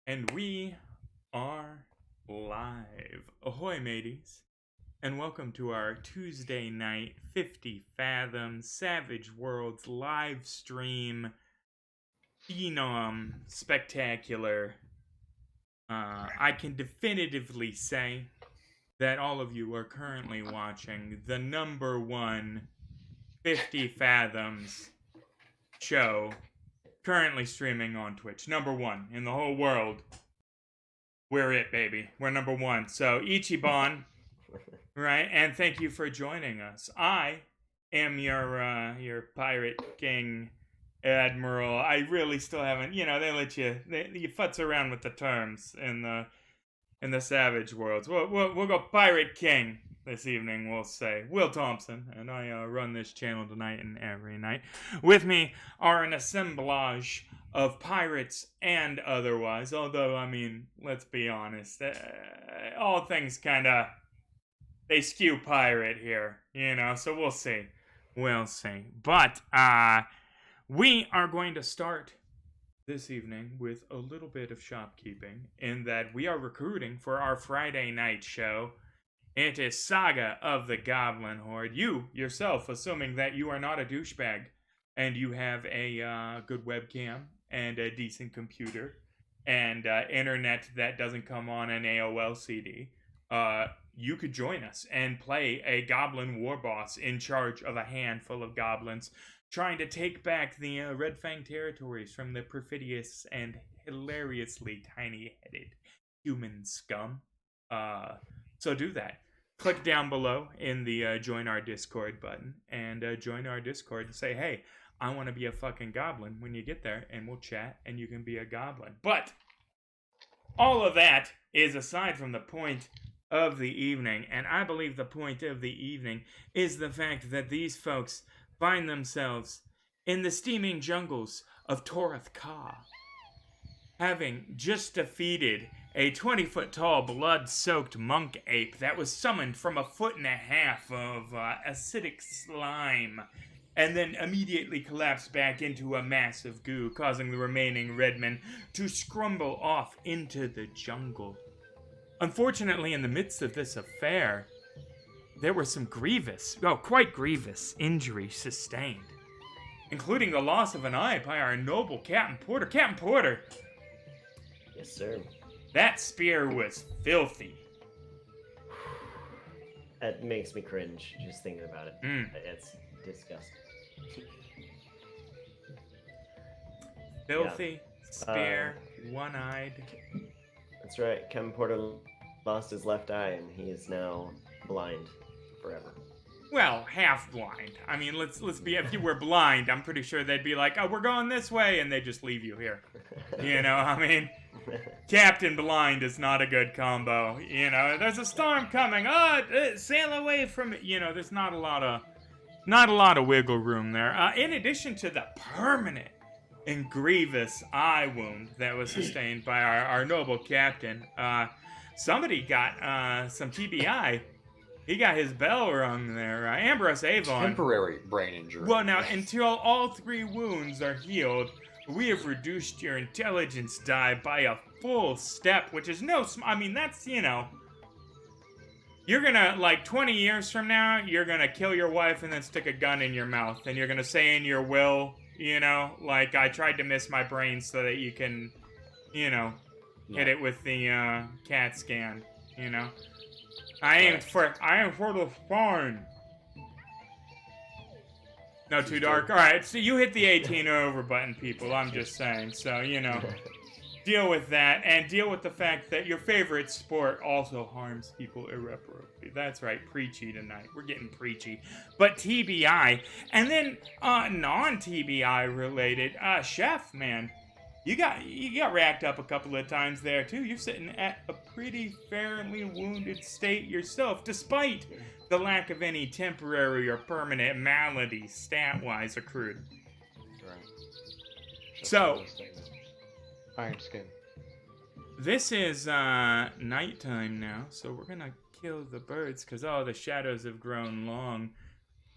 And we are live. Ahoy, mateys. And welcome to our Tuesday night 50 Fathoms Savage Worlds live stream phenom spectacular. I can definitively say that all of you are currently watching the number one 50 Fathoms show currently streaming on Twitch. Number one in the whole world. We're it, baby. We're number one. So, Ichiban, right? And thank you for joining us. I am your pirate king admiral. I really still haven't, they let you futz around with the terms in the Savage Worlds. We'll go pirate king this evening, we'll say. Will Thompson, and I run this channel tonight and every night. With me are an assemblage of pirates and otherwise, although, I mean, let's be honest, all things they skew pirate here, so we'll see. We'll see. But, we are going to start this evening with a little bit of shopkeeping, in that we are recruiting for our Friday night show. It is Saga of the Goblin Horde. You, yourself, assuming that you are not a douchebag, and you have a good webcam, and a decent computer, and internet that doesn't come on an AOL CD, you could join us and play a goblin war boss in charge of a handful of goblins, trying to take back the Red Fang territories from the perfidious and hilariously tiny-headed human scum. So do that. Click down below in the Join Our Discord button, and join our Discord and say, hey, I want to be a fucking goblin when you get there, and we'll chat, and you can be a goblin. But all of that is aside from the point of the evening, and I believe the point of the evening is the fact that these folks find themselves in the steaming jungles of Torath Ka, having just defeated a 20-foot-tall, blood-soaked monk ape that was summoned from 1.5 feet of acidic slime, and then immediately collapsed back into a mass of goo, causing the remaining redmen to scrumble off into the jungle. Unfortunately, in the midst of this affair, there were some quite grievous injuries sustained, including the loss of an eye by our noble Captain Porter. Captain Porter! Yes, sir. That spear was filthy. That makes me cringe just thinking about it. It's disgusting. Filthy, spear, one-eyed. That's right. Kevin Porter lost his left eye, and he is now blind forever. Well, half blind. I mean, let's be. If you were blind, I'm pretty sure they'd be like, "Oh, we're going this way," and they just leave you here. I mean, Captain Blind is not a good combo. There's a storm coming. Sail away from it. There's not a lot of wiggle room there. In addition to the permanent and grievous eye wound that was sustained by our noble captain, somebody got some TBI. He got his bell rung there. Ambrose Avon. Temporary brain injury. Well, now, until all 3 wounds are healed, we have reduced your intelligence die by a full step, which is that's, you're gonna, 20 years from now, you're gonna kill your wife and then stick a gun in your mouth, and you're gonna say in your will, I tried to miss my brain so that you can, hit it with the CAT scan, I am for the fun. No, too dark. Alright, so you hit the 18 or over button, people. I'm just saying. So, deal with that, and deal with the fact that your favorite sport also harms people irreparably. That's right, preachy tonight. We're getting preachy. But TBI, and then non-TBI related, Chef, man. You got racked up a couple of times there, too. You're sitting at a pretty fairly wounded state yourself, despite the lack of any temporary or permanent malady stat-wise accrued. Right. So, Iron skin. this is nighttime now, so we're gonna kill the birds, because the shadows have grown long.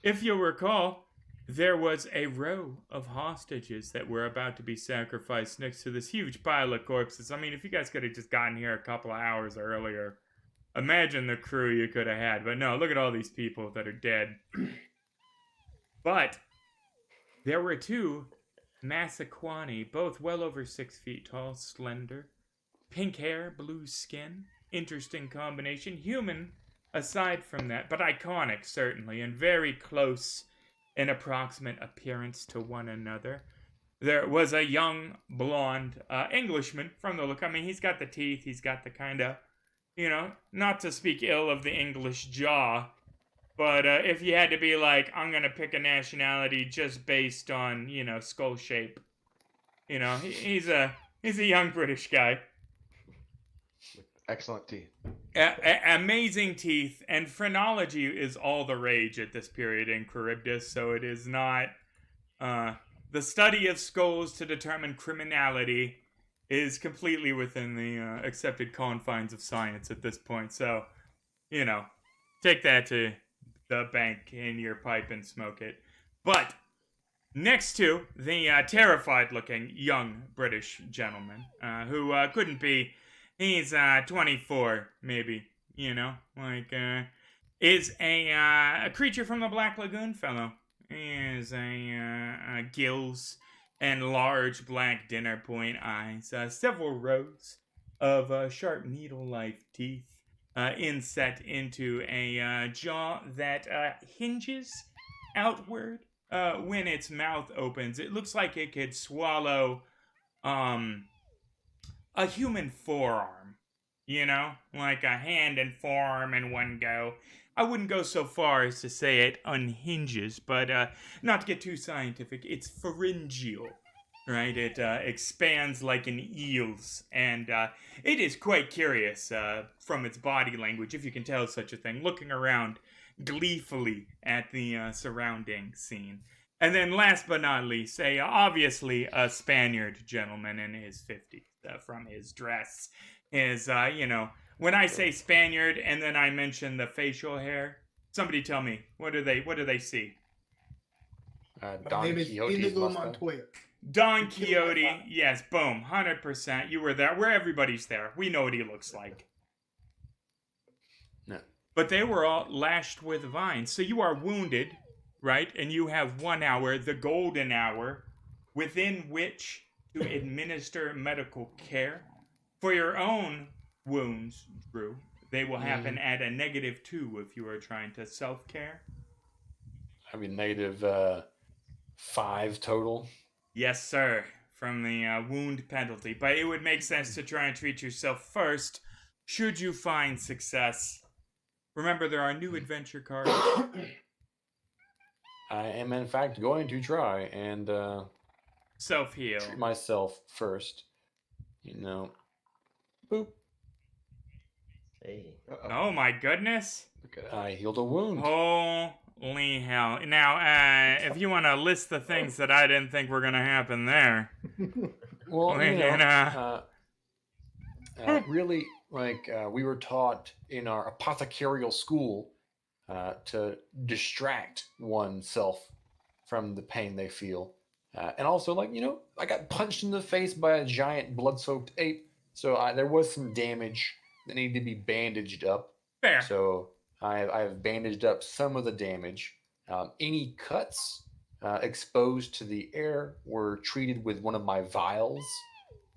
If you'll recall, there was a row of hostages that were about to be sacrificed next to this huge pile of corpses. I mean, if you guys could have just gotten here a couple of hours earlier, imagine the crew you could have had. But no, look at all these people that are dead. But there were two Massaquani, both well over 6 feet tall, slender, pink hair, blue skin. Interesting combination. Human aside from that, but iconic certainly, and very close in approximate appearance to one another. There was a young blonde Englishman from the look. I mean, he's got the teeth, he's got the kind of, not to speak ill of the English jaw, but if you had to be like, I'm gonna pick a nationality just based on, skull shape, he's a young British guy. Excellent teeth. Amazing teeth, and phrenology is all the rage at this period in Charybdis, so it is not the study of skulls to determine criminality is completely within the accepted confines of science at this point. So, take that to the bank in your pipe and smoke it. But next to the terrified-looking young British gentleman who couldn't be. He's 24, maybe, is a creature from the Black Lagoon fellow. He is a gills and large black dinner point eyes, several rows of sharp needle-like teeth inset into a jaw that hinges outward when its mouth opens. It looks like it could swallow a human forearm, like a hand and forearm in one go. I wouldn't go so far as to say it unhinges, but not to get too scientific, it's pharyngeal, right? It expands like an eel's, and it is quite curious from its body language, if you can tell such a thing, looking around gleefully at the surrounding scene. And then last but not least, obviously a Spaniard gentleman in his 50s. From his dress, when I say Spaniard and then I mention the facial hair, somebody tell me, what do they see? Don Quixote. Montoya. Don Quixote, yes, boom, 100%. You were there. Where everybody's there. We know what he looks like. No. But they were all lashed with vines. So you are wounded, right? And you have 1 hour, the golden hour, within which to administer medical care. For your own wounds, Drew, they will happen at a -2 if you are trying to self-care. I mean, -5 total. Yes, sir, from the wound penalty. But it would make sense to try and treat yourself first, should you find success. Remember, there are new adventure cards. I am, in fact, going to try and self-heal. Treat myself first. Boop. Hey. Uh-oh. Oh my goodness. I healed a wound. Holy hell. Now, if you want to list the things that I didn't think were going to happen there. Well, really, we were taught in our apothecarial school to distract oneself from the pain they feel. And also, I got punched in the face by a giant blood-soaked ape, so there was some damage that needed to be bandaged up. Fair. So I've bandaged up some of the damage. Any cuts exposed to the air were treated with one of my vials.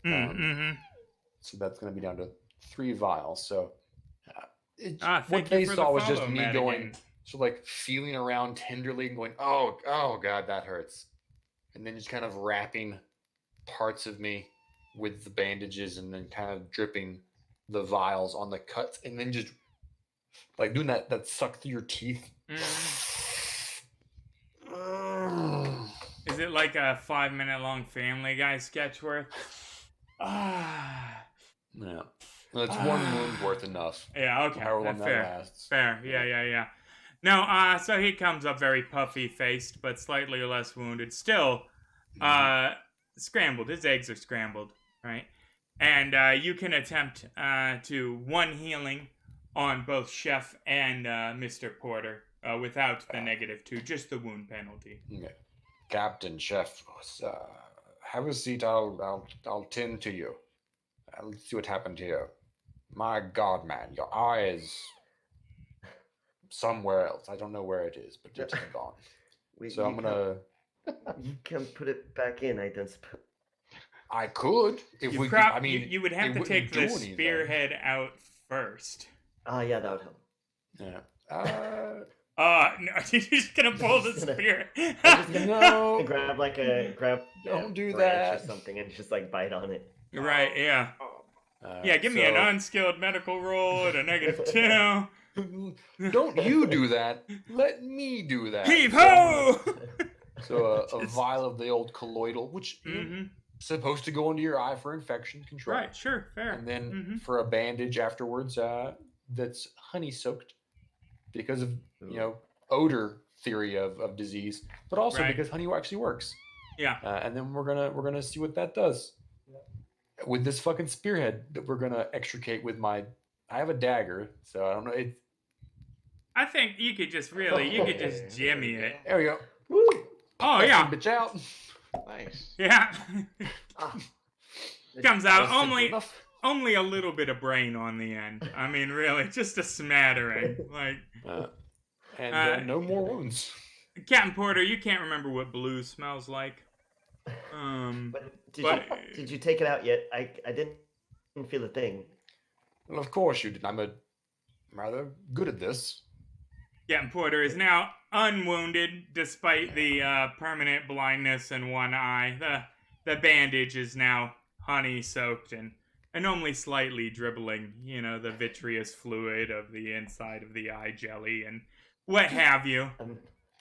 So that's going to be down to 3 vials. So what they saw was just me going, feeling around tenderly and going, oh God, that hurts. And then just kind of wrapping parts of me with the bandages and then kind of dripping the vials on the cuts and then just doing that suck through your teeth. Is it like a 5-minute long Family Guy sketch worth? Yeah. Well, it's one wound worth enough. Yeah, okay. However long fair. that lasts. Fair. Yeah. No, so he comes up very puffy-faced, but slightly less wounded. Still, scrambled. His eggs are scrambled, right? And you can attempt to one healing on both Chef and Mr. Porter. without the -2, just the wound penalty. Okay. Captain, Chef, have a seat. I'll tend to you. Let's see what happened here. My God, man, your eye is somewhere else. I don't know where it is, but it's gone. So I'm gonna. You can put it back in. I could if we. I mean, you would have to take the spearhead out first. Yeah, that would help. Yeah. No, you're just gonna pull the spear. No. Don't do that or something and just like bite on it. Right? Yeah. Yeah. Give me an unskilled medical roll at a -2. Don't you do that. Let me do that. Heave ho! So a vial of the old colloidal, which supposed to go into your eye for infection control. Right, sure, fair. And then for a bandage afterwards, that's honey soaked because of odor theory of disease, but also because honey actually works. Yeah. And then we're gonna see what that does with this fucking spearhead that we're gonna extricate with my. I have a dagger, so I don't know. I think you could just jimmy it. There we go. Woo! Oh yeah. Bitch out. Nice. Yeah. Comes out only a little bit of brain on the end. I mean, really, just a smattering. Like. No more wounds. Captain Porter, you can't remember what blue smells like. Did you take it out yet? I didn't feel a thing. Well, of course you did. I'm rather good at this. Captain Porter is now unwounded despite the permanent blindness in one eye. The bandage is now honey soaked and only slightly dribbling, the vitreous fluid of the inside of the eye jelly and what have you.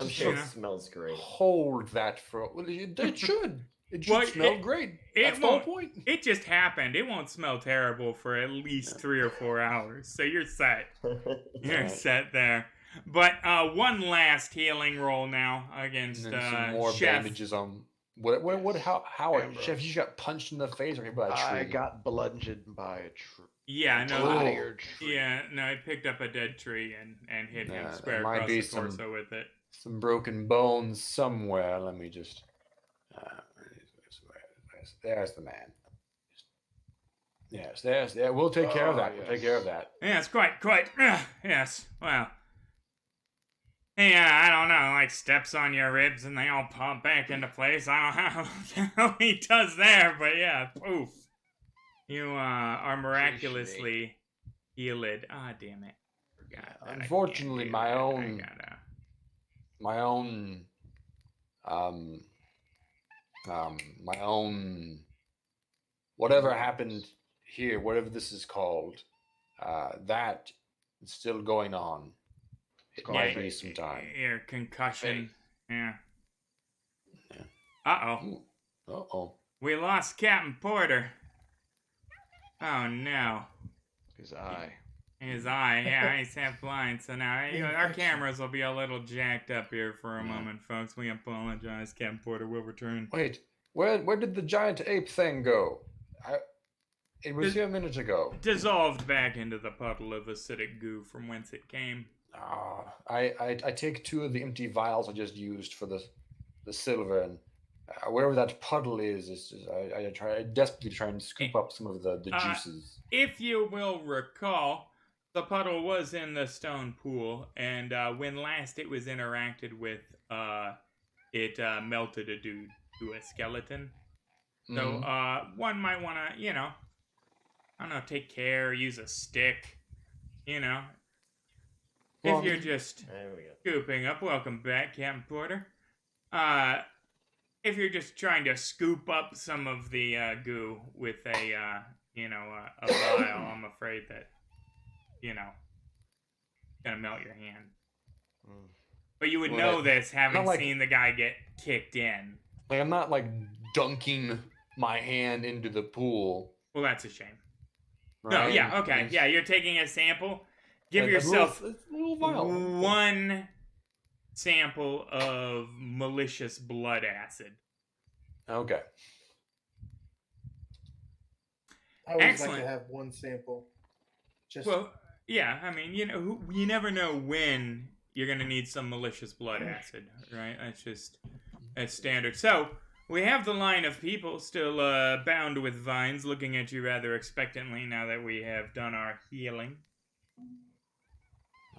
I'm sure it smells great. Hold that for. It should. It should smell great. That's the whole point. It just happened. It won't smell terrible for at least 3 or 4 hours. So you're set. You're set there. But one last healing roll now against some more Chef. Bandages on. How Chef? You got punched in the face or hit by a tree? I got bludgeoned by a tree. Yeah, no. Yeah, no. I picked up a dead tree and hit him square across the torso with it. Some broken bones somewhere. Let me just. There's the man. Yes, there's. We'll take care of that. Yes. We'll take care of that. Yes, quite. Yes. Well. Yeah, I don't know. Like steps on your ribs and they all pop back into place. I don't know what the hell he does there, but yeah, poof. You are miraculously healed. Ah, damn it. Forgot that. Unfortunately, my own whatever happened here, whatever this is called, that is still going on. It might be some time. Your concussion. Yeah. Uh-oh. We lost Captain Porter. Oh no. His eye. Yeah, he's half blind, so now our cameras will be a little jacked up here for a moment, folks. We apologize. Captain Porter will return. Wait, where did the giant ape thing go? It was here a minute ago. Dissolved back into the puddle of acidic goo from whence it came. I take 2 of the empty vials I just used for the silver, and wherever that puddle is I desperately try and scoop up some of the juices. If you will recall, the puddle was in the stone pool, and when last it was interacted with, it melted a dude to a skeleton. So one might want to, I don't know, take care, use a stick, If you're just scooping up, welcome back, Captain Porter. If you're just trying to scoop up some of the goo with a vial, I'm afraid that, gonna melt your hand. But you would know this having seen the guy get kicked in. Like, I'm not, dunking my hand into the pool. Well, that's a shame. Right? No, yeah, okay. Yeah, you're taking a sample. Give yourself one sample of malicious blood acid. Okay. I always like to have one sample. Well, yeah, I mean, you never know when you're gonna need some malicious blood acid, right? That's standard. So we have the line of people still bound with vines, looking at you rather expectantly now that we have done our healing.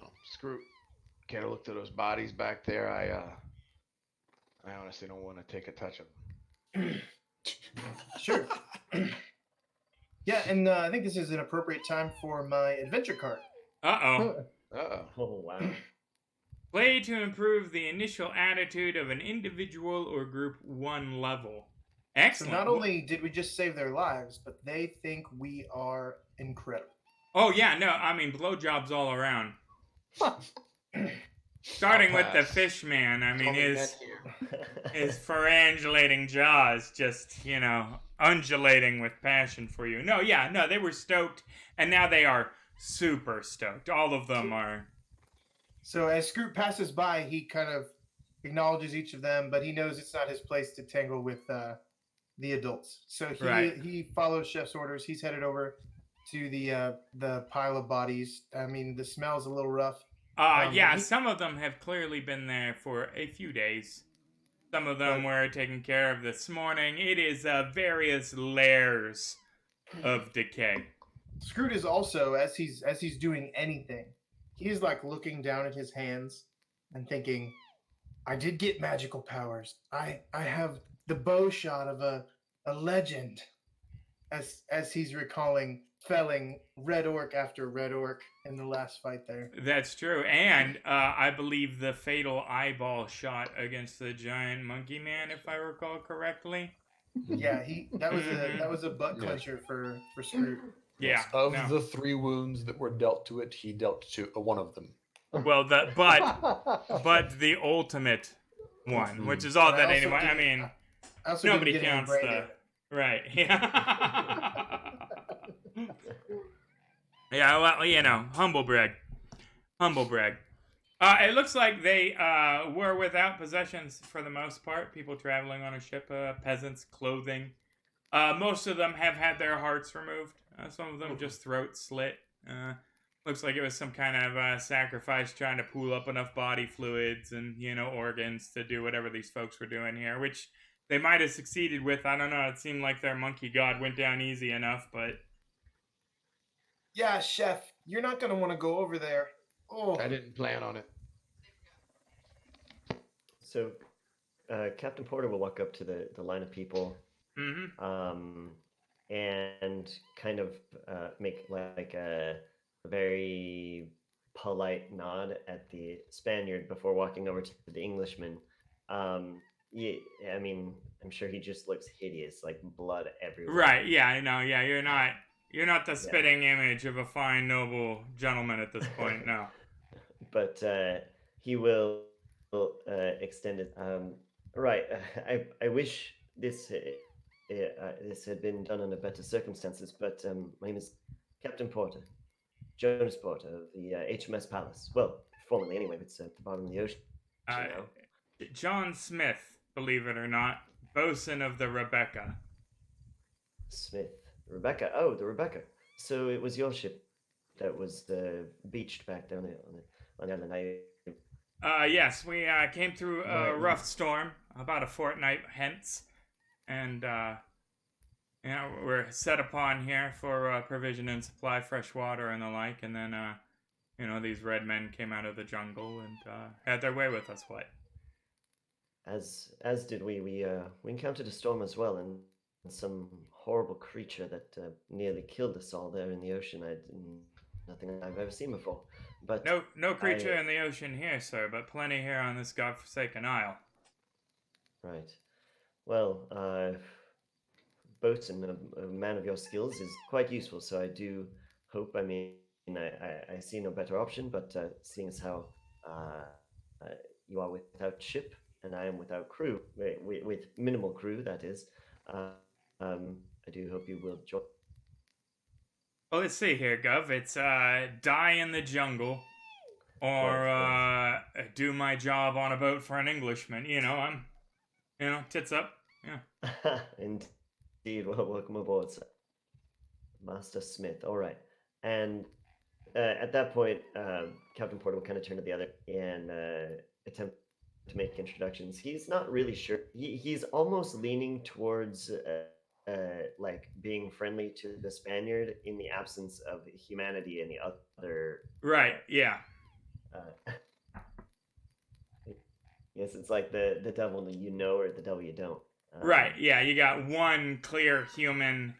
Oh, screw. Care to look to those bodies back there? I honestly don't want to take a touch of them. Sure. Yeah, and I think this is an appropriate time for my adventure card. Uh-oh. Uh-oh. Oh wow. Play to improve the initial attitude of an individual or group 1 level. So Excellent. not only did we just save their lives, but they think we are incredible. Oh, yeah, no, I mean, blowjobs all around. Starting with the fish man, I mean, his pharangulating jaws just, undulating with passion for you. No, they were stoked, and now they are super stoked. All of them are. So as Scroot passes by, he kind of acknowledges each of them, but he knows it's not his place to tangle with the adults. So he follows Chef's orders. He's headed over to the pile of bodies. I mean, the smell's a little rough. Some of them have clearly been there for a few days. Some of them were taken care of this morning. It is various layers of decay. Scroot is also, as he's doing anything, he's like looking down at his hands and thinking, I did get magical powers. I have the bow shot of a legend. As he's recalling felling red orc after red orc in the last fight there. That's true, and I believe the fatal eyeball shot against the giant monkey man, if I recall correctly. Yeah, that was a butt clencher for Scroot. Yeah. Of the 3 wounds that were dealt to it, he dealt to one of them. Well, but the ultimate one, which is all that anyone. I mean, nobody counts the. Right. Yeah. Yeah. Well, humble brag. It looks like they were without possessions for the most part. People traveling on a ship, peasants, clothing. Most of them have had their hearts removed. Some of them just throat slit. Looks like it was some kind of sacrifice trying to pool up enough body fluids and, organs to do whatever these folks were doing here, which they might have succeeded with. I don't know. It seemed like their monkey god went down easy enough, but... Yeah, Chef, you're not going to want to go over there. Oh. I didn't plan on it. So, Captain Porter will walk up to the line of people, and kind of make like a very polite nod at the Spaniard before walking over to the Englishman. Yeah, I mean, I'm sure he just looks hideous, like blood everywhere. Right? Yeah, I know. Yeah, you're not the spitting image of a fine, noble gentleman at this point. No. But he will extend it. Right. I wish this had been done under better circumstances. But my name is Captain Porter, Jonas Porter of the HMS Palace. Well, formerly anyway, but it's at the bottom of the ocean now. John Smith, believe it or not, bosun of the Rebecca. Smith, Rebecca. Oh, the Rebecca. So it was your ship that was beached back down there on the island. Yes, we came through a rough storm about a fortnight hence, and we're set upon here for provision and supply, fresh water and the like, and then these red men came out of the jungle and had their way with us. What? As did we. We encountered a storm as well, and some horrible creature that nearly killed us all there in the ocean. Nothing I've ever seen before. But no creature in the ocean here, sir, but plenty here on this godforsaken isle. Right. Well, boatswain, a man of your skills, is quite useful. So I do hope. I mean, I see no better option. But seeing as how you are without ship and I am without crew, with minimal crew, that is, I do hope you will join. Well, let's see here, Gov. It's die in the jungle, or do my job on a boat for an Englishman. I'm, tits up. Yeah. Indeed. Well, welcome aboard, sir. Master Smith. All right. And at that point, Captain Porter will kind of turn to the other and attempt to make introductions. He's not really sure. He's almost leaning towards like being friendly to the Spaniard in the absence of humanity and the other. Right. Yeah. Yes, it's like the devil you know or the devil you don't. Right. Yeah. You got one clear human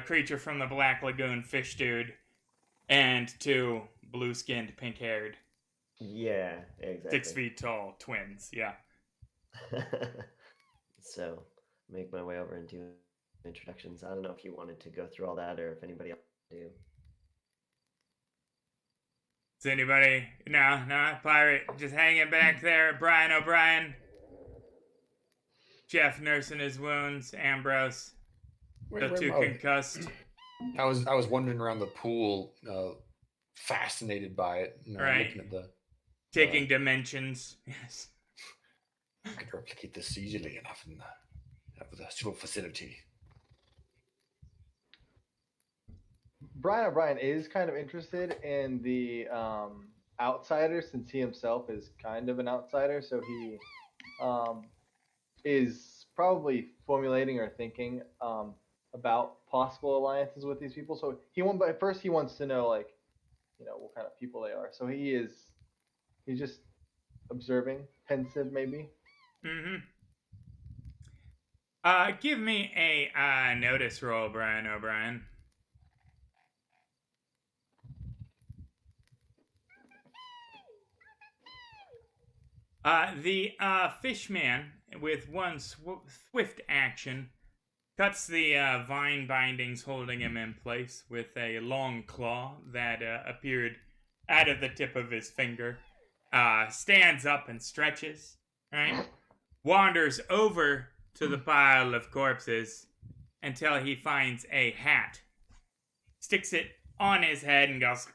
creature from the Black Lagoon, fish dude, and two blue-skinned, pink-haired. Yeah, exactly. 6 feet tall twins. Yeah. So, make my way over and do introductions. I don't know if you wanted to go through all that or if anybody else do. Is anybody? No, pirate. Just hanging back there. Brian O'Brien. Jeff nursing his wounds. Ambrose. The two concussed. I was wandering around the pool, fascinated by it. Right. Looking at the taking dimensions. Yes. I could replicate this easily enough in the civil facility. Brian O'Brien is kind of interested in the outsider, since he himself is kind of an outsider. So he is probably formulating or thinking about possible alliances with these people. So but first he wants to know, like, what kind of people they are. So he's just observing, pensive maybe. Mm-hmm. Give me a notice roll, Brian O'Brien. The fishman, with one swift action, cuts the vine bindings holding him in place with a long claw that appeared out of the tip of his finger, stands up and stretches, right? Wanders over to the pile of corpses until he finds a hat, sticks it on his head and goes,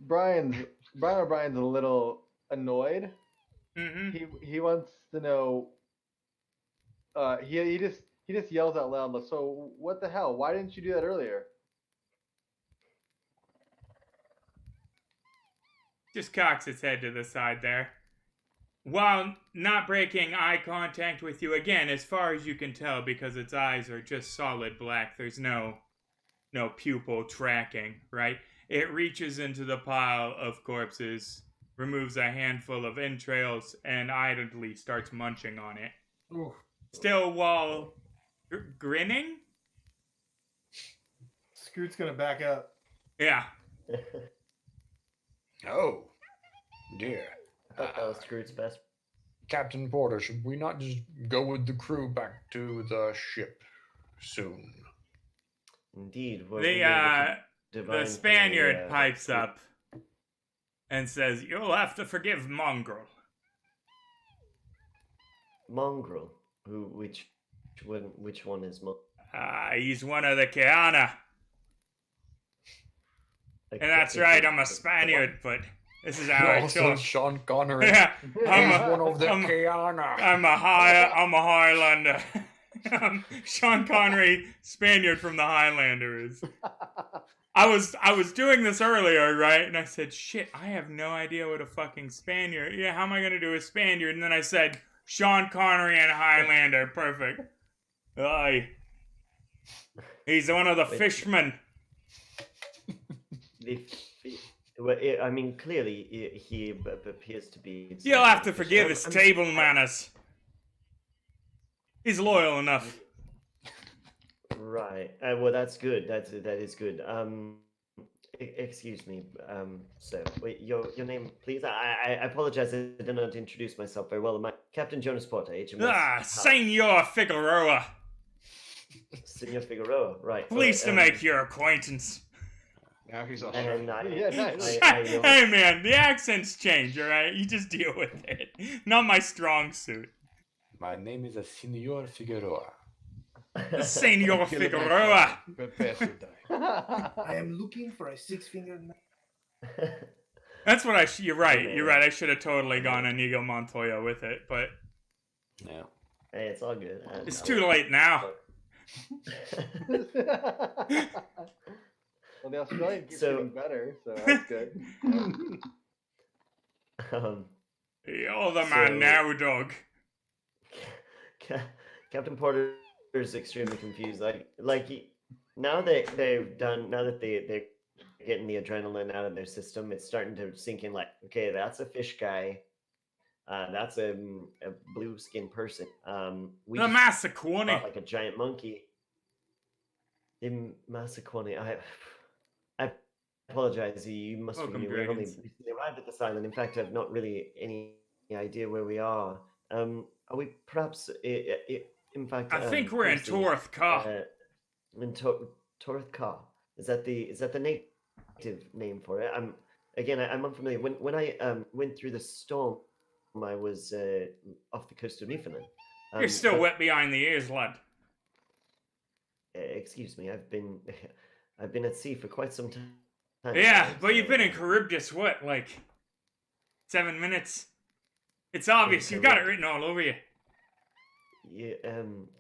Brian O'Brien's a little annoyed. Mm-hmm. He wants to know. He just yells out loud. So what the hell? Why didn't you do that earlier? Just cocks its head to the side there. While not breaking eye contact with you, again, as far as you can tell, because its eyes are just solid black, there's no pupil tracking, right? It reaches into the pile of corpses, removes a handful of entrails, and idly starts munching on it. Ooh. Still while grinning? Scoot's gonna back up. Yeah. Oh, dear. I thought that was Scrooge's best. Captain Porter, should we not just go with the crew back to the ship soon? Indeed. The Spaniard pipes up and says, "You'll have to forgive Mongrel." Mongrel? Which one is Mongrel? He's one of the Keana. And that's right, I'm a Spaniard, but this is how I chose. Sean Connery. Yeah, I'm one of the Keana. I'm a Highlander. Sean Connery, Spaniard from the Highlanders. I was doing this earlier, right? And I said, shit, I have no idea what a fucking Spaniard. Yeah, how am I gonna do a Spaniard? And then I said, Sean Connery and Highlander, perfect. Aye. He's one of the fishermen. I mean, clearly he appears to be. You'll have to forgive his table manners. He's loyal enough. Right. Well, that's good. That is good. Excuse me. So, wait, your name, please. I apologize. I did not introduce myself very well. Captain Jonas Porter, HMS. Senor Figueroa. Senor Figueroa. Right. Pleased to make your acquaintance. Now he's all nice. Hey man, the accents change, alright? You just deal with it. Not my strong suit. My name is Senor Figueroa. Senor Figueroa. I am looking for a 6-fingered man. That's what you're right. Okay. You're right. I should have totally gone Inigo Montoya with it, but Yeah. Hey, it's all good. it's too late now. Well, the Australian keeps So- getting better, so that's good. You're the So- man now, dog. Captain Porter is extremely confused. Now that they're getting the adrenaline out of their system, it's starting to sink in. Like, okay, that's a fish guy. That's a blue skinned person. We The just Massaquoni. fought like a giant monkey. The Massaquoni. I apologize. You must Welcome, forgive me. We've only dragons. recently arrived at this island. In fact, I've not really any idea where we are. Are we perhaps? In fact, I think we're in firstly, Torthka. in Torthka. Is that the native name for it? I'm unfamiliar. When I went through the storm, I was off the coast of Newfoundland. You're still but- wet behind the ears, lad. Excuse me, I've been at sea for quite some time. Yeah, now, but you've so- been in Charybdis, what, like 7 minutes? It's obvious. You've got it written all over you. Yeah,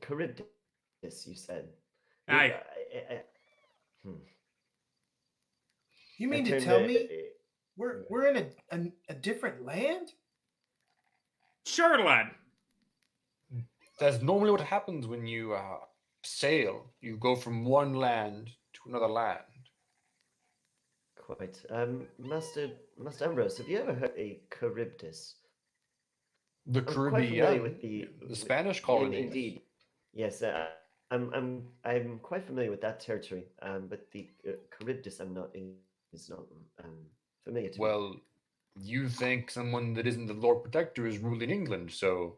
Charybdis, you said. Aye. You mean I to turned tell to- me we're in a different land? Sure, lad. That's normally what happens when you sail. You go from one land to another land. Quite. Master Ambrose, have you ever heard a Charybdis? The I'm quite familiar Caribbean, with the Spanish colonies. Indeed, yes. I'm quite familiar with that territory. But the Charybdis, is not familiar to me. Well, you think someone that isn't the Lord Protector is ruling England, so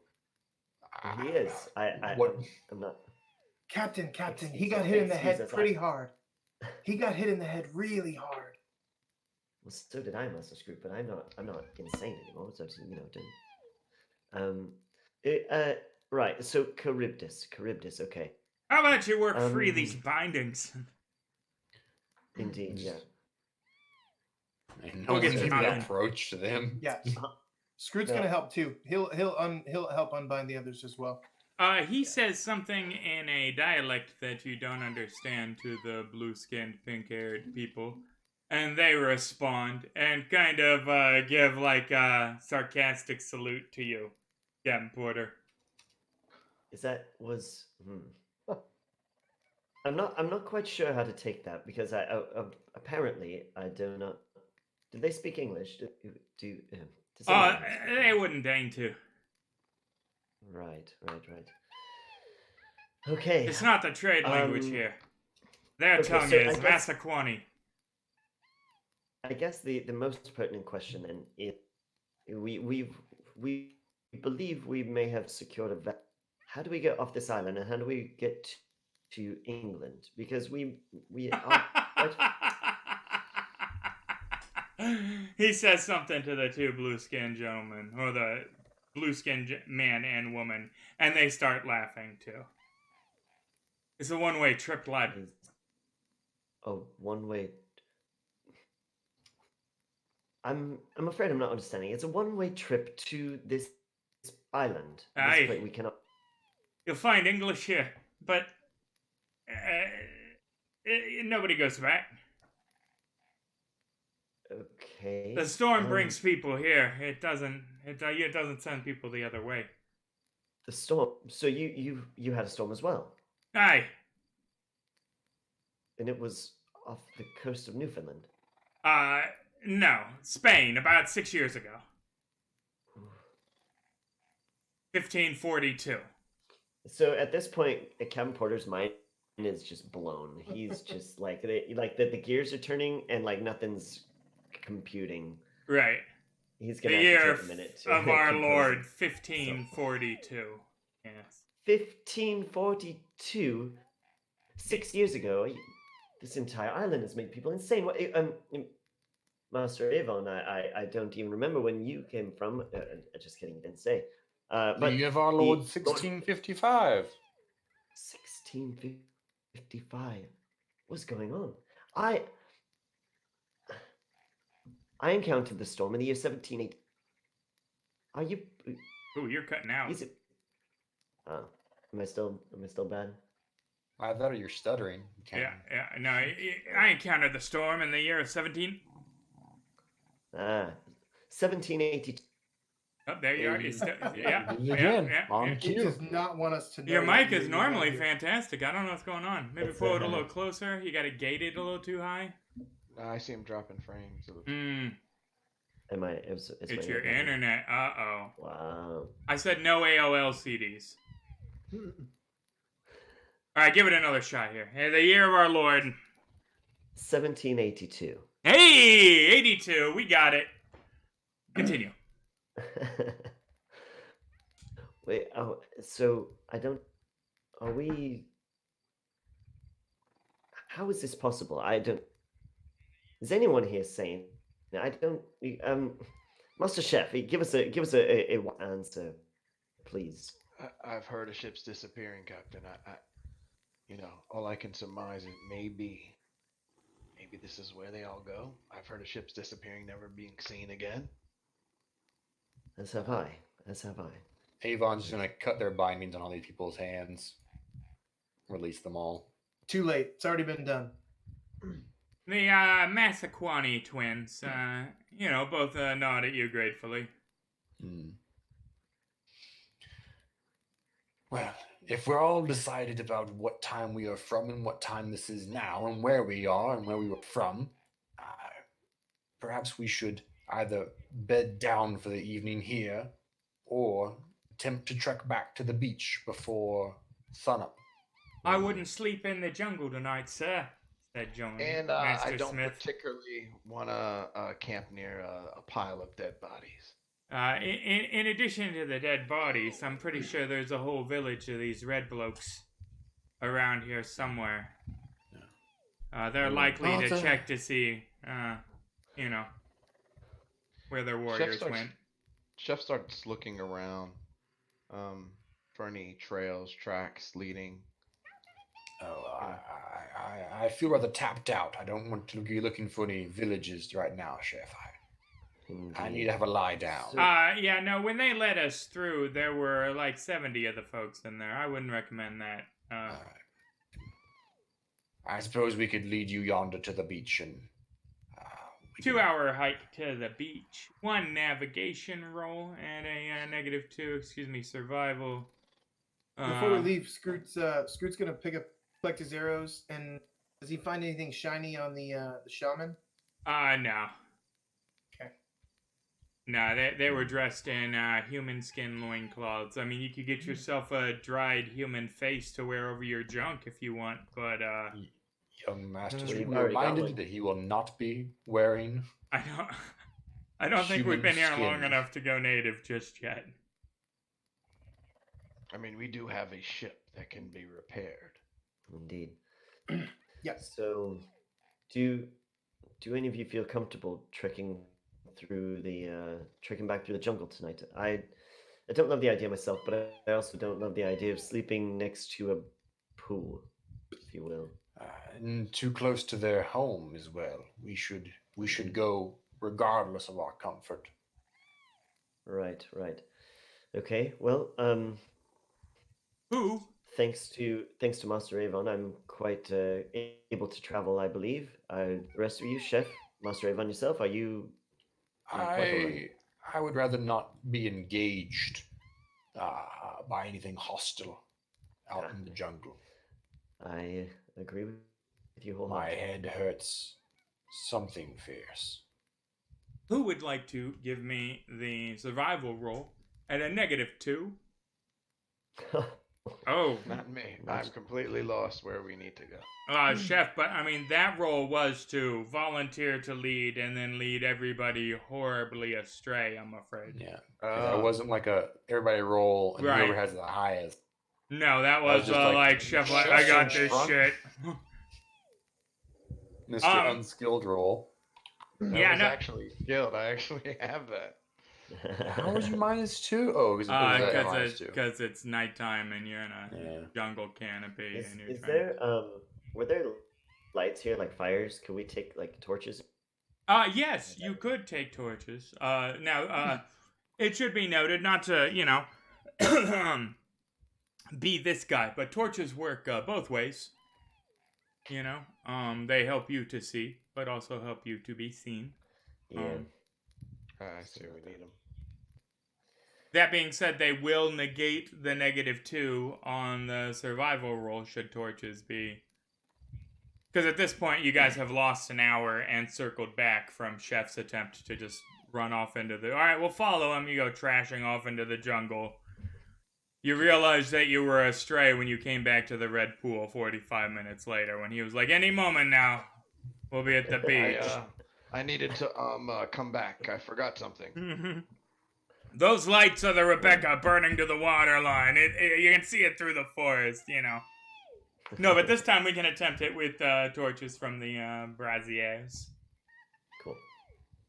He is. What- I'm not. Captain, he Excuse got us, hit in the excuse head us, pretty hard. He got hit in the head really hard. Well, so did I, Master Scroop, but I'm not insane anymore. So don't. Right. So Charybdis. Okay. How about you work free Um, these bindings? Indeed. Yeah. and We'll no get one's to even that. approached them. Yeah. Scroot's No. gonna help too. He'll help unbind the others as well. He says something in a dialect that you don't understand to the blue-skinned, pink-haired people, and they respond and kind of give like a sarcastic salute to you, Captain Porter. I'm not quite sure how to take that because apparently I do not. Did they speak English? Does anyone speak They English? wouldn't deign to. Right. Okay. It's not the trade language Um, here. Their okay, tongue so I is guess- Massaquoni. I guess the most pertinent question then is we believe we may have secured a vet. How do we get off this island and how do we get to England? Because we are He says something to the two blue-skinned gentlemen, or the blue-skinned man and woman, and they start laughing too. It's a one-way trip, lad. one way. I'm afraid I'm not understanding. It's a one-way trip to this island. This Aye. place we cannot. You'll find English here, but nobody goes back. Okay. The storm brings people here. It doesn't send people the other way. The storm. So you had a storm as well, Aye. and it was off the coast of Newfoundland. No. Spain, about 6 years ago. 1542. So at this point, Captain Porter's mind is just blown. He's just like the gears are turning and like nothing's computing. Right. He's The gonna year have to take a minute to of our compose Lord, himself. 1542. Yes. 1542, 6 years ago. This entire island has made people insane. What? Master Avon, I don't even remember when you came from. Just kidding, you didn't say. But But you have our Lord the- 1655. 1655. What's going on? I encountered the storm in the year 1780. Are you? Ooh, you're cutting out. Is it? Oh, am I still bad? Either you're stuttering. Yeah. No, I encountered the storm in the year of 17. 1782. Oh, there you are. Yeah. Again, on He cue. does not want us to know. Your mic what is year normally you're here. fantastic. I don't know what's going on. Maybe It's, pull it a little closer. You got it gated a little too high. I see him dropping frames. Am I? Is It's my your better? internet. Uh-oh. Wow. I said no AOL CDs. All right, give it another shot here. Hey, the year of our Lord. 1782. Hey, 82. We got it. Continue. Wait. Oh, so I don't. Are we? How is this possible? I don't. Is anyone here sane? I don't. Master Chef, give us a answer, please. I've heard of ships disappearing, Captain. All I can surmise is maybe this is where they all go. I've heard of ships disappearing, never being seen again. As have I. Avon's just gonna cut their bindings on all these people's hands. Release them all. Too late. It's already been done. The Massaquani twins, both nod at you gratefully. Well, if we're all decided about what time we are from and what time this is now and where we are and where we were from, perhaps we should either bed down for the evening here or attempt to trek back to the beach before sunup. I wouldn't sleep in the jungle tonight, sir, said John. And Master I don't Smith. particularly want to camp near a pile of dead bodies. In addition to the dead bodies, I'm pretty sure there's a whole village of these red blokes around here somewhere. They're likely to check to see, where their warriors went. Chef starts looking around for any trails, tracks leading. Oh, I feel rather tapped out. I don't want to be looking for any villages right now, Chef. I need to have a lie down. When they let us through, there were like 70 of the folks in there. I wouldn't recommend that. I suppose we could lead you yonder to the beach and... 2-hour hike to the beach. 1 navigation roll and a -2, survival. Before we leave, Scroot's gonna collect his arrows, and does he find anything shiny on the shaman? No. Okay. No, they were dressed in human skin loincloths. I mean, you could get yourself a dried human face to wear over your junk if you want, but Young master We've should be already got reminded one. that he will not be wearing... I don't think we've human been here skin. long enough to go native just yet. I mean, we do have a ship that can be repaired. Indeed. Yes. So, do any of you feel comfortable trekking back through the jungle tonight? I don't love the idea myself, but I also don't love the idea of sleeping next to a pool, if you will. And too close to their home as well. We should go regardless of our comfort. Right. Okay. Well, Who? thanks to Master Avon, I'm quite able to travel, I believe. The rest of you, Chef, Master Avon yourself, are you? quite alright? I would rather not be engaged by anything hostile out in the jungle. I agree with you My wholeheartedly. head hurts something fierce. Who would like to give me the survival roll at a -2? Oh, Not me. I'm completely lost where we need to go. Chef, but I mean, that role was to volunteer to lead and then lead everybody horribly astray, I'm afraid. Yeah. It wasn't like everybody roll and Right. whoever has the highest. No, that was just like, Chef, Chef I got seems this drunk. shit. Mr. Unskilled roll. Yeah, was no. actually skilled. I actually have that. How was you -2? Oh, Because it's nighttime and you're in a jungle canopy. and you're Is trying there were there lights here, like fires? Could we take like torches Yes, you could take torches. Now, it should be noted, not to, be this guy, but torches work both ways. They help you to see, but also help you to be seen. Yeah. I see we need them. That being said, they will negate the -2 on the survival roll should torches be. Because at this point, you guys have lost an hour and circled back from Chef's attempt to just run off into the... Alright, we'll follow him. You go trashing off into the jungle. You realize that you were astray when you came back to the red pool 45 minutes later when he was like, any moment now, we'll be at the beach. I needed to come back. I forgot something. Those lights are the Rebecca burning to the water line. You can see it through the forest, No, but this time we can attempt it with torches from the braziers. Cool.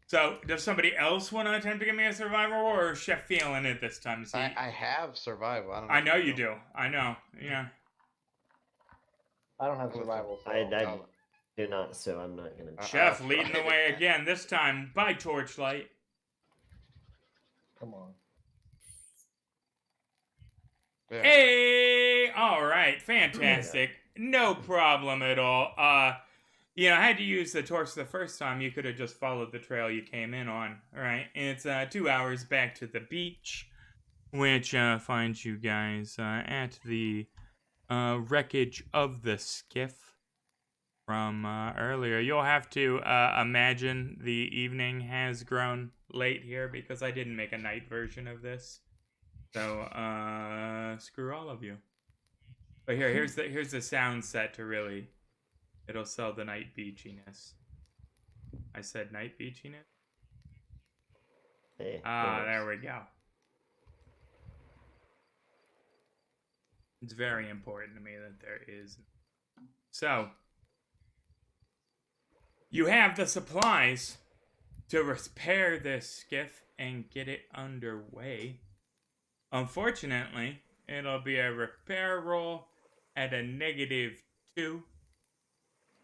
So, does somebody else want to attempt to give me a survival roll, or is Chef feeling it this time? I have survival. I know you do. I know. Yeah. I don't have survival. So. I do not, so I'm not gonna. Chef leading the way again. This time by torchlight. Come on. Yeah. Hey! All right, fantastic. No problem at all. I had to use the torch the first time. You could have just followed the trail you came in on. All right, and it's 2 hours back to the beach, which finds you guys at the wreckage of the skiff from earlier. You'll have to imagine the evening has grown late here because I didn't make a night version of this. So, screw all of you. But here's the sound set to really, it'll sell the night beachiness. I said night beachiness? Hey, there we go. It's very important to me that there is. So, you have the supplies to repair this skiff and get it underway. Unfortunately, it'll be a repair roll at a -2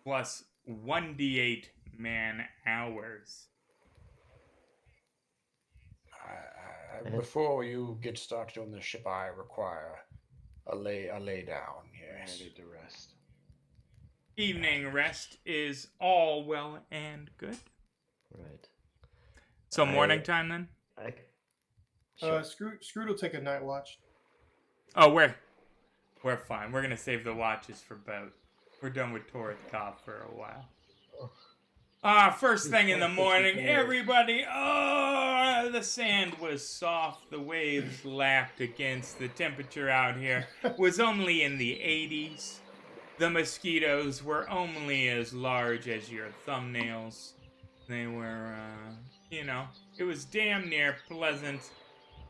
plus 1d8 man hours. Before you get started on the ship, I require a lay down. Yes. I need to rest. Evening rest is all well and good. Right. So morning time then? Sure. Screwed will take a night watch. Oh, we're fine. We're gonna save the watches for boat. We're done with Torithkov for a while. First thing in the morning, everybody, the sand was soft, the waves lapped against the temperature out here was only in the 80s. The mosquitoes were only as large as your thumbnails. They were, it was damn near pleasant.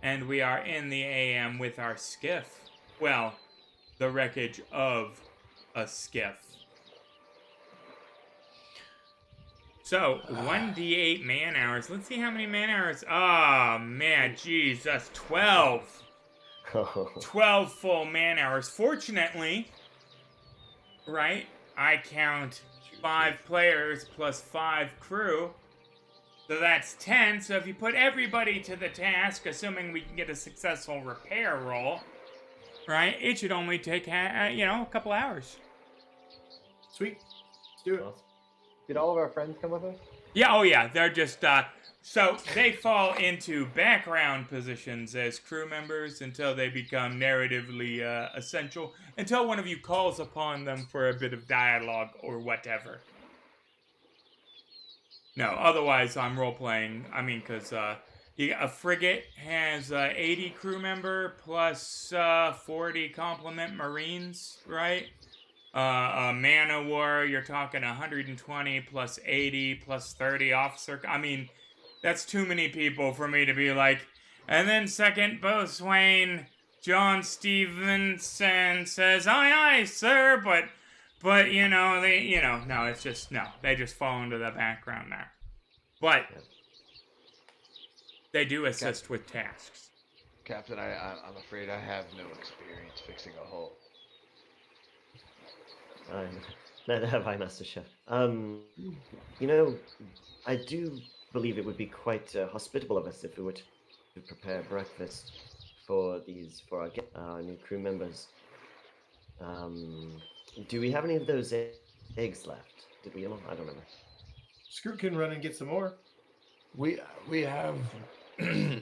And we are in the AM with our skiff. Well, the wreckage of a skiff. So, 1d8 man hours. Let's see how many man hours. Oh, man, jeez, that's 12. 12 full man hours. Fortunately, right, I count 5 players plus 5 crew. So that's 10. So if you put everybody to the task, assuming we can get a successful repair roll, right, it should only take, a couple hours. Sweet. Let's do it. Did all of our friends come with us? Yeah, oh yeah, they're just, so they fall into background positions as crew members until they become narratively essential, until one of you calls upon them for a bit of dialogue or whatever. No, otherwise I'm role-playing, because a frigate has 80 crew member plus 40 complement marines, right? A man of war, you're talking 120 plus 80 plus 30 officer. That's too many people for me to be like, and then second boatswain John Stevenson says, aye, aye, sir, but, no, it's just, no, they just fall into the background there. But they do assist with tasks. Captain, I'm afraid I have no experience fixing a hull. Neither have I, Master Chef. You know, I do believe it would be quite hospitable of us if we were to prepare breakfast for our new crew members. Do we have any of those eggs left? Did we? I don't remember. Screw can run and get some more. We have,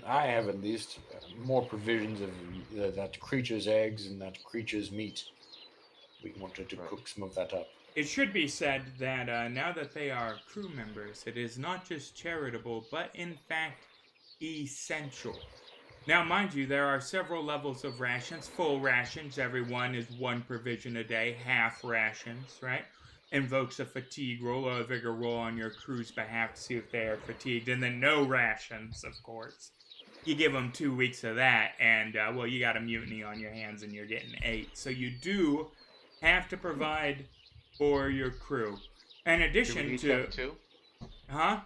I have at least more provisions of that creature's eggs and that creature's meat. We wanted to cook some of that up. It should be said that now that they are crew members, it is not just charitable, but in fact essential. Now, mind you, there are several levels of rations. Full rations, everyone is 1 provision a day. Half rations, right? Invokes a fatigue roll or a vigor roll on your crew's behalf to see if they are fatigued. And then no rations, of course. You give them 2 weeks of that, and, well, you got a mutiny on your hands and you're getting 8. So you do have to provide for your crew. In addition Do we each to... have 2? Huh?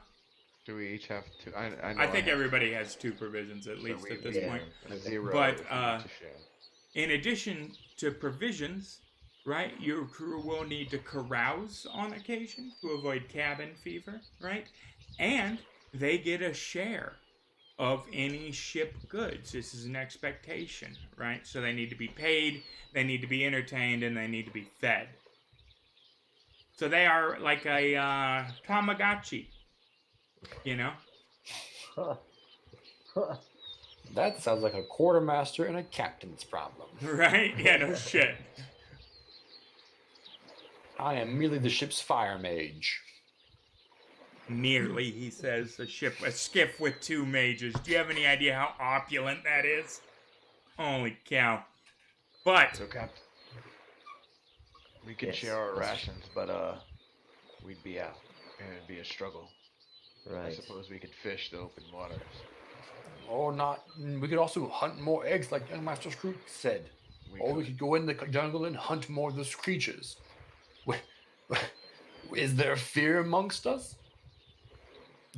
Do we each have 2? I know I think everybody has 2 provisions at least at this point. A 0 But, if we need to share. In addition to provisions, right, your crew will need to carouse on occasion to avoid cabin fever, right? And they get a share of any ship goods. This is an expectation, right? So they need to be paid, they need to be entertained, and they need to be fed. So they are like a Tamagotchi, you know? That sounds like a quartermaster and a captain's problem. Right? Yeah, no shit. I am merely the ship's fire mage. Merely, he says, a skiff with 2 mages. Do you have any idea how opulent that is? Holy cow. But, So, Captain, we could Yes, share our that's rations, but we'd be out, and it'd be a struggle. I Right. suppose we could fish the open waters. Or not. We could also hunt more eggs, like young Master Scrooge said. Or we could go in the jungle and hunt more of those creatures. Is there fear amongst us?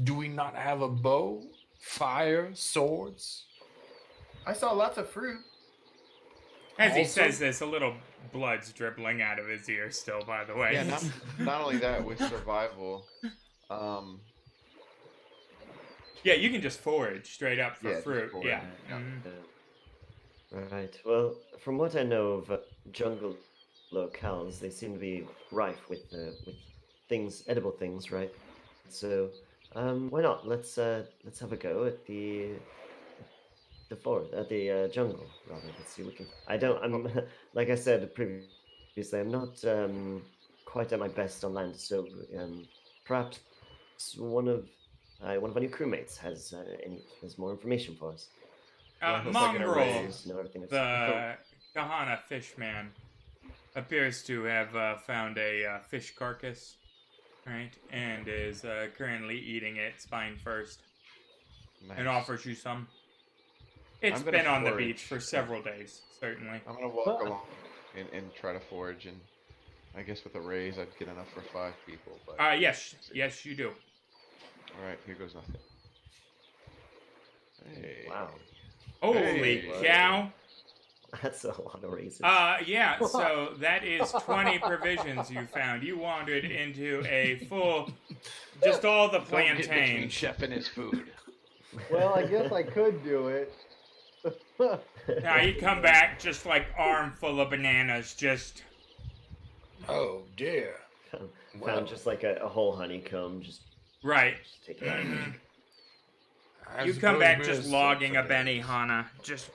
Do we not have a bow, fire, swords? I saw lots of fruit. as he Also- says this, a little blood's dribbling out of his ear still, by the way. Yeah, not only that, with survival, Yeah, you can just forage straight up for Yeah, just fruit. forage, Yeah. yeah. Mhm. Right. Well, from what I know of jungle locales, they seem to be rife with things, edible things, right? So, why not? Let's have a go at the forest, at the jungle, rather. Let's see what we can. I'm like I said previously, I'm not quite at my best on land, so perhaps one of our new crewmates has more information for us. Looks like an Mongrel, array. Know everything that's- the Kahana fishman, appears to have found a fish carcass, right? And is currently eating it spine first nice. and offers you some. It's I'm gonna been on the forage. beach for several days, certainly. I'm gonna walk along and try to forage, and I guess with a raise I'd get enough for 5 people. But Yes, you do. all right, here goes nothing. Hey. Wow, Holy Hey. cow! that's a lot of raisins. Yeah, so that is 20 provisions you found. You wandered into a full, just all the Don't get between plantains. Chef and his food. Well, I guess I could do it. Now you come back just like armful of bananas, just Oh dear. Found Well. just like a whole honeycomb, just right. take it out. I You come suppose back we're just set logging for a days. Benihana, just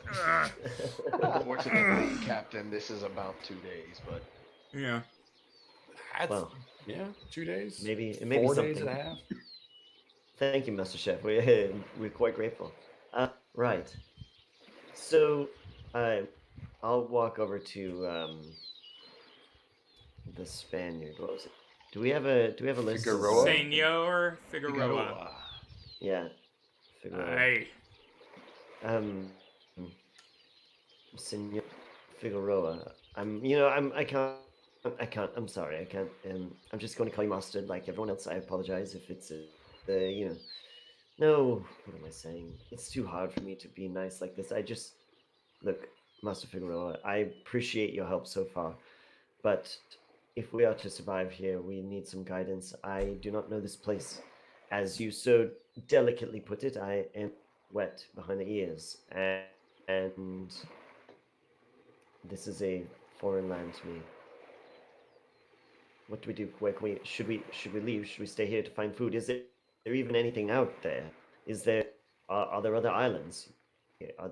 Unfortunately, Captain, this is about 2 days, but yeah. That's, Well, yeah, 2 days. maybe it may be 4 days something. and a half. Thank you, Master Chef. We're quite grateful. Right. So, I'll walk over to the Spaniard. What was it? Do we have a list? of- Figueroa? Senor Figueroa. Yeah. Figueroa. Hey. Senor Figueroa. I can't. I'm sorry. I can't. I'm just going to call you Master like everyone else. I apologize if it's No, what am I saying? It's too hard for me to be nice like this. Look, Master Figueroa. I appreciate your help so far, but if we are to survive here, we need some guidance. I do not know this place. As you so delicately put it, I am wet behind the ears, and this is a foreign land to me. What do we do? Where can we? Should we leave? Should we stay here to find food? Is there even anything out there? Is there? Are there other islands? Are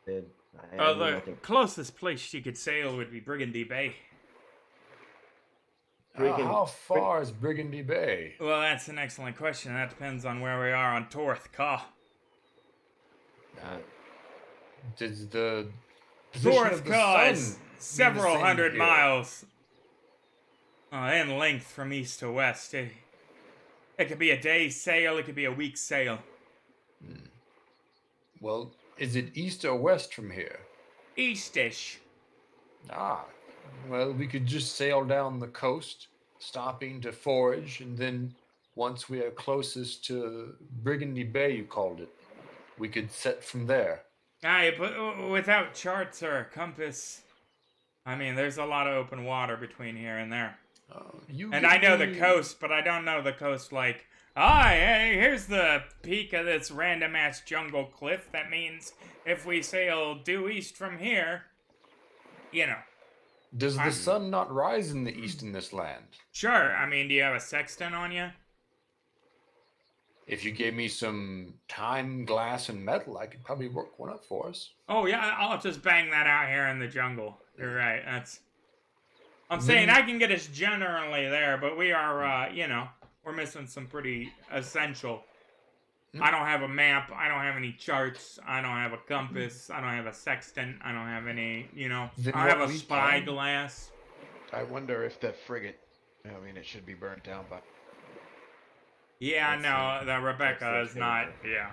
there? I know The nothing. closest place you could sail would be Brigandy Bay. How far is Brigandy Bay? Well, that's an excellent question. That depends on where we are on Torth Ka. Does the position Torth of the Ka sun is mean the several same hundred here? miles in length from east to west. It could be a day's sail. It could be a week's sail. Well, is it east or west from here? Eastish. Well, we could just sail down the coast, stopping to forage, and then once we are closest to Brigandy Bay, you called it, we could set from there. Aye, but without charts or a compass, I mean, there's a lot of open water between here and there. And I know the coast, but I don't know the coast like, hey, here's the peak of this random-ass jungle cliff. That means if we sail due east from here, you know. Does the sun not rise in the east in this land? Sure. I mean, do you have a sextant on you? If you gave me some time, glass, and metal, I could probably work one up for us. Oh, yeah, I'll just bang that out here in the jungle. You're right. I'm saying I can get us generally there, but we are, we're missing some pretty essential. I don't have a map. I don't have any charts. I don't have a compass. I don't have a sextant. I don't have any, I don't have a spyglass. I wonder if the frigate, it should be burnt down by... Yeah, no, the Rebecca is not, yeah.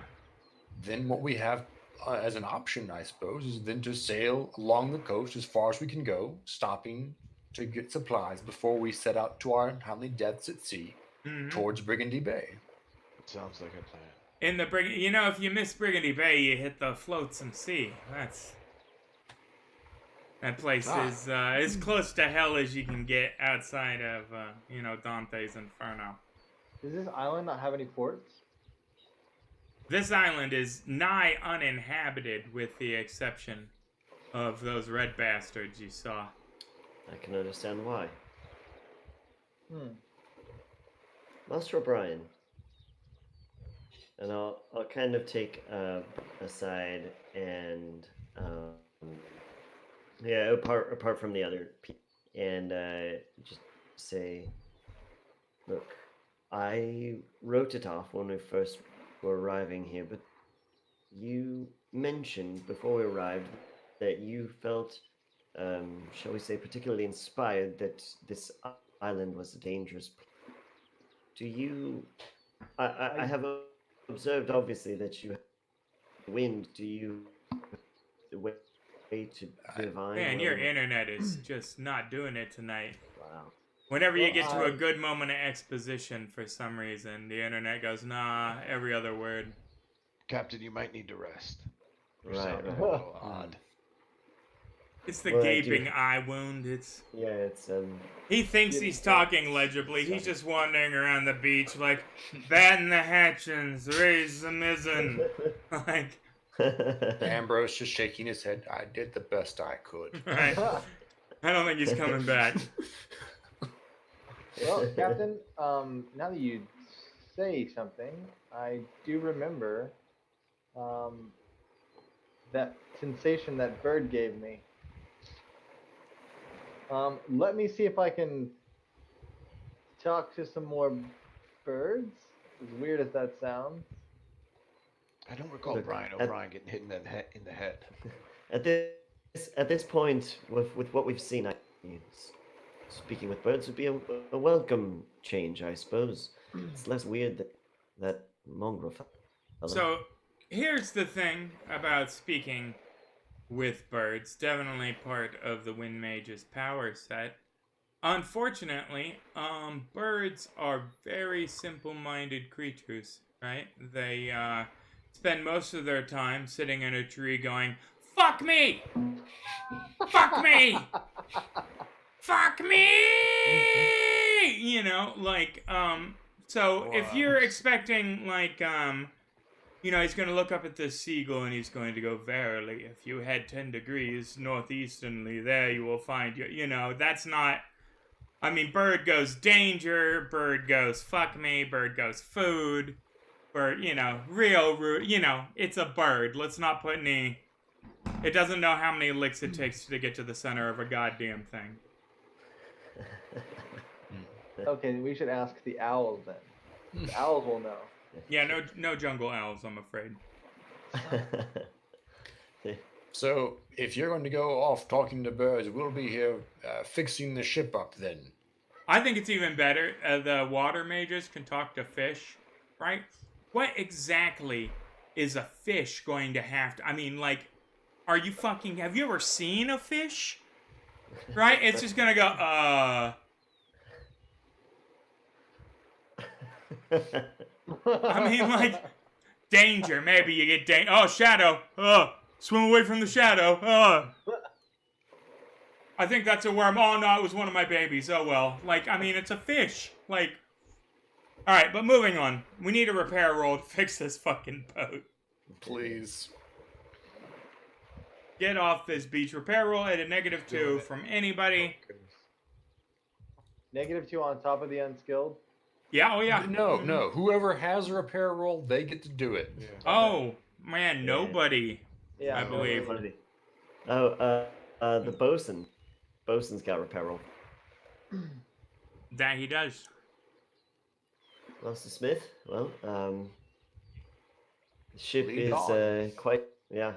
Then what we have as an option, I suppose, is then to sail along the coast as far as we can go, stopping to get supplies before we set out to our untimely deaths at sea towards Brigandy Bay. It sounds like a plan. In the if you miss Brigandy Bay, you hit the flotsam sea. That place is as close to hell as you can get outside of Dante's Inferno. Does this island not have any ports? This island is nigh uninhabited with the exception of those red bastards you saw. I can understand why. Master O'Brien. And I'll kind of take aside and apart from the other people, and just say, look, I wrote it off when we first were arriving here, but you mentioned before we arrived that you felt, shall we say, particularly inspired that this island was a dangerous place. Do you? I have observed, obviously, that you have wind. Do you the way to divine? Man, your internet is just not doing it tonight. Wow. Whenever you get to a good moment of exposition, for some reason, the internet goes, nah, every other word. Captain, you might need to rest. Right. A little odd. It's the gaping eye wound. It's He thinks he's talking legibly. He's just wandering around the beach like, batten the hatchins, raise the mizzen. Like, Ambrose just shaking his head. I did the best I could. Right. I don't think he's coming back. Well, Captain, now that you say something, I do remember that sensation that bird gave me. Let me see if I can talk to some more birds. As weird as that sounds. I don't recall Brian O'Brien getting hit in the head. At this point, with what we've seen, speaking with birds would be a welcome change, I suppose. It's less weird that mongrel fellow. So, here's the thing about speaking with birds. Definitely part of the Wind Mage's power set. Unfortunately, birds are very simple-minded creatures, right? They spend most of their time sitting in a tree going, "Fuck me! Fuck me! fuck me, you know, like, so if you're expecting, like, you know, he's going to look up at this seagull and he's going to go, verily, if you head 10 degrees northeasternly, there you will find you know, that's not, I mean, bird goes danger, bird goes fuck me, bird goes food, bird, you know, real rude, you know, it's a bird. Let's not put any, it doesn't know how many licks it takes to get to the center of a goddamn thing. Okay, we should ask the owls then. The owls will know. Yeah, no jungle owls, I'm afraid. So, if you're going to go off talking to birds, we'll be here fixing the ship up then. I think it's even better. The water mages can talk to fish, right? What exactly is a fish going to have to... I mean, like, are you fucking... Have you ever seen a fish? Right? It's just gonna go, I mean, like, danger. Maybe you get oh, shadow. Swim away from the shadow. I think that's a worm. Oh, no, it was one of my babies. Oh, well. Like, I mean, it's a fish. Like, all right, but moving on. We need a repair roll to fix this fucking boat. Please. Get off this beach. Repair roll at a -2 from anybody. -2 on top of the unskilled. Yeah, oh yeah. No. Whoever has a repair roll, they get to do it. Yeah. Oh, man, nobody. Yeah, I believe. Oh, the bosun. Bosun's got repair roll. That he does. Master Smith, well, the ship Lead is on. quite, yeah.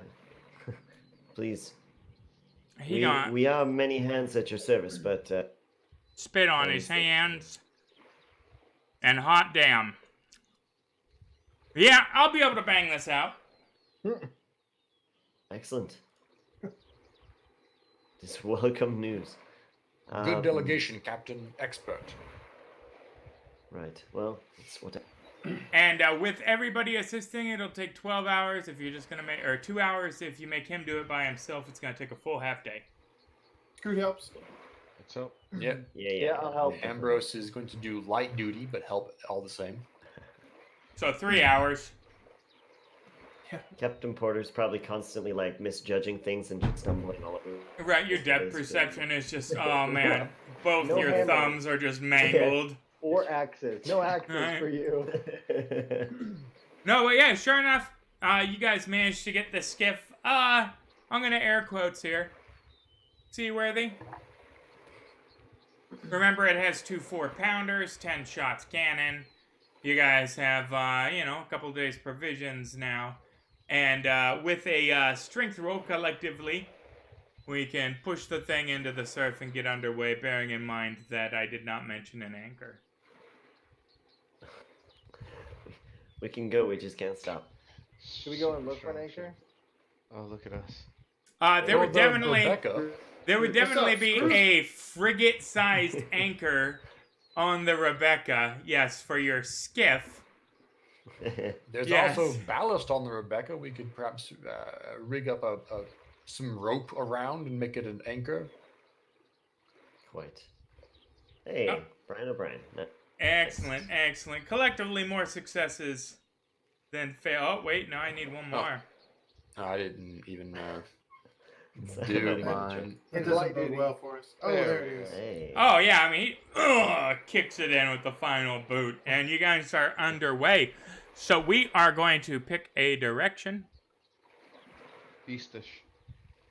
Please. He got We are many hands at your service, but spit on his hands. And hot damn. Yeah, I'll be able to bang this out. excellent. Just welcome news. Good delegation, Captain. Expert. Right. Well, it's what. And with everybody assisting, it'll take 12 hours if you're just gonna make, or 2 hours if you make him do it by himself. It's gonna take a full half day. Screwed helps. Let's hope. Yep. Yeah. I'll help. Ambrose is going to do light duty, but help all the same. So 3 hours. Captain Porter's probably constantly like misjudging things and just stumbling all over. Right, your depth perception is just, oh man, both No your hammer. thumbs are just mangled. 4 axes. No axes Alright. for you. No, but yeah, sure enough, you guys managed to get the skiff, I'm gonna air quotes here. Seaworthy. Remember, it has 2 4-pounders, 10 shots cannon. You guys have, you know, a couple days provisions now. And with a strength roll collectively, we can push the thing into the surf and get underway, bearing in mind that I did not mention an anchor. We can go. We just can't stop. Should we go and look for an anchor? Oh, look at us. There would Well, definitely... Rebecca. There would definitely What's up, be Scrooge? a frigate-sized anchor on the Rebecca, yes, for your skiff. There's Yes. also ballast on the Rebecca. We could perhaps rig up some rope around and make it an anchor. Quite. Hey, Oh. Brian O'Brien. No. Excellent, excellent. Collectively, more successes than fail. Oh, wait, no, I need one more. I didn't even It's not do a bad mine. It It's doesn't light bode duty. well for us. Oh, There there we it is. Hey. Oh, yeah, I mean, he kicks it in with the final boot, and you guys are underway. So we are going to pick a direction. Eastish.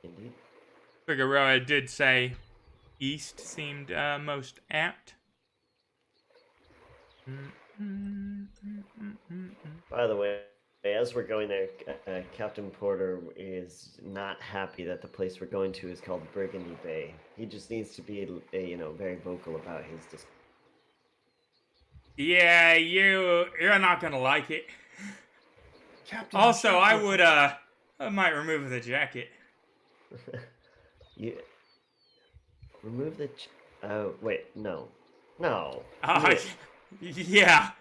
Indeed. Figueroa did say east seemed most apt. By the way, as we're going there, Captain Porter is not happy that the place we're going to is called Brigandy Bay. He just needs to be, very vocal about his. Yeah, you're not gonna like it. Captain, Also, shut I up. would I might remove the jacket. You remove the. Oh wait, no. Do it. Yeah.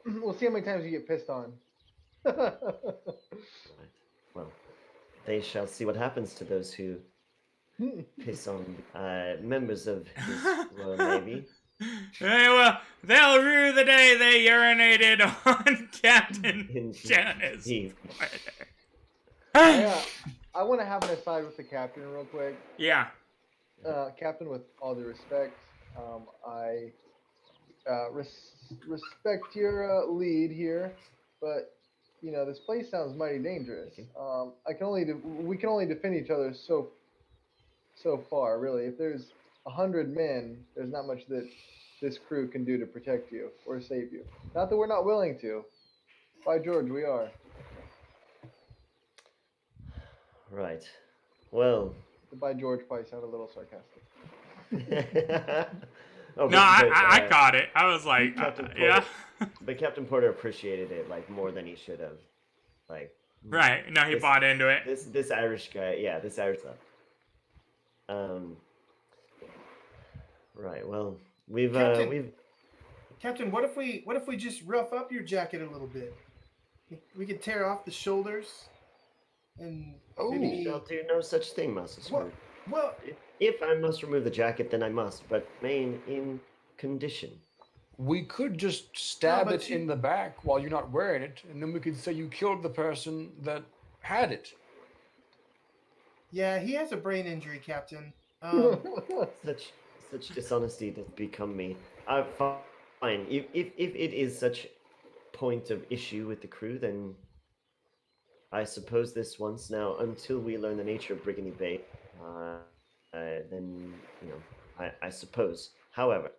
We'll see how many times you get pissed on. Well, they shall see what happens to those who piss on members of his Royal Navy. They'll rue the day they urinated on Captain Janus. I want to have an aside with the captain real quick. Yeah. Captain, with all due respect, I respect your lead here, but this place sounds mighty dangerous. We can only defend each other so far, really. If there's 100 men, there's not much that this crew can do to protect you or save you. Not that we're not willing to. By George, we are. Right. Well. By George probably sounded a little sarcastic. I caught it. I was like, yeah. But Captain Porter appreciated it more than he should have. Right. No, he bought into it. This Irish guy, this Irish stuff. Right. Well, Captain, what if we just rough up your jacket a little bit? We could tear off the shoulders, and we shall do no such thing, Master Smooth. Well, if I must remove the jacket, then I must, but remain in condition. We could just stab it in the back while you're not wearing it, and then we could say you killed the person that had it. Yeah, he has a brain injury, Captain. Such dishonesty does become me. Fine. If it is such point of issue with the crew, then I suppose this once. Now, until we learn the nature of Brigandy Bay, then I suppose. However,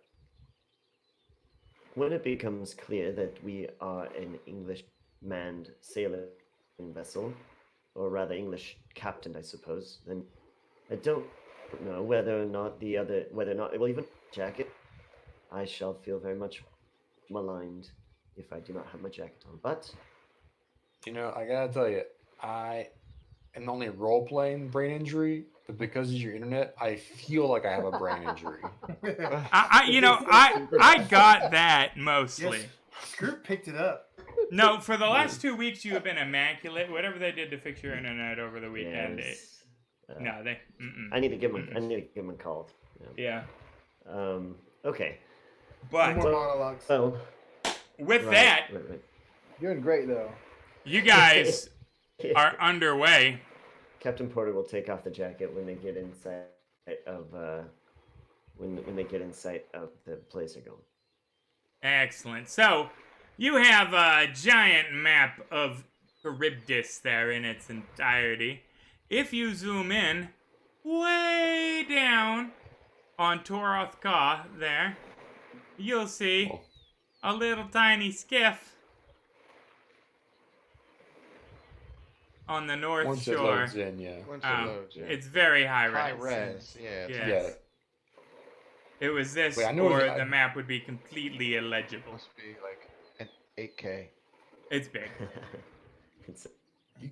when it becomes clear that we are an English-manned sailing vessel, or rather English captained, I suppose, then I don't know whether or not even jacket, I shall feel very much maligned if I do not have my jacket on. But I gotta tell you, I am only role-playing brain injury, but because of your internet, I feel like I have a brain injury. I got that mostly. Yes, Scroop picked it up. No, for the last 2 weeks you have been immaculate. Whatever they did to fix your internet over the weekend, I need to give him a call. Yeah. Okay. But more monologues. So, that, doing great though. You guys are underway. Captain Porter will take off the jacket when they get inside of when they get in sight of the place they're going. Excellent. So you have a giant map of Charybdis there in its entirety. If you zoom in way down on Toroth Ka there, you'll see a little tiny skiff on the north Once shore. It loads in, It's very high res. High res, yes. Yeah. It was this, the map would be completely illegible. Must be like an 8K. It's big.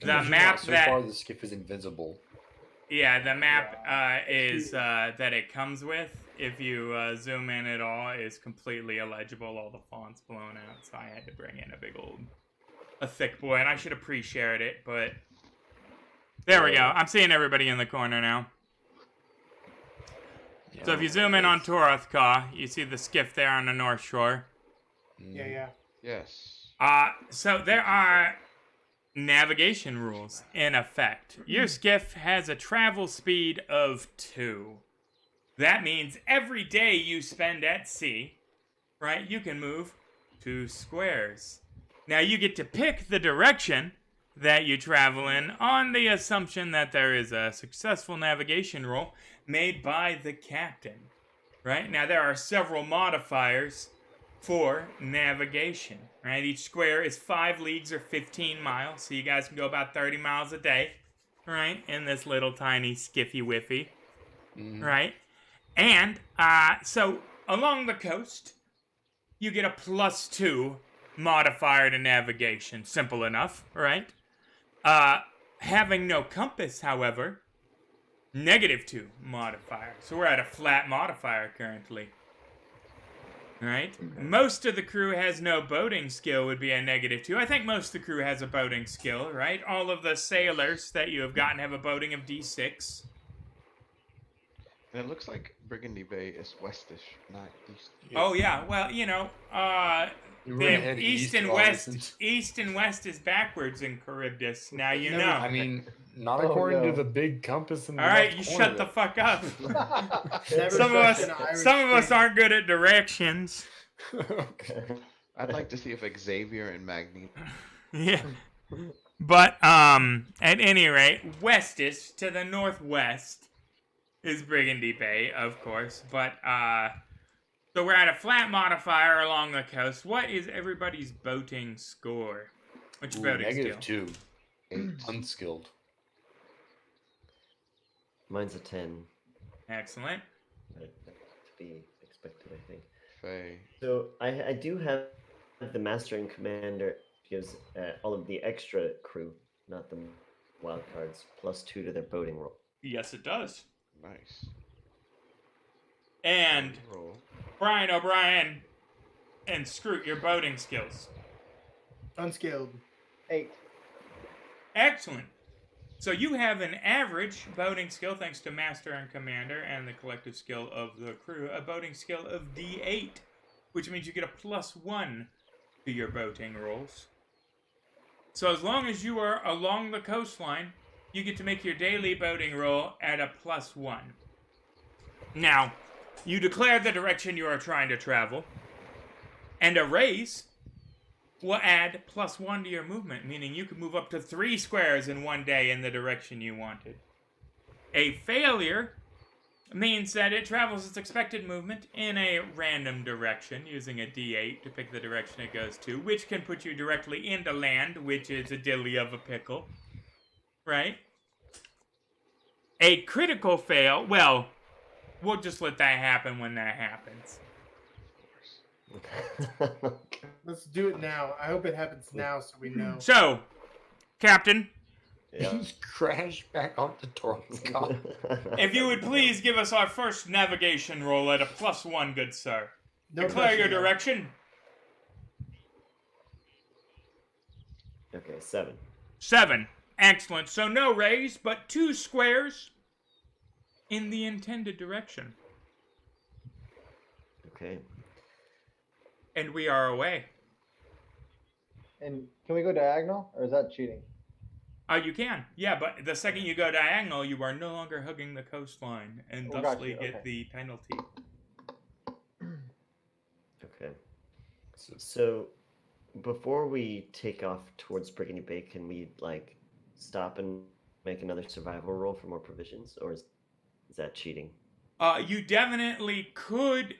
The map so far the skiff is invisible. Yeah, the map is that it comes with. If you zoom in at all, is completely illegible. All the fonts blown out, so I had to bring in a thick boy, and I should have pre-shared it, but there we go. I'm seeing everybody in the corner now. Yeah, so if you zoom in on Toroth Ka, you see the skiff there on the north shore. Yeah. Yes. So there are navigation rules in effect. Your skiff has a travel speed of 2. That means every day you spend at sea, right, you can move 2 squares. Now you get to pick the direction that you travel in on the assumption that there is a successful navigation rule made by the captain, right? Now there are several modifiers for navigation, right? Each square is 5 leagues or 15 miles, so you guys can go about 30 miles a day, right? In this little tiny skiffy whiffy, right? And so along the coast, you get a +2 modifier to navigation. Simple enough, right? Having no compass, however, -2 modifier. So we're at a flat modifier currently. Right? Most of the crew has no boating skill would be a -2. I think most of the crew has a boating skill, right? All of the sailors that you have gotten have a boating of D6. And it looks like Brigandy Bay is westish, not east. Yeah. Oh yeah, well the east and west is backwards in Charybdis. Now you know. I mean, not according to the big compass in the All right, you shut the fuck up. Some of us aren't good at directions. Okay. I'd like to see if Xavier and Magneto. Yeah. But at any rate, westish to the northwest is Brigandy Bay, of course. But so we're at a flat modifier along the coast. What is everybody's boating score? What's your boating skill? -2. Unskilled. Mine's a 10. Excellent. To be expected, I think. Faye. So I do have the master and commander gives all of the extra crew, not the wild cards, +2 to their boating roll. Yes, it does. Nice. And Roll. Brian O'Brien and Scroot, your boating skills. Unskilled. 8. Excellent. So you have an average boating skill, thanks to Master and Commander and the collective skill of the crew, a boating skill of D8, which means you get a +1 to your boating rolls. So as long as you are along the coastline, you get to make your daily boating roll at a +1. Now, you declare the direction you are trying to travel, and a raise will add +1 to your movement, meaning you can move up to 3 squares in one day in the direction you wanted. A failure means that it travels its expected movement in a random direction, using a D8 to pick the direction it goes to, which can put you directly into land, which is a dilly of a pickle. Right? A critical fail, well, we'll just let that happen when that happens. Let's do it now. I hope it happens now so we know. So, Captain, Just crash back onto Torrance. if you would please give us our first navigation roll at a +1, good sir. No Declare your pressure, direction. Okay, 7. 7. Excellent. So no raise, but 2 squares in the intended direction. Okay. And we are away. And can we go diagonal, or is that cheating? You can. Yeah, but the second you go diagonal, you are no longer hugging the coastline, and Oh, thusly gotcha, get okay. the penalty. Okay. So, before we take off towards Brigandy Bay, can we, like, stop and make another survival roll for more provisions? Or is that cheating? You definitely could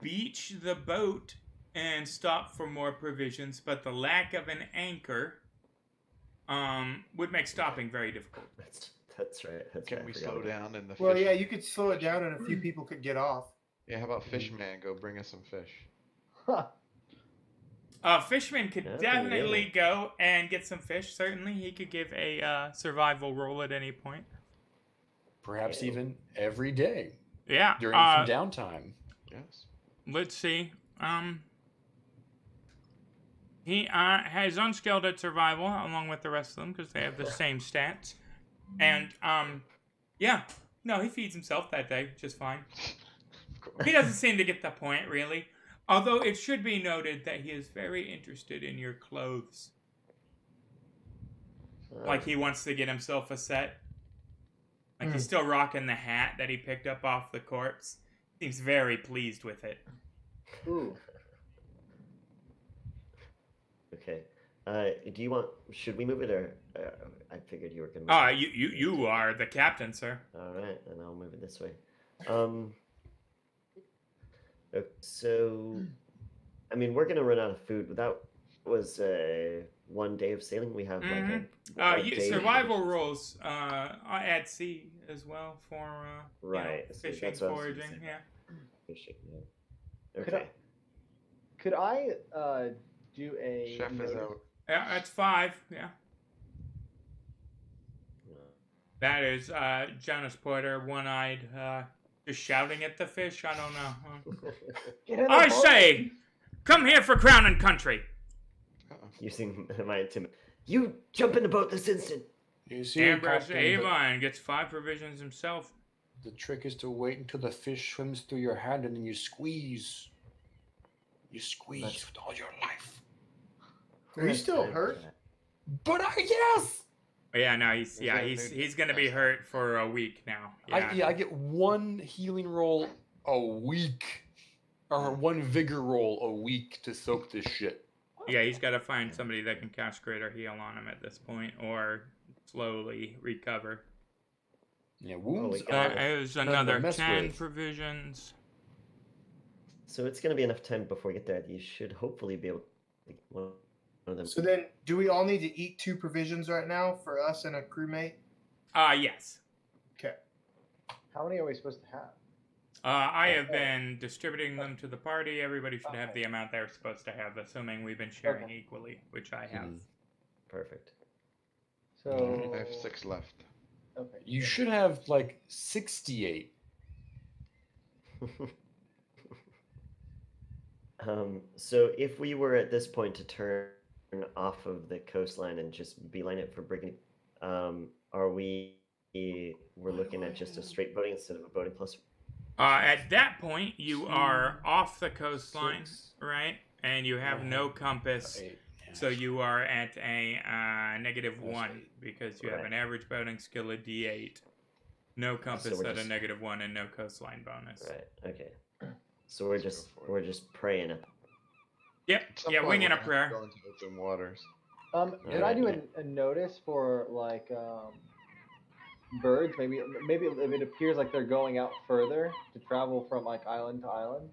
beach the boat and stop for more provisions, but the lack of an anchor would make stopping very difficult. That's right. Can we slow down in the Well, fish? yeah, you could slow it down and a few people could get off. Yeah, how about Fishman? Go bring us some fish. Fishman could Yeah, definitely go and get some fish. Certainly, he could give a survival roll at any point. Perhaps even every day Yeah. during some downtime. Yes. Let's see. He has unskilled at survival along with the rest of them because they have the same stats. And yeah, no, he feeds himself that day just fine. He doesn't seem to get the point really. Although it should be noted that he is very interested in your clothes. Like he wants to get himself a set. Like he's still rocking the hat that he picked up off the corpse. Seems very pleased with it. Ooh. Okay. Do you want? Should we move it, or I figured you were gonna. Move it. You are the captain, sir. All right, then I'll move it this way. So, I mean, we're gonna run out of food. That was 1 day of sailing. We have like a day survival rolls at sea as well for right so fishing, that's what I was foraging. saying. Yeah. Fishing, yeah. Okay. Could I do a Chef is notice- out. Yeah, that's 5. Yeah. That is Jonas Porter, one-eyed, just shouting at the fish. I don't know. Get in the I boat. say, come here for crown and country. Using my intimidate. You jump in the boat this instant. You see, Ambrose Captain, Avon gets 5 provisions himself. The trick is to wait until the fish swims through your hand and then you squeeze. You squeeze with all your life. Are you still hurt? But yes! Yeah, no, he's gonna be hurt for a week now. I get one healing roll a week. Or one vigor roll a week to soak this shit. Yeah, he's got to find somebody that can cast Greater Heal on him at this point, or slowly recover. Yeah, wounds. There's another 10 provisions. So it's going to be enough time before we get there. You should hopefully be able to get one of them. So then, do we all need to eat 2 provisions right now for us and a crewmate? Yes. Okay. How many are we supposed to have? I have been distributing them to the party. Everybody should have the amount they're supposed to have, assuming we've been sharing equally, which I have. Perfect. So I have 6 left. Okay. You should have like 68. So if we were at this point to turn off of the coastline and just beeline it for Brigandy, are we? We're looking at just a straight boating instead of a boating plus. At that point, you are off the coastline, right? And you have no compass, so you are at a -1 because you have an average boating skill of D8. No compass at a -1 and no coastline bonus. Right. Okay. So we're just praying it. Yep. Yeah, winging a prayer. Go into open waters. Did I do a notice for like birds? Maybe if it appears like they're going out further to travel from like island to island.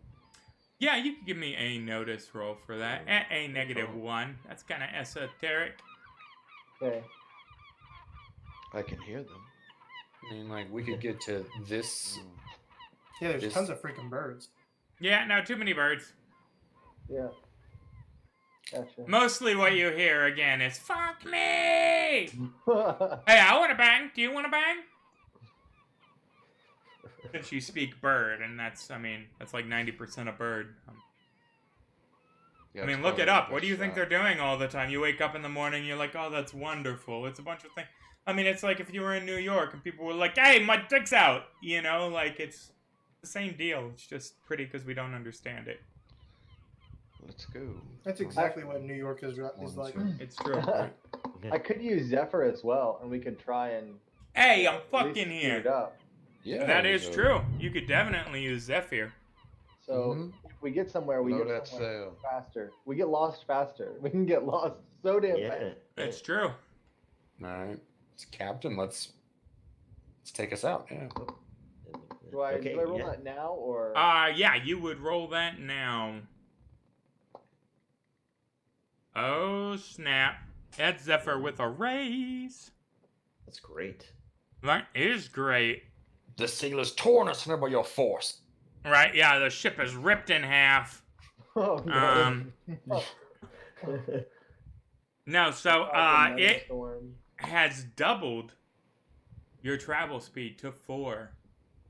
Yeah, you can give me a notice roll for that at a -1. That's kind of esoteric. Okay. I can hear them. I mean, like, we could get to this. Yeah, there's tons of freaking birds. Yeah, no, too many birds. Yeah. Gotcha. Mostly what you hear again is "fuck me." Hey, I want to bang. Do you want to bang? Since you speak bird, and that's like 90% of bird. Yeah, look it up. What do you think they're doing all the time? You wake up in the morning, you're like, oh, that's wonderful. It's a bunch of things. It's like if you were in New York and people were like, hey, my dick's out. Like it's the same deal. It's just pretty because we don't understand it. Let's go. That's exactly what New York is like. It's true. I could use Zephyr as well, and we could try and. Hey, I'm at fucking least here. speed it up. Yeah, that is true. You could definitely use Zephyr. So if we get somewhere, we Load get that somewhere sail. faster. We get lost faster. We can get lost so damn fast. That's true. All right, Captain. Let's take us out. Yeah. Do I roll that now or? Yeah, you would roll that now. Oh snap! That's Zephyr with a raise. That's great. That is great. The sailors torn asunder by your force. Right? Yeah, the ship is ripped in half. Oh no. No, so it has doubled your travel speed to 4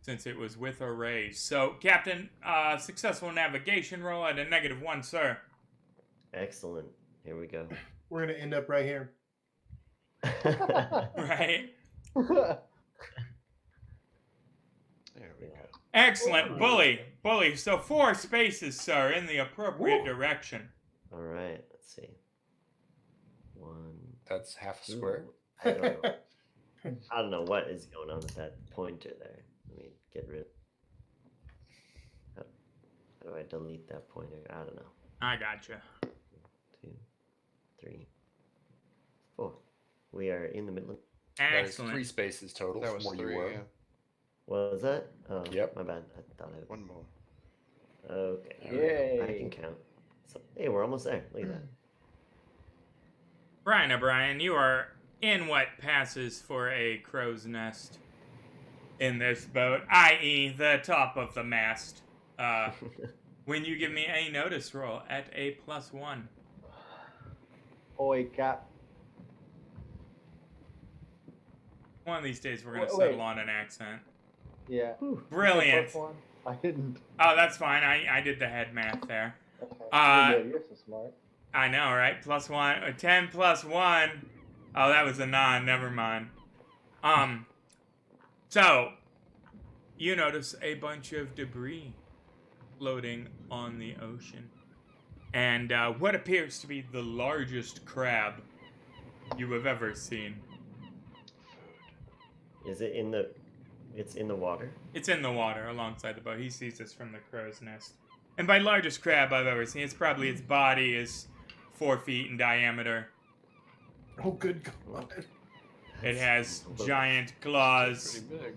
since it was with a raise. So, Captain, successful navigation roll at a -1, sir. Excellent. Here we go. We're gonna end up right here. Right? There we go. Excellent. Bully. So 4 spaces, sir, in the appropriate direction. All right. Let's see. 1. That's half a square. I don't know. I don't know what is going on with that pointer there. Let me get rid. How do I delete that pointer? I don't know. I gotcha. 2, 3, 4. We are in the middle. That is Excellent. 3 spaces total. That from was where 3. you were. Yeah. What was that? Oh, Yep. My bad. I thought I. One more. Okay. Yay. I can count. So, hey, we're almost there. Look at that. Brian O'Brien, you are in what passes for a crow's nest in this boat, i.e. the top of the mast. When you give me a notice roll at a +1. Oi, Cap. One of these days we're going to Wait. settle on an accent. Yeah. Brilliant. I didn't. Oh, that's fine. I did the head math there. Okay. You're so smart. I know, right? +1. 10 + 1. Oh, that was a 9. Never mind. So, you notice a bunch of debris floating on the ocean. And what appears to be the largest crab you have ever seen. Is it in the... It's in the water? It's in the water alongside the boat. He sees this from the crow's nest. And by largest crab I've ever seen, it's probably its body is 4 feet in diameter. Oh, good God. It has giant claws. Pretty big.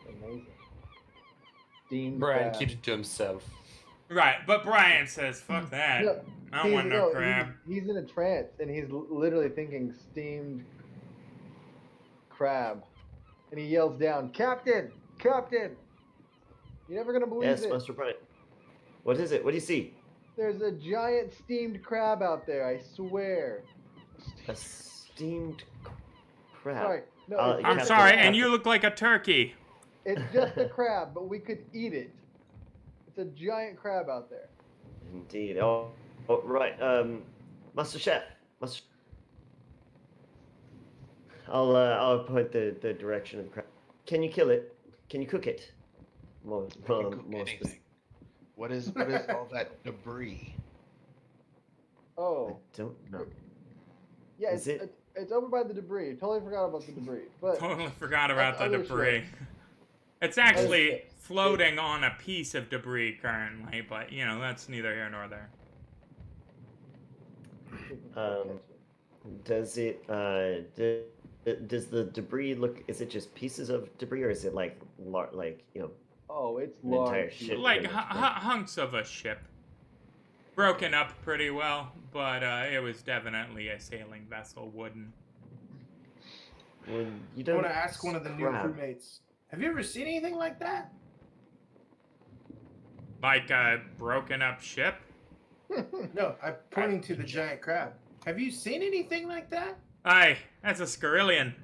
Amazing. Steamed Brian crab. keeps it to himself. Right, but Brian says, fuck that. No, I don't want no crab. He's in a trance, and he's literally thinking steamed crab. And he yells down, Captain! Captain! You're never going to believe Yes, it. Master Brian. What is it? What do you see? There's a giant steamed crab out there, I swear. A steamed crab. Sorry. No, I'm I'm Captain- sorry, and Captain- you look like a turkey. it's just a crab, but we could eat it. It's a giant crab out there. Indeed. Oh, right. Master Chef. I'll point the direction of the crab. Can you kill it? Can you cook it? More Cook more anything. What is all that debris? I Oh. don't know. Yeah, Is it's over by the debris. Totally forgot about the debris. But Totally forgot about the other debris. shit. It's actually shit. floating on a piece of debris currently, but, you know, that's neither here nor there. Does it? Does the debris look? Is it just pieces of debris, or is it like you know? Oh, it's An entire large. ship. Like pretty much, hunks of a ship. Broken up pretty well, but it was definitely a sailing vessel, wooden. Well, you I don't. want to ask one of the new crab. crewmates. Have you ever seen anything like that? Like a broken up ship? No, I'm pointing to the giant crab. Have you seen anything like that? Aye, that's a Scarillion.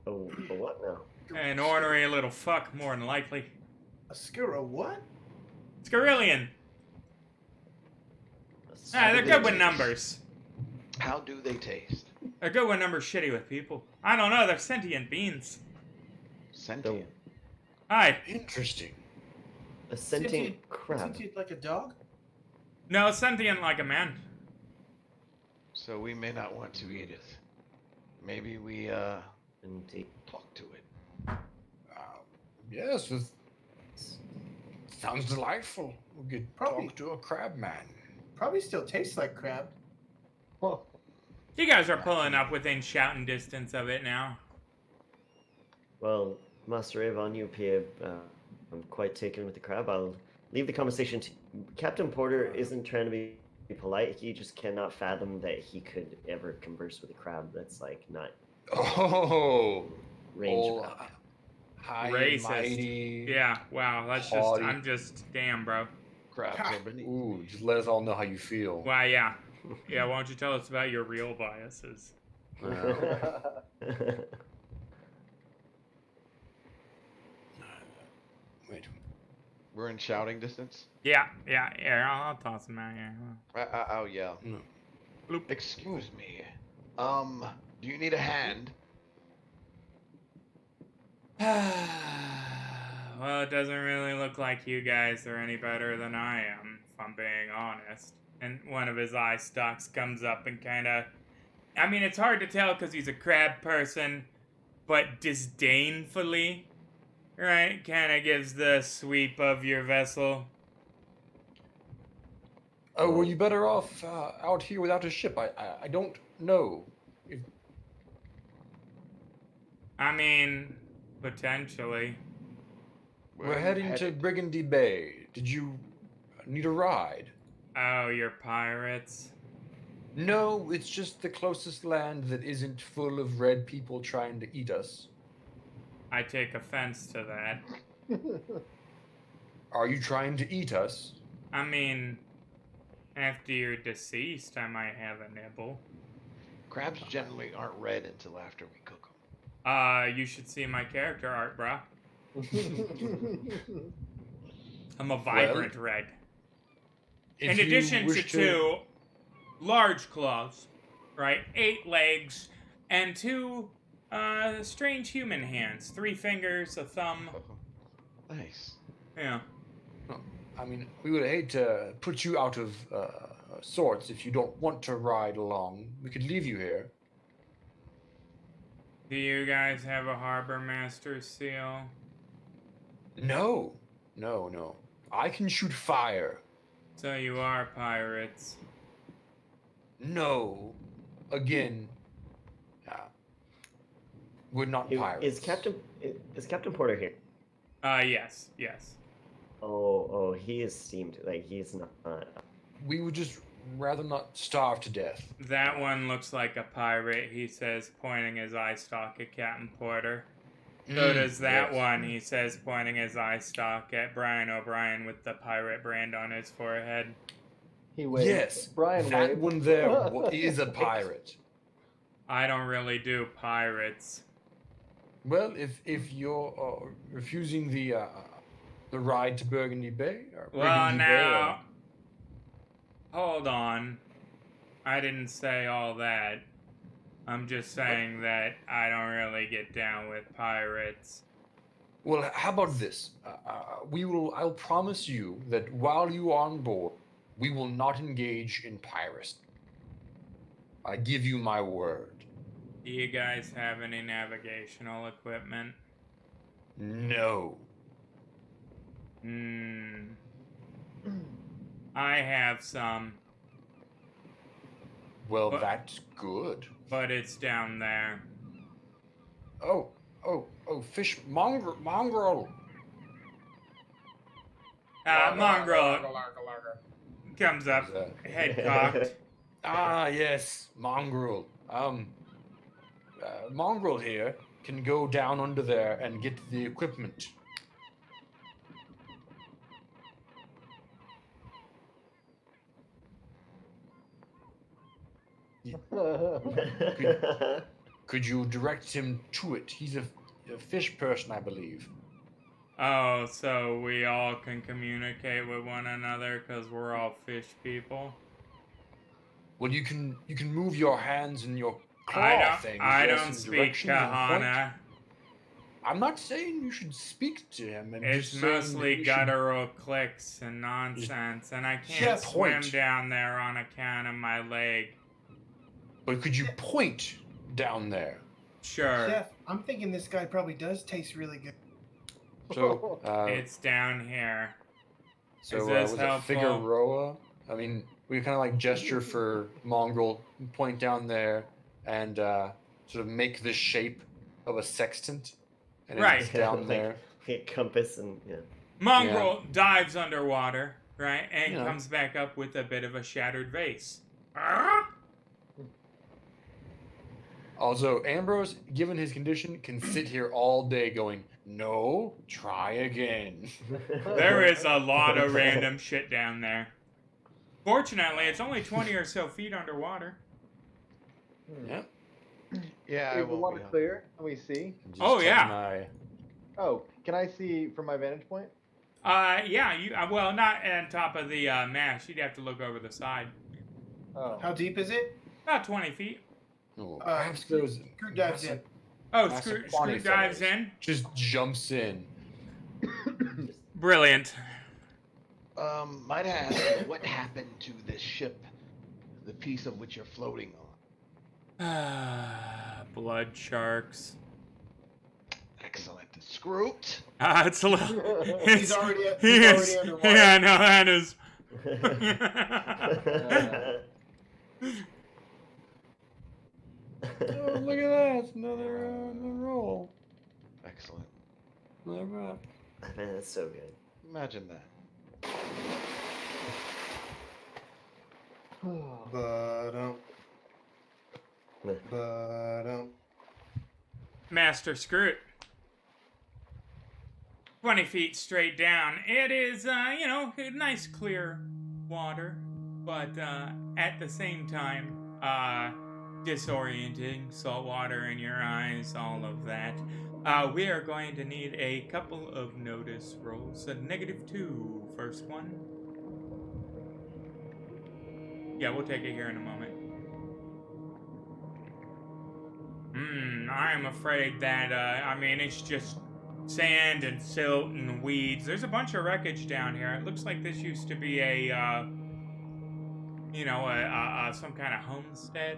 Oh, a what now? An ornery little fuck, more than likely. A skura what? Scarillion! Ah, they're good with numbers. How do they taste? They're good with numbers, shitty with people. I don't know, they're sentient beings. Sentient. Aye. Interesting. A sentient crab. Sentient like a dog? No, sentient like a man. So we may not want to eat it. Maybe we Indeed. talk to it. Yes, it sounds delightful. We could Probably. talk to a crab man. Probably still tastes like crab. Oh, You guys are pulling up within shouting distance of it now. Well, Master Avon, you appear quite taken with the crab. I'll leave the conversation to Captain Porter. Isn't trying to be polite. He just cannot fathom that he could ever converse with a crab that's like not Oh, range. oh, of crab. high and Racist. mighty. Yeah, wow, that's just, Haughty. I'm just, damn, bro. Crabs are beneath. Ooh, just let us all know how you feel. Why, yeah. Yeah, why don't you tell us about your real biases? Wait. We're in shouting distance. Yeah, I'll toss them out, yeah. Oh yeah. No. Bloop. Excuse me. Do you need a hand? Well, it doesn't really look like you guys are any better than I am, if I'm being honest. And one of his eye stalks comes up and kind of... I mean, it's hard to tell because he's a crab person, but disdainfully, right? Kind of gives the sweep of your vessel. Oh, were you better off out here without a ship? I don't know. I mean, potentially. We're heading to Brigandy Bay. Did you need a ride? Oh, you're pirates? No, it's just the closest land that isn't full of red people trying to eat us. I take offense to that. Are you trying to eat us? I mean, after you're deceased, I might have a nibble. Crabs generally aren't red until after we cook them. You should see my character art, brah. I'm a vibrant red. If In you addition to wish 2 large claws, right? 8 legs, and 2 Strange human hands. 3 fingers, a thumb. Nice. Yeah. Well, I mean, we would hate to put you out of sorts if you don't want to ride along. We could leave you here. Do you guys have a harbor master seal? No. I can shoot fire. So you are pirates. No. Again, we're not pirates. Is Captain Porter here? Yes. Oh, he is steamed. Like, he's not. We would just rather not starve to death. That one looks like a pirate, he says, pointing his eye stalk at Captain Porter. So does that one, he says, pointing his eye stalk at Brian O'Brien with the pirate brand on his forehead. He waved. Yes, Brian that waved. one there is a pirate. I don't really do pirates. Well, if you're refusing the ride to Burgundy Bay, or Well, Brigandy now, hold on. I didn't say all that. I'm just saying that I don't really get down with pirates. Well, how about this? I'll promise you that while you are on board, we will not engage in piracy. I give you my word. Do you guys have any navigational equipment? No. I have some. Well, But- that's good. But it's down there. Oh, fish mongrel. Mongrel comes up, head cocked. Yes, mongrel. Mongrel here can go down under there and get the equipment. Could you direct him to it? He's a fish person, I believe. Oh, so we all can communicate with one another because we're all fish people? Well, you can move your hands and your claw things. I yes, don't in speak directions and point. Kahana. I'm not saying you should speak to him. And It's just saying mostly that you should- guttural clicks and nonsense, and I can't Just swim point. down there on account of my leg. But could you point down there? Sure. Chef, I'm thinking this guy probably does taste really good. So, It's down here. so is this was helpful? it Figueroa? I mean, we kind of like gesture for Mongrel, point down there, and sort of make the shape of a sextant, and Right. it's down Like- there. like compass and yeah. Mongrel dives underwater, right, and Yeah. comes back up with a bit of a shattered vase. Also, Ambrose, given his condition, can sit here all day going, "No, try again." There is a lot of random shit down there. Fortunately, it's only 20 or so feet underwater. Yeah. Yeah, I Is the won't water be on. clear? Can we see? Just Oh, check yeah. my- Oh, can I see from my vantage point? Yeah, you well, not on top of the mast. You'd have to look over the side. Oh. How deep is it? About 20 feet. Oh, perhaps those Screw dives in. Oh, Massive Screw quantity dives fellows. in. just jumps in. Brilliant. Might I ask what happened to this ship, the piece of which you're floating on? Blood sharks. Excellent. Scroot. It's a little. He's already underwater. Yeah, no, that is. Oh, look at that! Another roll. Excellent. Another roll. Man, that's so good. Imagine that. Master Scroot. 20 feet straight down. It is, nice clear water, but at the same time, disorienting, salt water in your eyes, all of that. We are going to need a couple of notice rolls. A -2, first one. Yeah, we'll take it here in a moment. I'm afraid that, I mean, it's just sand and silt and weeds. There's a bunch of wreckage down here. It looks like this used to be a, you know, some kind of homestead.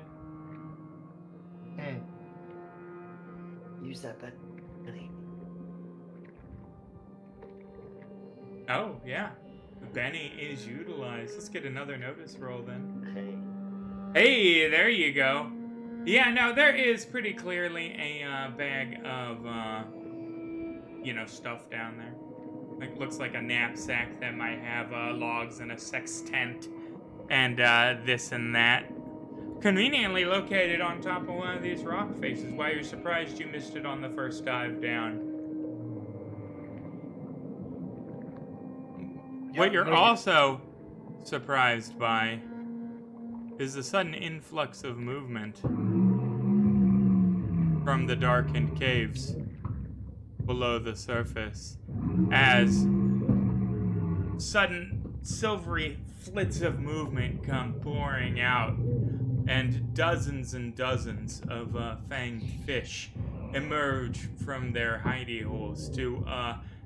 Use that button. Oh, yeah. Benny is utilized. Let's get another notice roll then. Hey, there you go. Yeah, no, there is pretty clearly a bag of, you know, stuff down there. Like, looks like a knapsack that might have logs and a sextant and this and that. Conveniently located on top of one of these rock faces. Why, you're surprised you missed it on the first dive down. What you're also surprised by is the sudden influx of movement from the darkened caves below the surface, as sudden silvery flits of movement come pouring out, and dozens of fanged fish emerge from their hidey holes to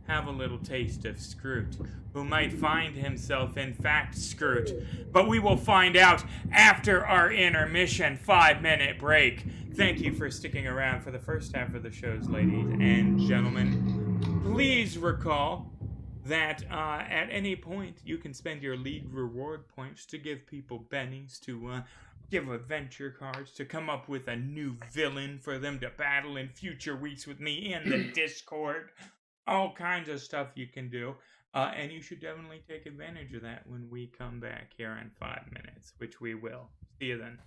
have a little taste of Scroot, who might find himself in fact Scroot. But we will find out after our intermission 5-minute break. Thank you for sticking around for the first half of the shows, ladies and gentlemen. Please recall that at any point you can spend your league reward points to give people bennies, to give adventure cards, to come up with a new villain for them to battle in future weeks with me in the Discord. All kinds of stuff you can do. And you should definitely take advantage of that when we come back here in 5 minutes, which we will. See you then.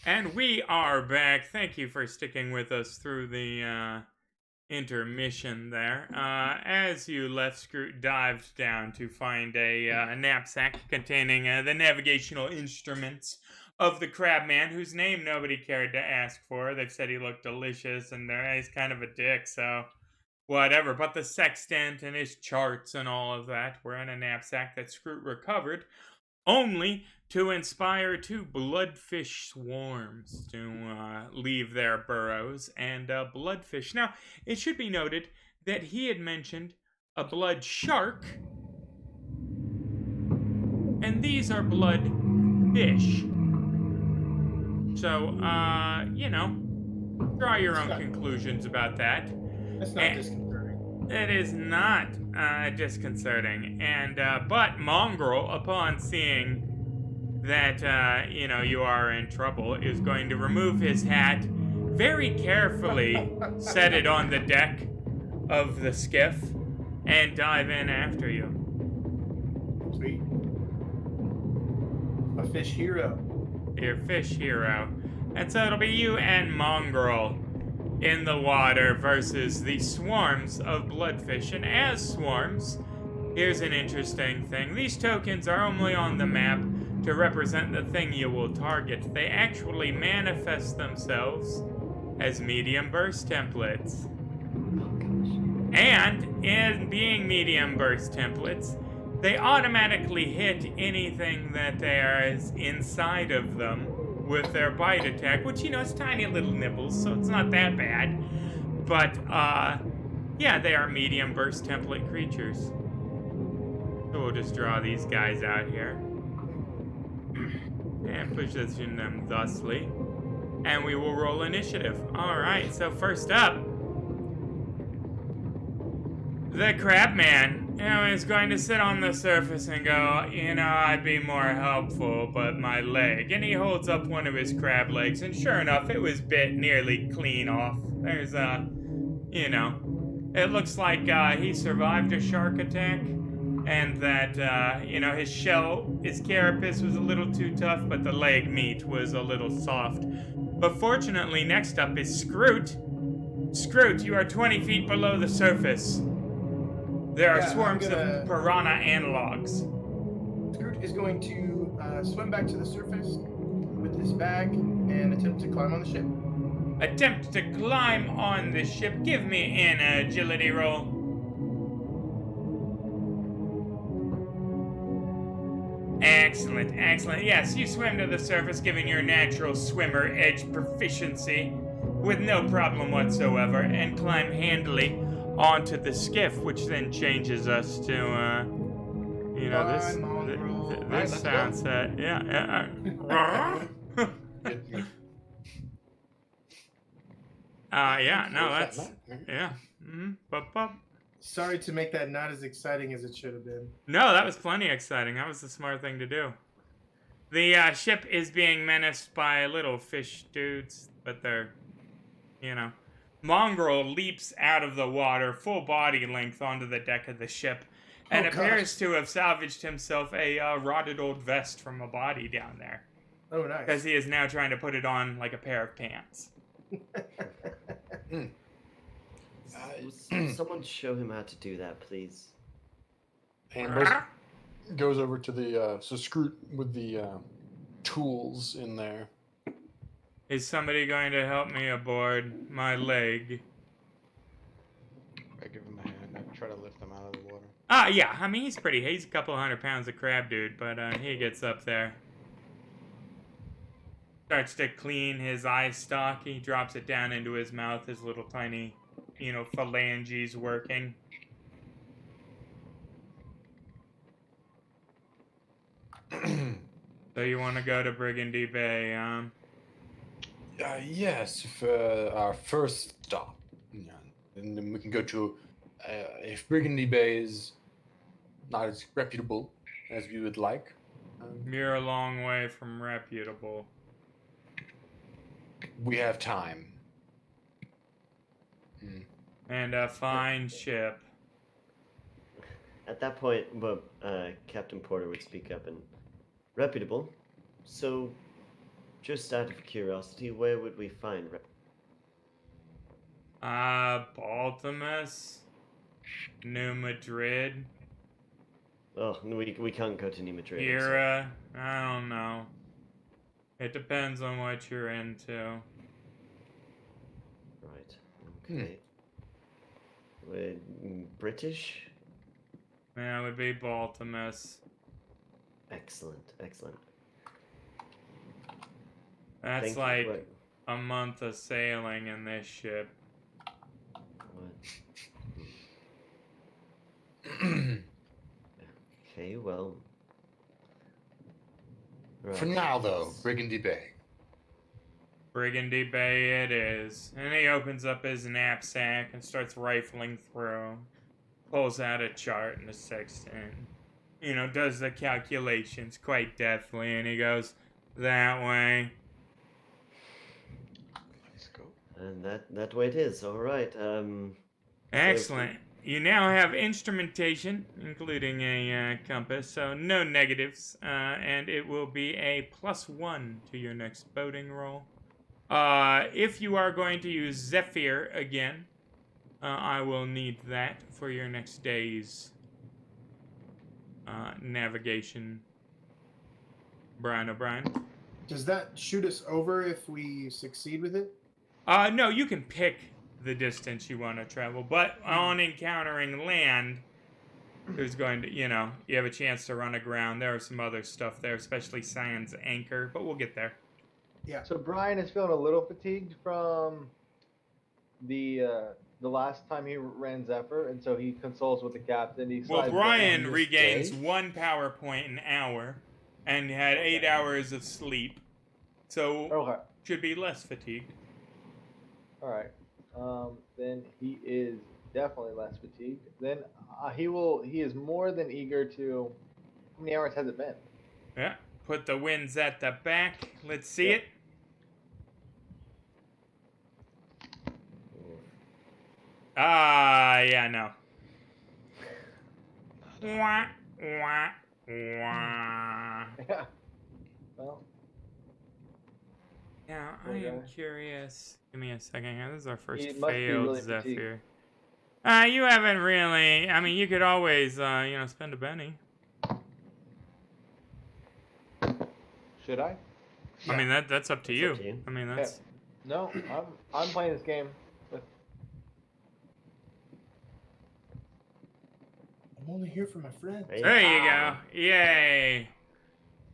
And we are back. Thank you for sticking with us through the intermission there. As you left, Scroot dived down to find a knapsack containing the navigational instruments of the Crabman, whose name nobody cared to ask for. They've said he looked delicious, and he's kind of a dick, so whatever. But the sextant and his charts and all of that were in a knapsack that Scroot recovered, only to inspire 2 bloodfish swarms to leave their burrows. And bloodfish. Now, it should be noted that he had mentioned a blood shark, and these are blood fish. So, draw your own conclusions about that. That's not disconcerting. It is not disconcerting. And, but Mongrel, upon seeing that, you are in trouble, is going to remove his hat, very carefully set it on the deck of the skiff, and dive in after you. Sweet. A fish hero. Your fish hero. And so it'll be you and Mongrel in the water versus the swarms of bloodfish. And as swarms, here's an interesting thing. These tokens are only on the map to represent the thing you will target. They actually manifest themselves as medium burst templates. And in being medium burst templates, they automatically hit anything that there is inside of them with their bite attack, which, is tiny little nibbles, so it's not that bad. But, yeah, they are medium burst template creatures. So we'll just draw these guys out here. And position them thusly. And we will roll initiative. Alright, so first up, the Crabman, is going to sit on the surface and go, I'd be more helpful, but my leg. And he holds up one of his crab legs, and sure enough, it was bit nearly clean off. There's it looks like he survived a shark attack, and that, his shell, his carapace was a little too tough, but the leg meat was a little soft. But fortunately, next up is Scroot. Scroot, you are 20 feet below the surface. There are swarms of piranha analogs. Scroot is going to swim back to the surface with his bag and attempt to climb on the ship. Attempt to climb on the ship. Give me an agility roll. Excellent, excellent. Yes, you swim to the surface, giving your natural swimmer edge proficiency with no problem whatsoever, and climb handily onto the skiff, which then changes us to, this sound set. Yeah. That's, yeah. Sorry to make that not as exciting as it should have been. No, that was plenty exciting. That was the smart thing to do. The ship is being menaced by little fish dudes, but they're, Mongrel leaps out of the water, full body length onto the deck of the ship, and appears to have salvaged himself a rotted old vest from a body down there. Oh, nice. Because he is now trying to put it on like a pair of pants. Someone show him how to do that, please. And goes over to the so Scroot with the tools in there. Is somebody going to help me aboard my leg? I give him a hand. I try to lift him out of the water. Yeah. I mean, he's a couple 100 pounds of crab dude, but he gets up there. Starts to clean his eye stalk. He drops it down into his mouth, his little tiny, phalanges working. So you want to go to Brigandy Bay, Yes, for our first stop. Yeah. And then we can go to, if Brigandy Bay is not as reputable as we would like. You're a long way from reputable. We have time. And a fine ship. At that point, Captain Porter would speak up and reputable. So, just out of curiosity, where would we find? Baltimus, New Madrid, Oh, no, we can't go to New Madrid. Hira. I don't know. It depends on what you're into. Right. Okay. We're British. That would be Baltimus. Excellent. That's Thank like you. a month of sailing in this ship. Okay, well. Right. For now, though, Brigandy Bay. Brigandy Bay it is. And he opens up his knapsack and starts rifling through. Pulls out a chart and a sextant. You know, does the calculations quite deftly. And he goes, that way. Let's go. And that way it is. All right. Excellent. You now have instrumentation, including a compass, so no negatives, and it will be a +1 to your next boating roll. If you are going to use Zephyr again, I will need that for your next day's navigation. Brian O'Brien. Does that shoot us over if we succeed with it? No, you can pick the distance you want to travel, but on encountering land, who's going to, you know, you have a chance to run aground. There are some other stuff there, especially Sans Anchor, but we'll get there. Yeah. So Brian is feeling a little fatigued from the last time he ran Zephyr, and so he consults with the captain. Well, Brian regains 1 power point an hour and had 8 hours of sleep, so should be less fatigued. All right. Then he is definitely less fatigued. Then he is more than eager to. How many hours has it been? Yeah. Put the winds at the back. Let's see it. Yeah, no. Wah, wah, wah. Yeah. Well. Now, I am curious. Give me a second here. This is our first He must be failed really Zephyr. You haven't really. I mean, you could always, spend a penny. Should I? I mean, that's up to you. Up to you. I mean, that's. No, I'm playing this game. I'm only here for my friends. There you go. Yay.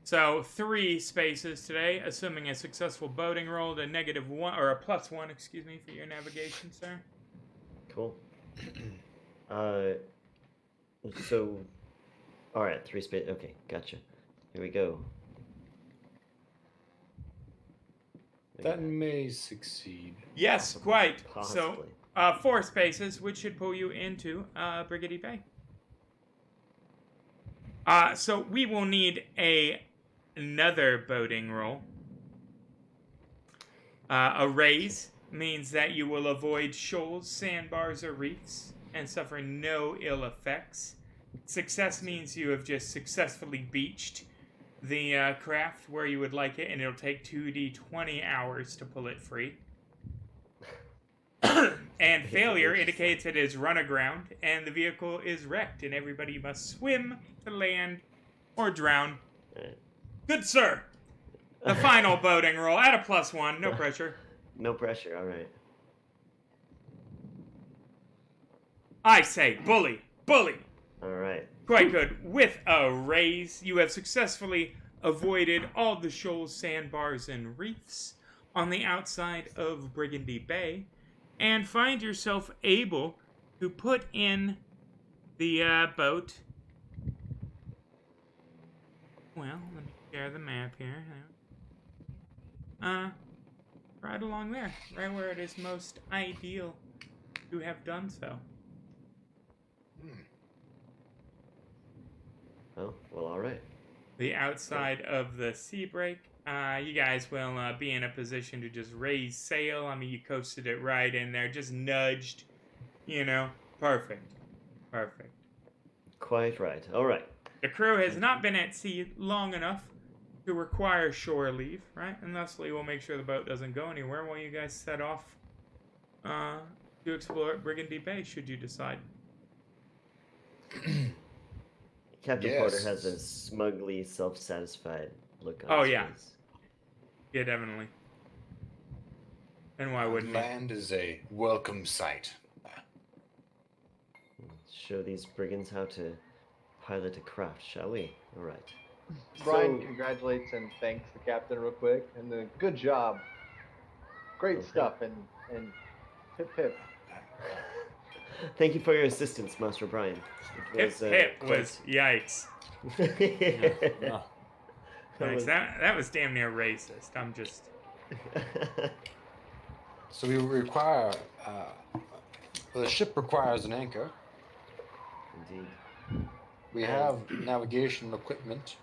So 3 spaces today, assuming a successful boating roll, a -1 or a +1, excuse me, for your navigation, sir. Cool. So, all right, 3 space. Okay, gotcha. Here we go. That may succeed. Yes, quite. Possibly. So 4 spaces, which should pull you into Brigandy Bay. So we will need another boating roll. A raise means that you will avoid shoals, sandbars, or reefs and suffer no ill effects. Success means you have just successfully beached the craft where you would like it, and it'll take 2d20 hours to pull it free. And failure indicates it is run aground, and the vehicle is wrecked, and everybody must swim to land or drown. Good sir! The final boating roll at a +1, no pressure. No pressure, all right. I say, bully, bully! All right. Quite good. With a raise, you have successfully avoided all the shoals, sandbars, and reefs on the outside of Brigandy Bay, and find yourself able to put in the boat. Well, let me share the map here. Right along there, right where it is most ideal to have done so. Oh, well, all right. The outside of the sea break. You guys will be in a position to just raise sail. I mean, you coasted it right in there, just nudged. You know, perfect. Perfect. Quite right. All right. The crew has not been at sea long enough to require shore leave, right? And thusly we'll make sure the boat doesn't go anywhere while you guys set off to explore Brigandy Bay, should you decide. Captain Yes. Porter has a smugly self-satisfied look on Oh, his yeah. face. Yeah, definitely. And why wouldn't he? Land is a welcome sight. Show these brigands how to pilot a craft, shall we? All right. Brian So- congratulates and thanks the captain real quick, and the good job, great Okay. stuff, and pip pip. Thank you for your assistance, Master Brian. It Hip was yikes. No. Yikes. That was damn near racist. I'm just. So we require. The ship requires an anchor. Indeed. We have navigation equipment.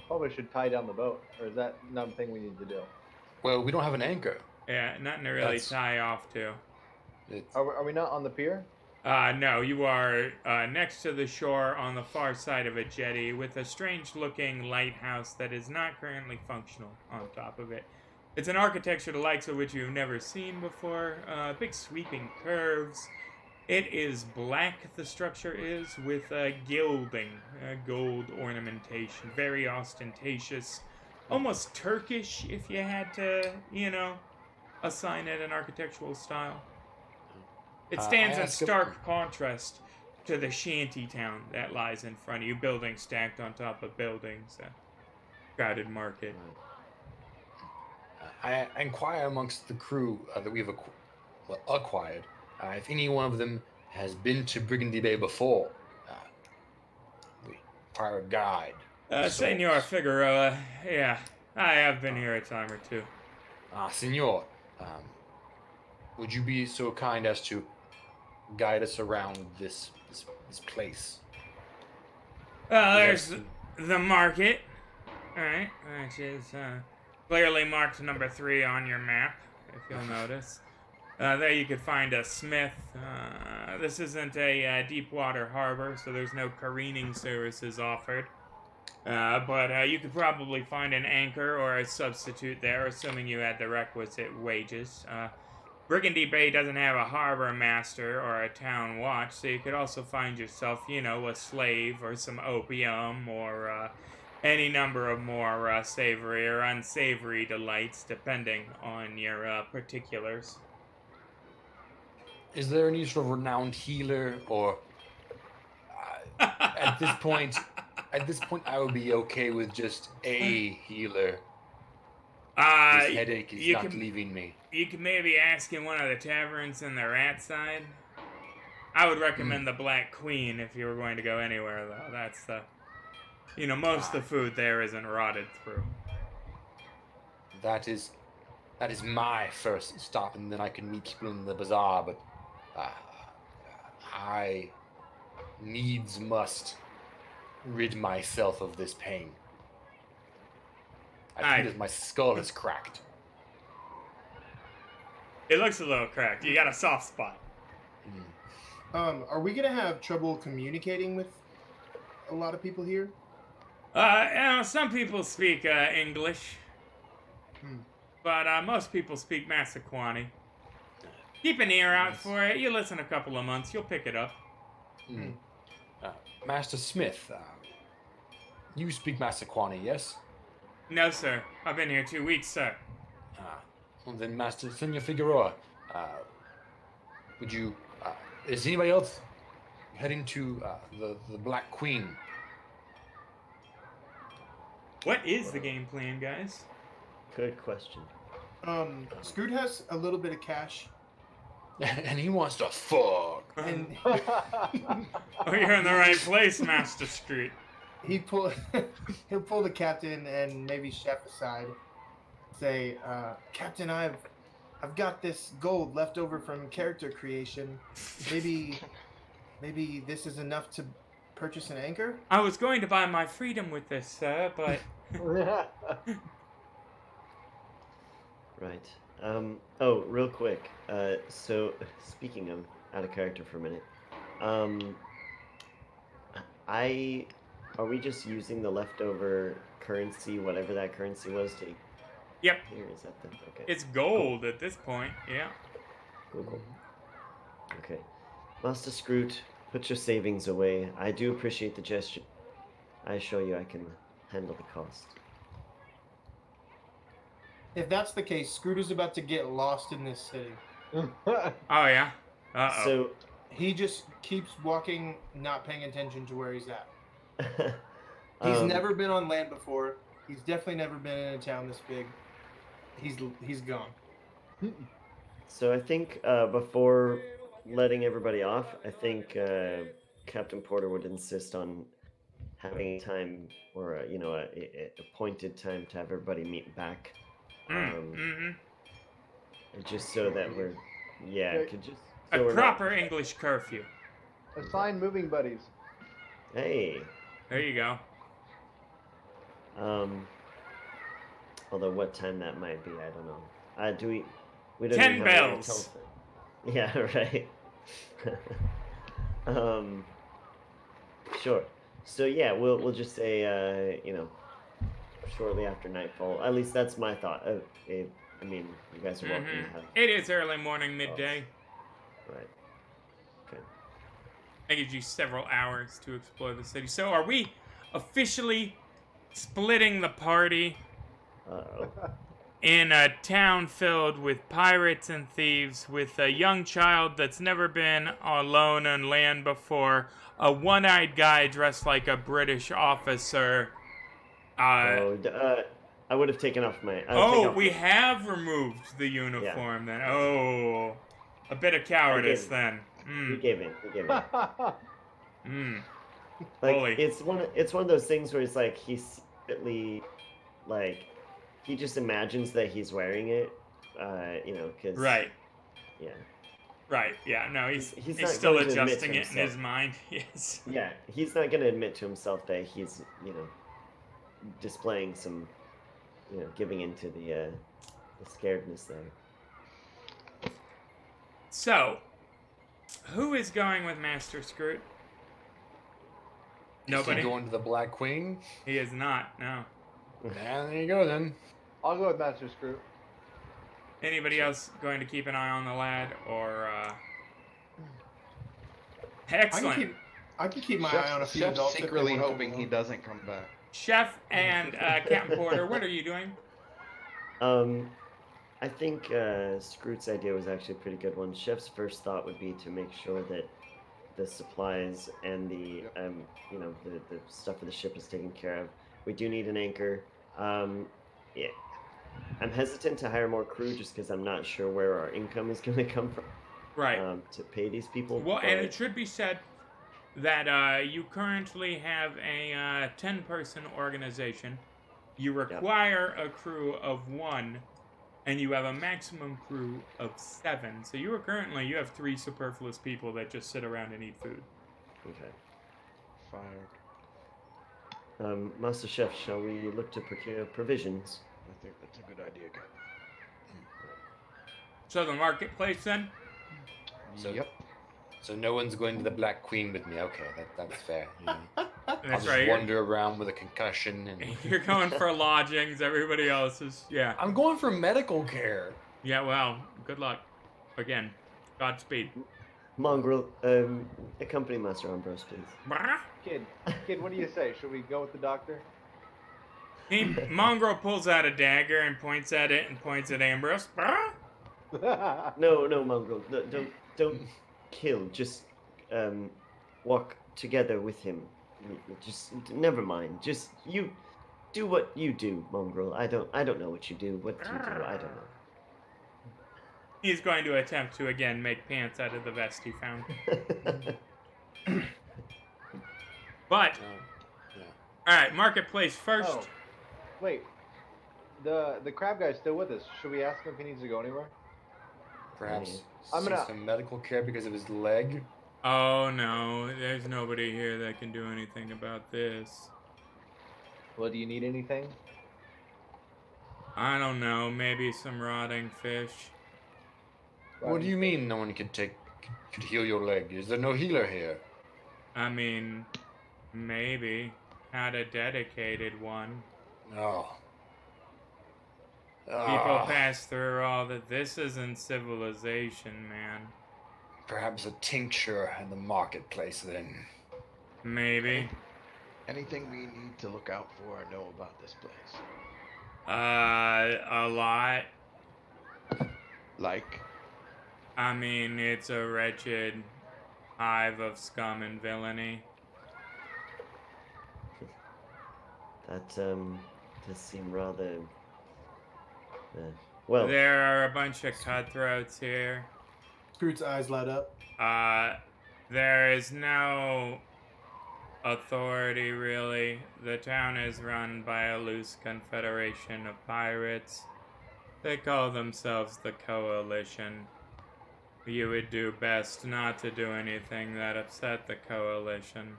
Probably should tie down the boat, or is that another thing we need to do? Well, we don't have an anchor. Yeah, nothing to really That's- tie off to. It's, Are we not on the pier? No, you are next to the shore on the far side of a jetty with a strange-looking lighthouse that is not currently functional on top of it. It's an architecture the likes of which you've never seen before. Big sweeping curves. It is black, the structure is, with gilding, gold ornamentation. Very ostentatious. Almost Turkish, if you had to, assign it an architectural style. It stands I in ask if- stark contrast to the shanty town that lies in front of you, buildings stacked on top of buildings, a crowded market. I inquire amongst the crew that we've acquired if any one of them has been to Brigandy Bay before. We require a guide. Senor Figueroa, yeah, I have been here a time or two. Senor, would you be so kind as to guide us around this place? Well, Yes. there's the market, alright, which is clearly marked number 3 on your map, if you'll notice. There you could find a smith. This isn't a deep water harbor, so there's no careening services offered. But you could probably find an anchor or a substitute there, assuming you had the requisite wages. Brigandy Bay doesn't have a harbor master or a town watch, so you could also find yourself, a slave or some opium or any number of more savory or unsavory delights, depending on your particulars. Is there any sort of renowned healer, or at this point, I would be okay with just a healer. This headache is not leaving me. You can maybe ask in one of the taverns in the rat side. I would recommend the Black Queen if you were going to go anywhere, though. That's the... most of the food there isn't rotted through. That is my first stop, and then I can meet people in the bazaar, but I needs must rid myself of this pain. I feel as my skull is cracked. It looks a little cracked. You got a soft spot. Are we gonna have trouble communicating with a lot of people here? Some people speak English, but most people speak Massaquani. Keep an ear out for it. You listen a couple of months, you'll pick it up. Master Smith, you speak Massaquani, yes? No, sir. I've been here 2 weeks, sir. Well, then, Master Senor Figueroa, would you? Is anybody else heading to the Black Queen? What is the game plan, guys? Good question. Scoot has a little bit of cash. And he wants to fuck. And Oh, you're in the right place, Master Street. he'll pull the captain and maybe Chef aside. Say, Captain, I've got this gold left over from character creation. Maybe this is enough to purchase an anchor? I was going to buy my freedom with this, sir, but... Right. Real quick. So, speaking of out of character for a minute, are we just using the leftover currency, whatever that currency was, to Yep. here? Is that the okay? It's gold at this point. Yeah. Cool. Okay. Master Scroot, put your savings away. I do appreciate the gesture. I assure you I can handle the cost. If that's the case, Scroot is about to get lost in this city. Oh yeah. Uh-oh. So He just keeps walking, not paying attention to where he's at. He's um, never been on land before. He's definitely never been in a town this big. He's gone. So I think before letting everybody off, I think Captain Porter would insist on having time or a appointed time to have everybody meet back. Just so that we're could just a so we're proper not, English curfew. Assign moving buddies. Hey. There you go. Although what time that might be, I don't know. Do we don't 10 even have any bells. telephone. Yeah, right. Sure. So yeah, we'll just say shortly after nightfall. At least that's my thought. I mean, you guys are welcome to have. It is early morning, midday. Right. Okay. That gives you several hours to explore the city. So are we officially splitting the party Uh-oh. in a town filled with pirates and thieves, with a young child that's never been alone on land before, a one-eyed guy dressed like a British officer? I would have taken off my. We have removed the uniform then. Oh, a bit of cowardice then. You gave in. Like Holy. it's one of those things where it's like he's secretly, like, he just imagines that he's wearing it, because Right. Yeah. Right. Yeah. No, he's not still going to admit adjusting to it in his himself. mind. Yes. Yeah, he's not going to admit to himself that he's displaying some, giving into the scaredness there. So, who is going with Master Scroot? Nobody. Is he going to the Black Queen? He is not. No. Yeah, there you go then. I'll go with Master Screw. Anybody else going to keep an eye on the lad or? Excellent. I can keep my eye on a few Chef's adults. if they secretly wanna come hoping he along. doesn't come back. Chef and Captain Porter, what are you doing? I think Scroot's idea was actually a pretty good one. Chef's first thought would be to make sure that the supplies and the the stuff for the ship is taken care of. We do need an anchor. Yeah, I'm hesitant to hire more crew just because I'm not sure where our income is going to come from. Right. To pay these people. Well, and it should be said that you currently have a 10-person organization. You require a crew of 1, and you have a maximum crew of 7. So you have 3 superfluous people that just sit around and eat food. Okay. Fired. Master Chef, shall we look to procure provisions? I think that's a good idea, Captain. So the marketplace then? So, Yep. So no one's going to the Black Queen with me. Okay, that's fair. I'll That's just right. wander around with a concussion and. You're going for lodgings. Everybody else is I'm going for medical care. Yeah. Well, good luck. Again, Godspeed. Mongrel, accompany Master Ambrose, please. Brah. Kid, what do you say? Should we go with the doctor? Mongrel pulls out a dagger and points at it and points at Ambrose. Brah. No, Mongrel, don't kill. Just walk together with him. Just never mind. Just you do what you do, Mongrel. I don't know what you do. What you do, I don't know. He's going to attempt to again make pants out of the vest he found. But all right, marketplace first. Oh, wait. The crab guy's still with us. Should we ask him if he needs to go anywhere? Perhaps I'm seek gonna- some medical care because of his leg. Oh no, there's nobody here that can do anything about this. Well, do you need anything? I don't know, maybe some rotting fish. What do you mean no one could heal your leg? Is there no healer here? I mean, maybe. Had a dedicated one. Oh. People pass through all that. This isn't civilization, man. Perhaps a tincture in the marketplace, then. Maybe. Anything we need to look out for or know about this place? A lot. Like? I mean, it's a wretched hive of scum and villainy. That does seem rather. Well, there are a bunch of cutthroats here. Scroot's eyes light up. There is no authority, really. The town is run by a loose confederation of pirates. They call themselves the Coalition. You would do best not to do anything that upset the Coalition.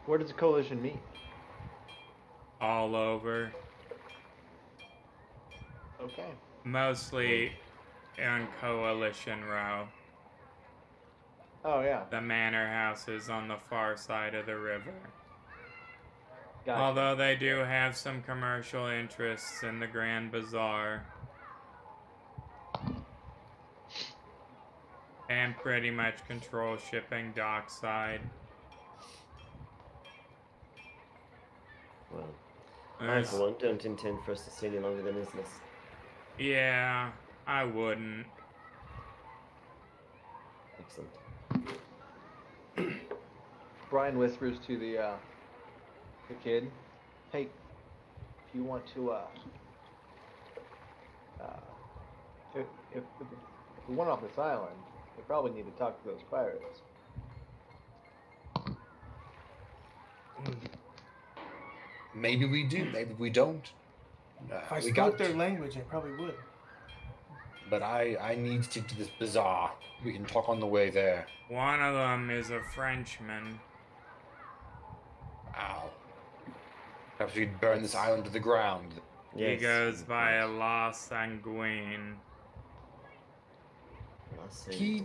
Where does the coalition meet? All over. Okay. Mostly on Coalition Row. Oh yeah. The manor house is on the far side of the river. Gotcha. Although they do have some commercial interests in the Grand Bazaar. And pretty much control shipping dockside. Well, I for one don't intend for us to stay any longer than is necessary. Yeah, I wouldn't. Excellent. Brian whispers to the kid, "Hey, if you want to, if we want off this island, we probably need to talk to those pirates." Maybe we do, maybe we don't. If I we spoke their language, I probably would. But I need to this bazaar. We can talk on the way there. One of them is a Frenchman. Ow. Perhaps we'd burn this island to the ground. Yes, he goes by a La Sanguine. He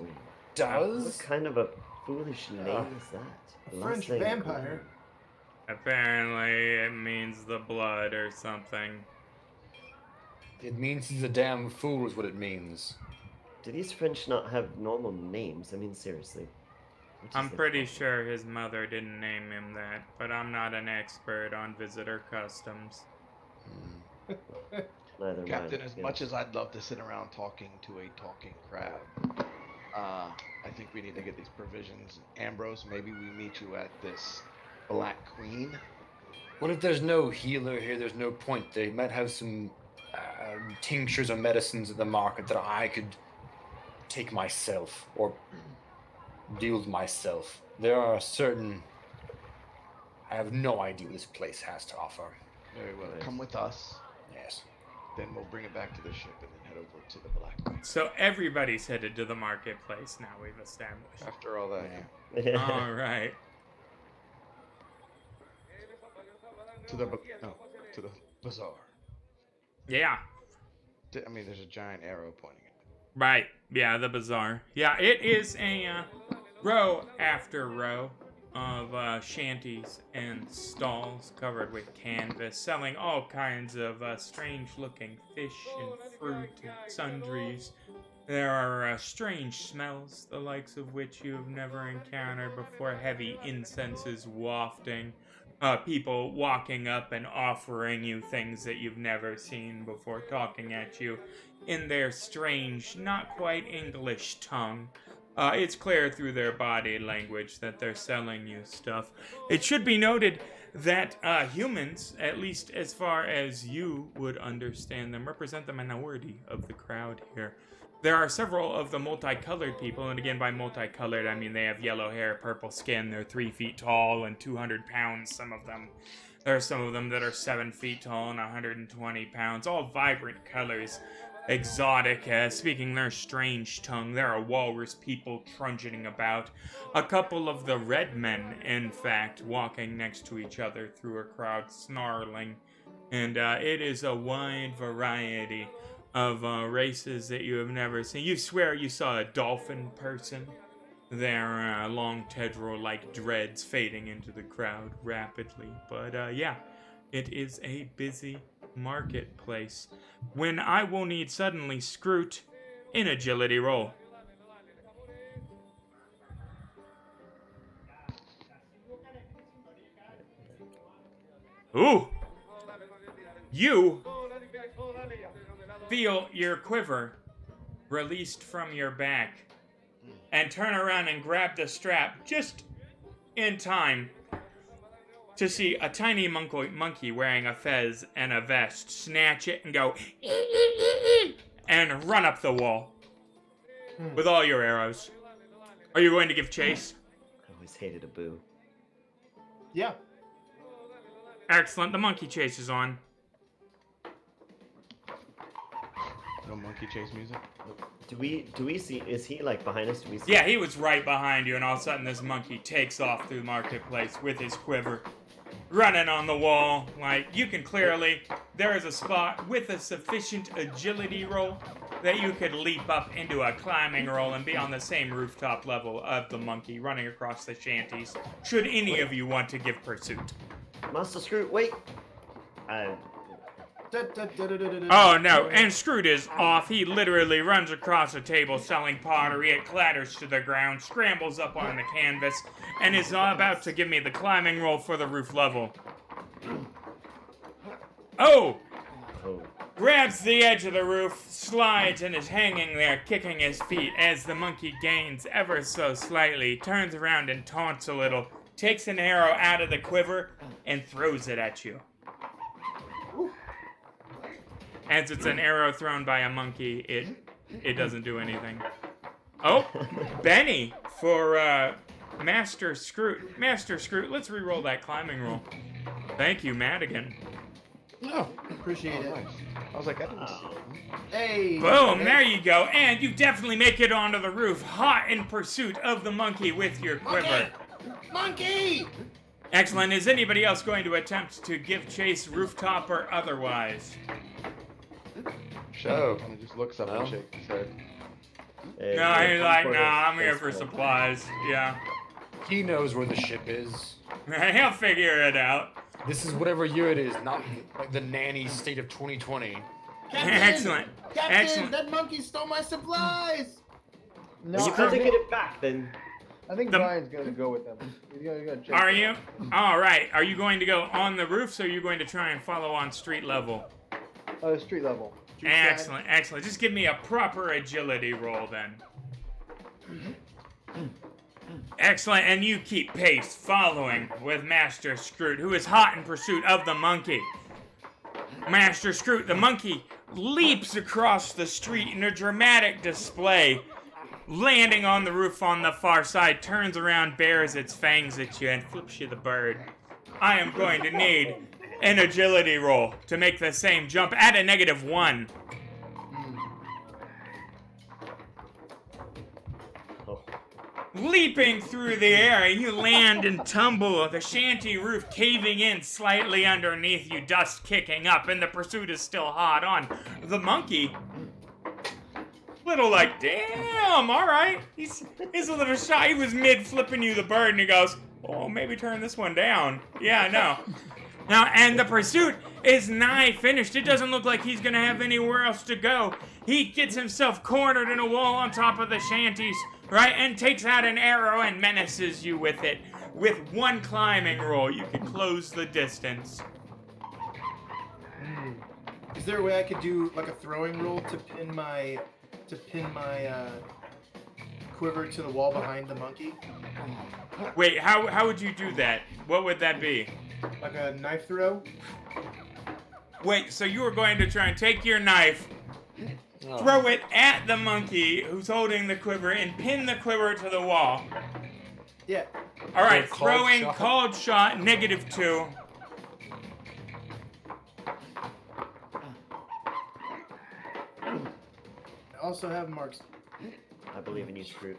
does? What kind of a foolish name is that? A French vampire. Apparently it means the blood or something. It means he's a damn fool is what it means. Do these French not have normal names? I mean, seriously. I'm pretty sure his mother didn't name him that, but I'm not an expert on visitor customs. Captain, as much as I'd love to sit around talking to a talking crab, I think we need to get these provisions. Ambrose, maybe we meet you at this Black Queen. What if there's no healer here? There's no point. They might have some tinctures or medicines at the market that I could take myself or deal with myself. There are certain... I have no idea what this place has to offer. Very well. Come with us. Yes. Then we'll bring it back to the ship and then head over to the Black Queen. So everybody's headed to the marketplace now, we've established. After all that, Yeah. All right. To the bazaar. Yeah. I mean, there's a giant arrow pointing at it. Right. Yeah, the bazaar. Yeah, it is a row after row of shanties and stalls covered with canvas, selling all kinds of strange-looking fish and fruit and sundries. There are strange smells, the likes of which you have never encountered before, heavy incenses wafting. People walking up and offering you things that you've never seen before, talking at you in their strange, not quite English tongue. It's clear through their body language that they're selling you stuff. It should be noted that humans, at least as far as you would understand them, represent the minority of the crowd here. There are several of the multicolored people, and again by multicolored I mean they have yellow hair, purple skin, they're 3 feet tall and 200 pounds, some of them. There are some of them that are 7 feet tall and 120 pounds, all vibrant colors, exotic, speaking their strange tongue. There are walrus people trudging about. A couple of the red men, in fact, walking next to each other through a crowd, snarling. And it is a wide variety of races that you have never seen. You swear you saw a dolphin person their long tendril-like dreads fading into the crowd rapidly. But yeah, it is a busy marketplace. When I will need suddenly Scroot in agility roll. Ooh! You feel your quiver released from your back and turn around and grab the strap just in time to see a tiny monkey wearing a fez and a vest snatch it and go and run up the wall with all your arrows. Are you going to give chase? I always hated a boo. Yeah. Excellent. The monkey chase is on. No monkey chase music. Do we see? Is he like behind us? Do we see? Yeah, he was right behind you, and all of a sudden this monkey takes off through the marketplace with his quiver, running on the wall. Like, you can clearly, there is a spot with a sufficient agility roll that you could leap up into a climbing roll and be on the same rooftop level of the monkey running across the shanties, should any of you want to give pursuit. Master Scroot, wait. Oh no, and Scroot is off. He literally runs across a table selling pottery. It clatters to the ground, scrambles up on the canvas, and is about to give me the climbing roll for the roof level. Oh! Grabs the edge of the roof, slides, and is hanging there, kicking his feet as the monkey gains ever so slightly, turns around and taunts a little, takes an arrow out of the quiver, and throws it at you. As it's an arrow thrown by a monkey, it doesn't do anything. Oh, Benny for Master Scroot. Master Scroot, let's re-roll that climbing roll. Thank you, Madigan. No. Appreciate it. Nice. I was like, I didn't see it. Hey. Boom, there you go. And you definitely make it onto the roof, hot in pursuit of the monkey with your quiver. Monkey! Excellent. Is anybody else going to attempt to give chase, rooftop or otherwise? Show. And he just looks up and shakes his head. No, he's like, nah, I'm here for supplies. Yeah. He knows where the ship is. He'll figure it out. This is whatever year it is, not like the nanny state of 2020. Captain! Excellent. Captain, Excellent. that monkey stole my supplies! No, You can't get it back then. I think Brian's gonna go with them. He's gonna check Are them. you? All right. Are you going to go on the roofs, or are you going to try and follow on street level? Street level. Excellent, excellent. Just give me a proper agility roll then. Excellent, and you keep pace, following with Master Scroot, who is hot in pursuit of the monkey. Master Scroot, the monkey, leaps across the street in a dramatic display, landing on the roof on the far side, turns around, bares its fangs at you, and flips you the bird. I am going to need an agility roll to make the same jump at a -1. Leaping through the air, you land and tumble, the shanty roof caving in slightly underneath you, dust kicking up, and the pursuit is still hot on. The monkey, little like, damn, all right. He's a little shy. He was mid-flipping you the bird, and he goes, oh, maybe turn this one down. Yeah, no. Now, and the pursuit is nigh finished. It doesn't look like he's gonna have anywhere else to go. He gets himself cornered in a wall on top of the shanties, right, and takes out an arrow and menaces you with it. With one climbing roll, you can close the distance. Is there a way I could do like a throwing roll to pin my quiver to the wall behind the monkey? Wait, how would you do that? What would that be? Like a knife throw? Wait, so you were going to try and take your knife, throw it at the monkey who's holding the quiver, and pin the quiver to the wall. Yeah. All right, So throwing shot. called shot, -2. I also have marks. I believe in you, Scroot.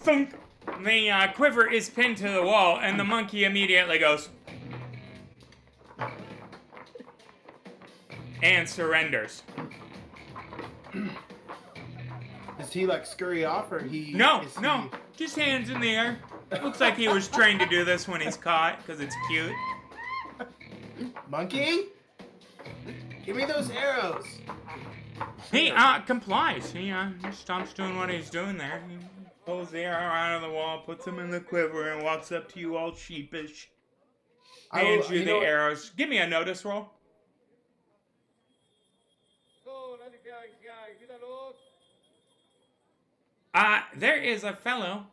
Thunk. The quiver is pinned to the wall, and the monkey immediately goes and surrenders. Is he like scurry off, or he? No, is no, he- just hands in the air. Looks like he was trained to do this when he's caught, because it's cute. Monkey, give me those arrows. He complies. He stops doing what he's doing there. He pulls the arrow out of the wall, puts him in the quiver, and walks up to you all sheepish. Hands you the arrows. Give me a notice roll. There is a fellow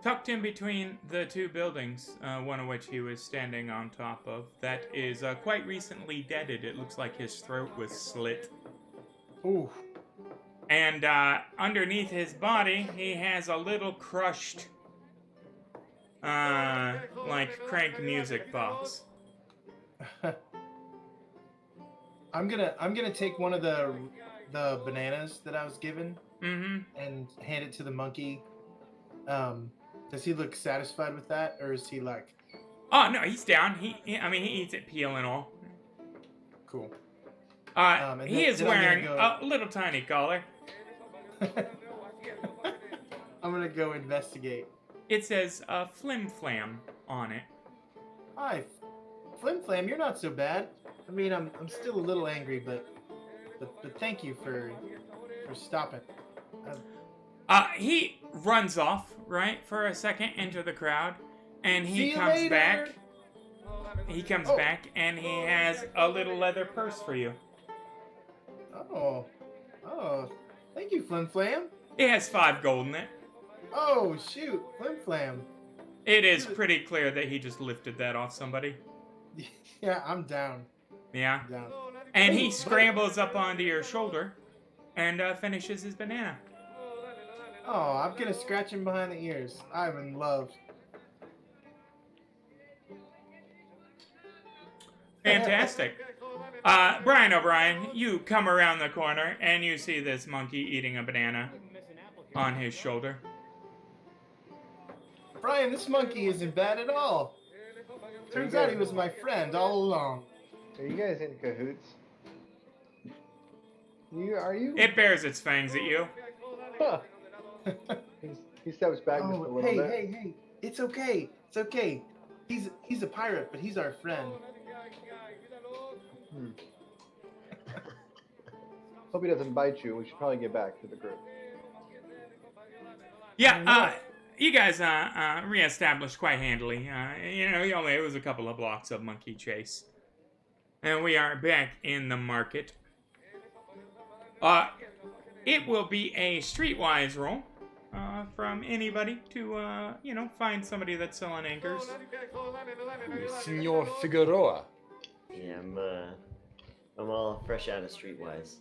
tucked in between the two buildings, one of which he was standing on top of, that is quite recently deaded. It looks like his throat was slit. Ooh. And underneath his body, he has a little crushed, like crank music box. I'm gonna take one of the bananas that I was given and hand it to the monkey. Does he look satisfied with that, or is he like? Oh no, he's down. He eats it peel and all. Cool. He is wearing a little tiny collar. I'm gonna go investigate. It says Flim Flam on it. Hi, Flim Flam. You're not so bad. I mean, I'm still a little angry, but thank you for stopping. He runs off, right, for a second into the crowd, and he comes later. back. He comes back, and he has a little leather purse for you. Oh, thank you, Flim Flam. It has 5 gold in it. Oh, shoot, Flim Flam. It is pretty clear that he just lifted that off somebody. Yeah, I'm down. Yeah. I'm down. And he scrambles up onto your shoulder and finishes his banana. Oh, I'm gonna scratch him behind the ears. I'm in love. Fantastic. Brian O'Brien, you come around the corner and you see this monkey eating a banana on his shoulder. Brian, this monkey isn't bad at all. Turns out he was my friend all along. Are you guys in cahoots? Are you? It bears its fangs at you. Huh. He steps back just a little bit. Hey. It's okay. It's okay. He's a pirate, but he's our friend. Hope he doesn't bite you. We should probably get back to the group. Yeah, you guys reestablished quite handily. It was a couple of blocks of monkey chase. And we are back in the market. It will be a streetwise roll from anybody to, find somebody that's selling anchors. Senor Figueroa. Yeah, I'm all fresh out of Streetwise.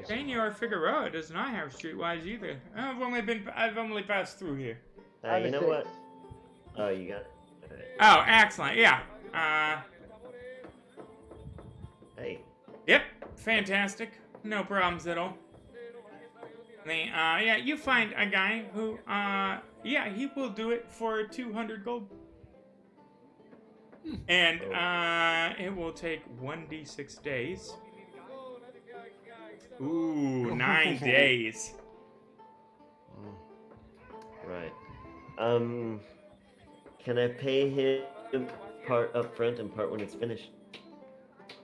Senor Figueroa does not have streetwise either. I've only passed through here. You know what? Oh, you got it. Oh, excellent. Yeah. Hey. Yep. Fantastic. No problems at all. You find a guy who, he will do it for 200 gold. And, it will take 1d6 days. Ooh, 9 days. Right. Can I pay him part up front and part when it's finished?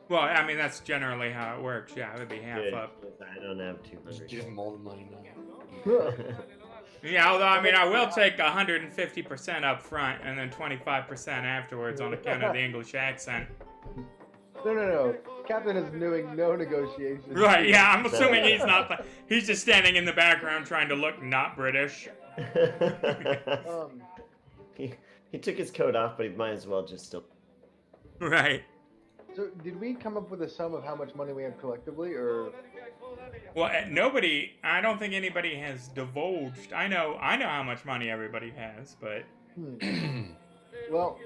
Well, I mean, that's generally how it works. Yeah, it would be half up. I don't have 200. Give him all the money now. Yeah, although, I mean, I will take 150% up front and then 25% afterwards on account of the English accent. No. Captain is doing no negotiations. Right, yeah, I'm assuming he's not... He's just standing in the background trying to look not British. He took his coat off, but he might as well just still... Right. So, did we come up with a sum of how much money we have collectively, or? Well, I don't think anybody has divulged. I know how much money everybody has, but... Well,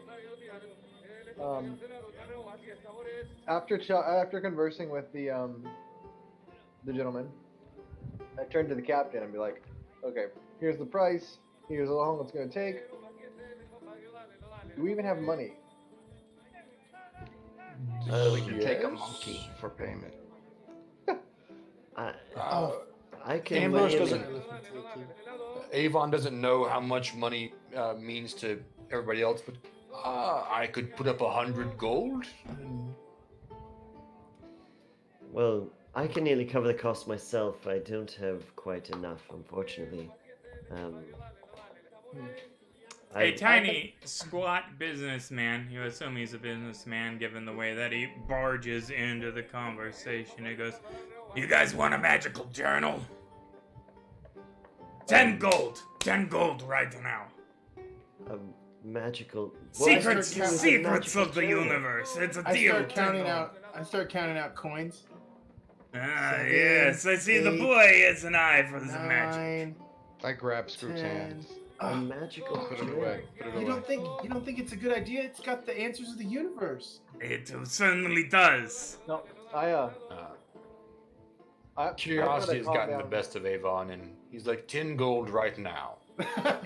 after conversing with the gentleman, I turned to the captain and be like, okay, here's the price, here's how long it's going to take. Do we even have money? We can take a monkey for payment. I can. Ambrose weigh in- doesn't. Avon doesn't know how much money means to everybody else, but I could put up 100 gold. Well, I can nearly cover the cost myself. I don't have quite enough, unfortunately. A tiny, squat businessman, you assume he's a businessman given the way that he barges into the conversation. He goes, "You guys want a magical journal? 10 gold! 10 gold right now. Magical. Secrets start counting- secrets magical of the journal? universe. It's a I deal. start 10 counting gold. out. I start counting out coins. Ah, 7, yes, I see the 8, boy has an eye for the magic. 9. I grab Scoop's 10. hands. A magical Put it journal. away. Put it away. You don't think it's a good idea? It's got the answers of the universe. It certainly does. No, Curiosity has gotten the best of Avon, and he's like 10 gold right now.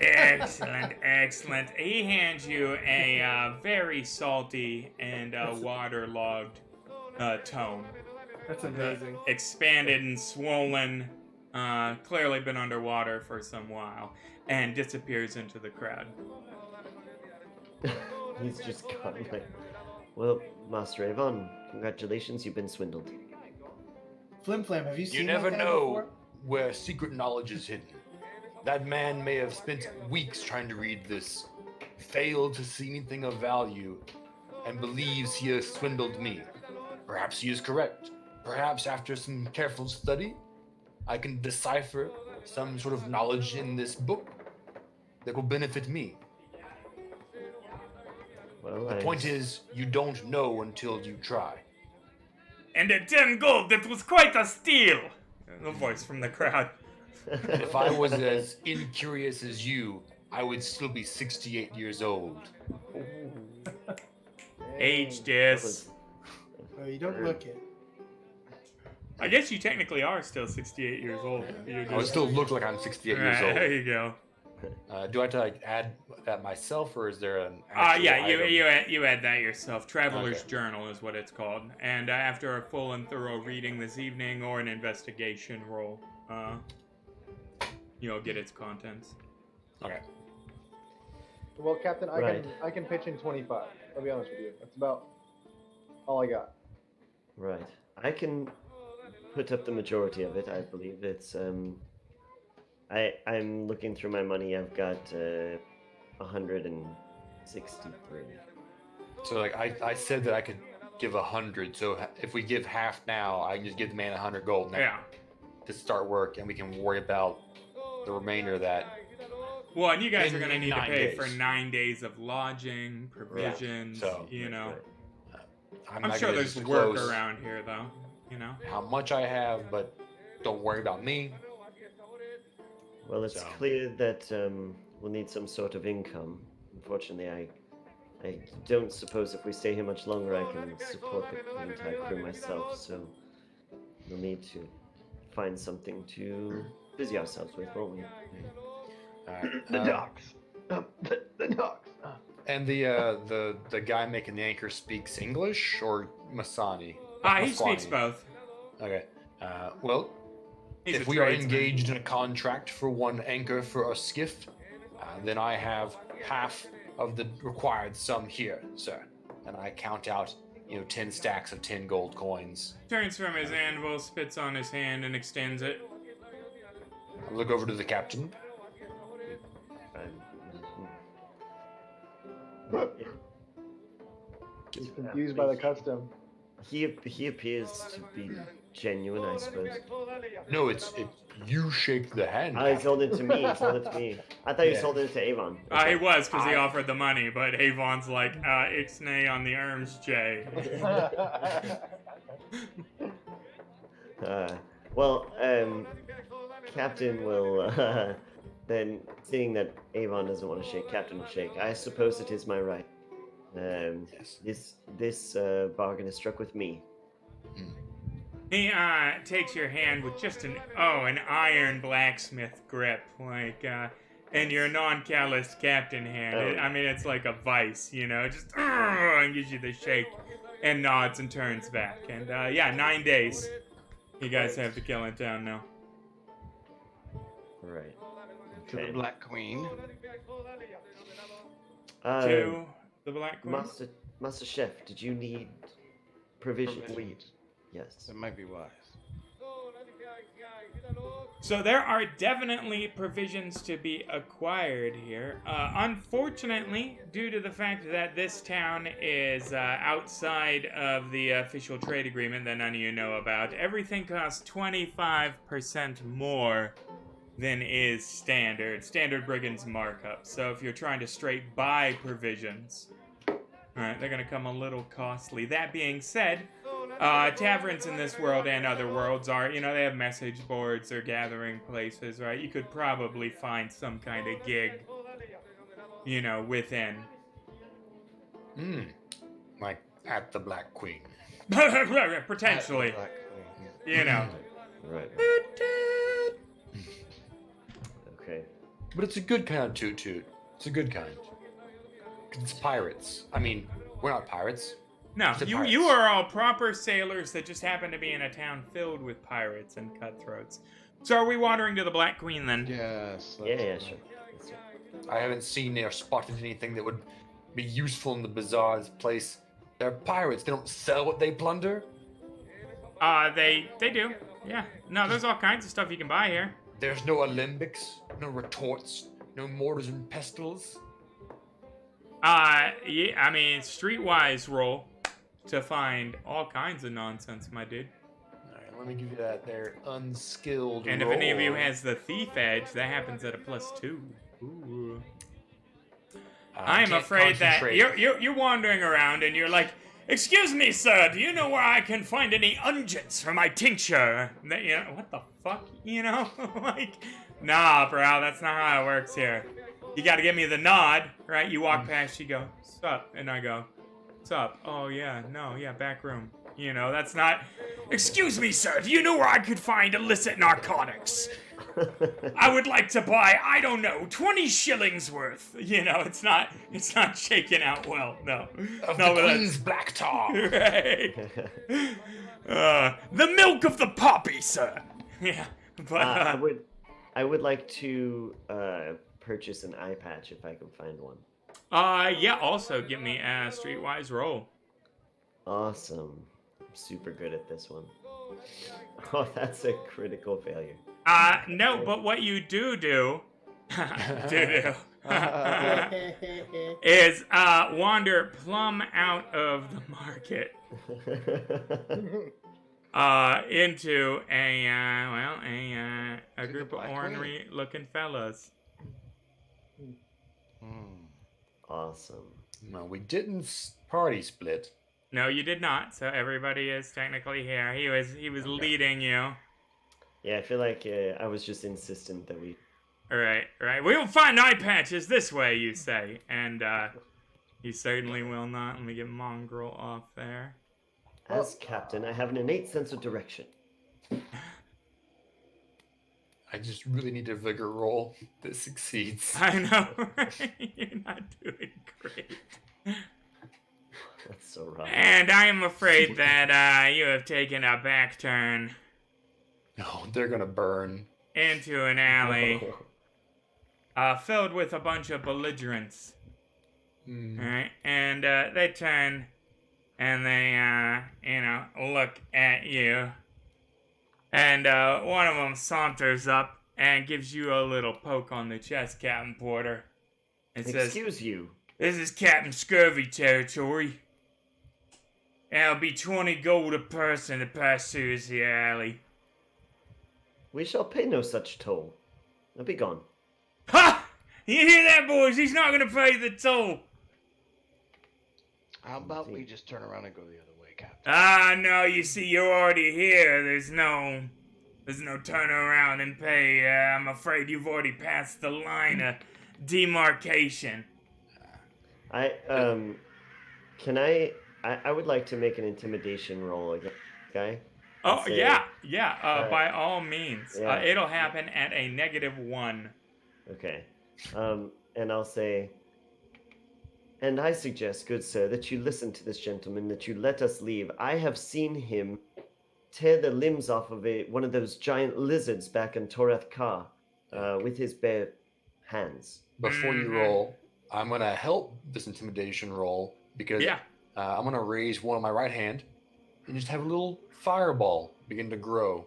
Excellent, excellent. He hands you a very salty and waterlogged tome. That's amazing. Expanded and swollen, clearly been underwater for some while, and disappears into the crowd. He's just gone like, well, Master Avon, congratulations, you've been swindled. Flim Flam, have you seen You that never guy know before? where secret knowledge is hidden. That man may have spent weeks trying to read this, failed to see anything of value, and believes he has swindled me. Perhaps he is correct. Perhaps after some careful study, I can decipher some sort of knowledge in this book that will benefit me. Well, The point is, you don't know until you try. And at 10 gold, that was quite a steal! The voice from the crowd. If I was as incurious as you, I would still be 68 years old. Aged, yes. Oh, you don't look it. I guess you technically are still 68 years old. I would still look like I'm 68 years Right, there old. you go. Do I have to like add that myself, or is there an? Yeah, actual item? you add that yourself. Traveler's Okay. Journal is what it's called. And after a full and thorough reading this evening, or an investigation roll, you'll get its contents. Okay. Well, Captain, Right. I can pitch in 25. I'll be honest with you. That's about all I got. Right. I can put up the majority of it, I believe. It's I'm looking through my money. I've got 163. So like I said that I could give 100. So if we give half now, I can just give the man 100 gold now Yeah. to start work, and we can worry about the remainder of that. Well, and you guys In- are going to in need to 9 pay for days. 9 days of lodging, provisions, so- you know. I'm I'm not sure gonna there's work disclose around here, though, you know. how much I have, but don't worry about me. Well, it's So- clear that we'll need some sort of income. Unfortunately, I don't suppose if we stay here much longer, I can support the entire crew myself. So we'll need to find something to busy ourselves with, won't we? Alright, docks. The docks. And the guy making the anchor speaks English or Masani? He speaks Maswani? both. Okay. Well, He's if a we are tradesman. engaged in a contract for one anchor for a skiff, then I have half of the required sum here, sir. And I count out, 10 stacks of 10 gold coins. Turns from his anvil, spits on his hand, and extends it. I look over to the captain. He's confused by the custom. He appears to be genuine, I suppose. No, it's you shake the hand. Ah, he's Captain. holding it to me. He's holding it to me. I thought he was Yeah. holding it to Avon. He was, because he offered the money, but Avon's like, ixnay on the erms, Jay. Captain will then, seeing that Avon doesn't want to shake, Captain will shake. I suppose it is my right. Yes. Mm-hmm. This bargain is struck with me. He takes your hand with just an iron blacksmith grip, like in your non-calloused captain hand. Oh. It's like a vice, just and gives you the shake, and nods and turns back. And 9 days. You guys have to kill it down now. Right. To the Okay. Black Queen. To the Black Queen. Master Chef, did you need provisions? Provisions. Yes. That might be wise. So there are definitely provisions to be acquired here. Unfortunately, due to the fact that this town is outside of the official trade agreement that none of you know about, everything costs 25% more than is standard brigand's markup. So if you're trying to straight buy provisions, alright, they're gonna come a little costly. That being said, taverns in this world and other worlds are, they have message boards or gathering places, right? You could probably find some kind of gig, within. Like at the Black Queen. Potentially. At the Black Queen. Right. Okay. But it's a good kind of toot toot. It's a good kind. 'Cause it's pirates. I mean, we're not pirates. No, It's you are all proper sailors that just happen to be in a town filled with pirates and cutthroats. So are we wandering to the Black Queen then? Yes. Yeah, sure. I haven't seen or spotted anything that would be useful in the bazaar's place. They're pirates. They don't sell what they plunder. They do. Yeah. No, there's all kinds of stuff you can buy here. There's no alembics, no retorts, no mortars and pestles. Yeah, I mean, streetwise roll to find all kinds of nonsense, my dude. Alright, let me give you that there unskilled And roll. if any of you has the thief edge, that happens at a +2. Ooh. I'm can't afraid that concentrate. you're wandering around and you're like, "Excuse me, sir, do you know where I can find any unguents for my tincture?" What the fuck? Like, nah, bro, that's not how it works here. You gotta give me the nod, right? You walk past, you go, "Sup?" And I go, "Sup? Oh, yeah, no, yeah, back room." That's not, "Excuse me, sir, do you know where I could find illicit narcotics? I would like to buy, 20 shillings worth." It's not shaking out well, no. Of No, the but Queen's black tar. Right. The milk of the poppy, sir. Yeah, but I would like to purchase an eye patch if I can find one. yeah. Also, give me a streetwise roll. Awesome. I'm super good at this one. Oh, that's a critical failure. No, but what you do is wander plumb out of the market into a group of ornery looking fellas. Awesome. No, we didn't party split. No, you did not. So everybody is technically here. He was leading you. Yeah, I feel like I was just insistent that we... Right. We will find eye patches this way, you say. And you certainly will not. Let me get Mongrel off there. As captain, I have an innate sense of direction. I just really need a vigor roll that succeeds. I know, right? You're not doing great. That's so rough. And I am afraid that you have taken a back turn No, they're gonna burn. into an alley filled with a bunch of belligerents. Alright, and they turn and they, look at you. And one of them saunters up and gives you a little poke on the chest, Captain Porter. And says, Excuse you. "This is Captain Scurvy territory. That'll be 20 gold a person to pass through this here alley." We shall pay no such toll. Now be gone. Ha! You hear that, boys? He's not gonna pay the toll. How about we just turn around and go the other way, Captain? Ah, no, you see, you're already here. There's no turn around and pay. I'm afraid you've already passed the line of demarcation. I would like to make an intimidation roll again, guy. Oh, Say, yeah, by all means. Yeah. It'll happen at a -1. Okay. And I'll say, "And I suggest, good sir, that you listen to this gentleman, that you let us leave. I have seen him tear the limbs off of one of those giant lizards back in Toreth Ka. with his bare hands. Before you roll, I'm going to help this intimidation roll because I'm going to raise one on my right hand and just have a little fireball begin to grow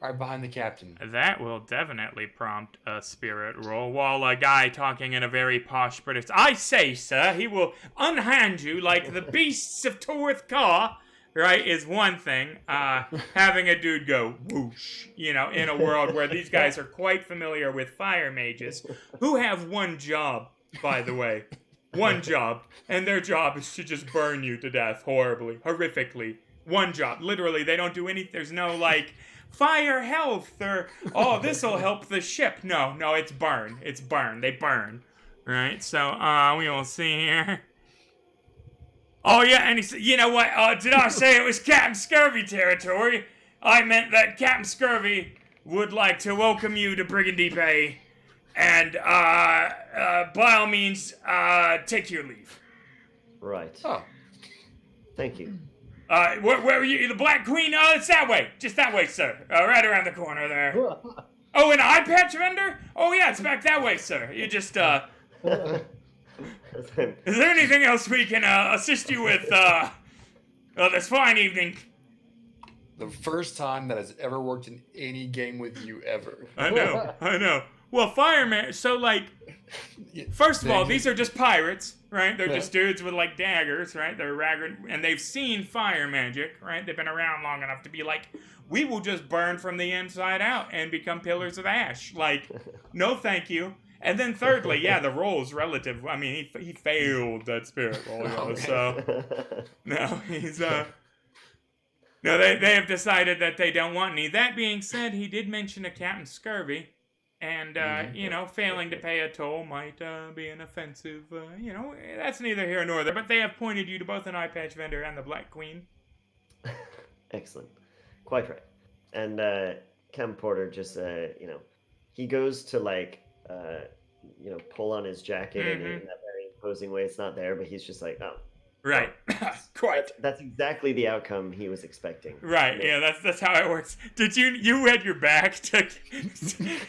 right behind the captain. That will definitely prompt a spirit roll, while a guy talking in a very posh British, I say, sir, he will unhand you like the beasts of Torth Car, right, is one thing. Having a dude go whoosh, you know, in a world where these guys are quite familiar with fire mages, who have one job, by the way. One job, and their job is to just burn you to death horribly, horrifically. One job. Literally, they don't do anything. There's no, like, fire health or, oh, this'll help the ship. No, it's burn. It's burn. They burn. Right? So, we will see here. Oh, yeah, and he said, you know what? Did I say it was Captain Scurvy territory? I meant that Captain Scurvy would like to welcome you to Brigandy Bay. And, by all means, take your leave. Right. Oh. Thank you. Where were you? The Black Queen? Oh, it's that way. Just that way, sir. Right around the corner there. Oh, an eye patch vendor? Oh, yeah, it's back that way, sir. You just, Is there anything else we can, assist you with, this fine evening? The first time that has ever worked in any game with you ever. I know. Well, fireman, so, like, first of all, these are just pirates, right? They're just dudes with, like, daggers, right? They're ragged, and they've seen fire magic, right? They've been around long enough to be like, we will just burn from the inside out and become pillars of ash. Like, no thank you. And then thirdly, the roll's relative. I mean, he failed that spirit roll, so, no, he's, no, they have decided that they don't want any. That being said, he did mention a Captain Scurvy. And, failing to pay a toll might be an offensive, that's neither here nor there. But they have pointed you to both an eye patch vendor and the Black Queen. Excellent. Quite right. And Cam Porter just, he goes to, like, pull on his jacket and in that very imposing way. It's not there, but he's just like, oh. Right. Quite. That's exactly the outcome he was expecting. Right. Yeah, that's how it works. Did you had your back to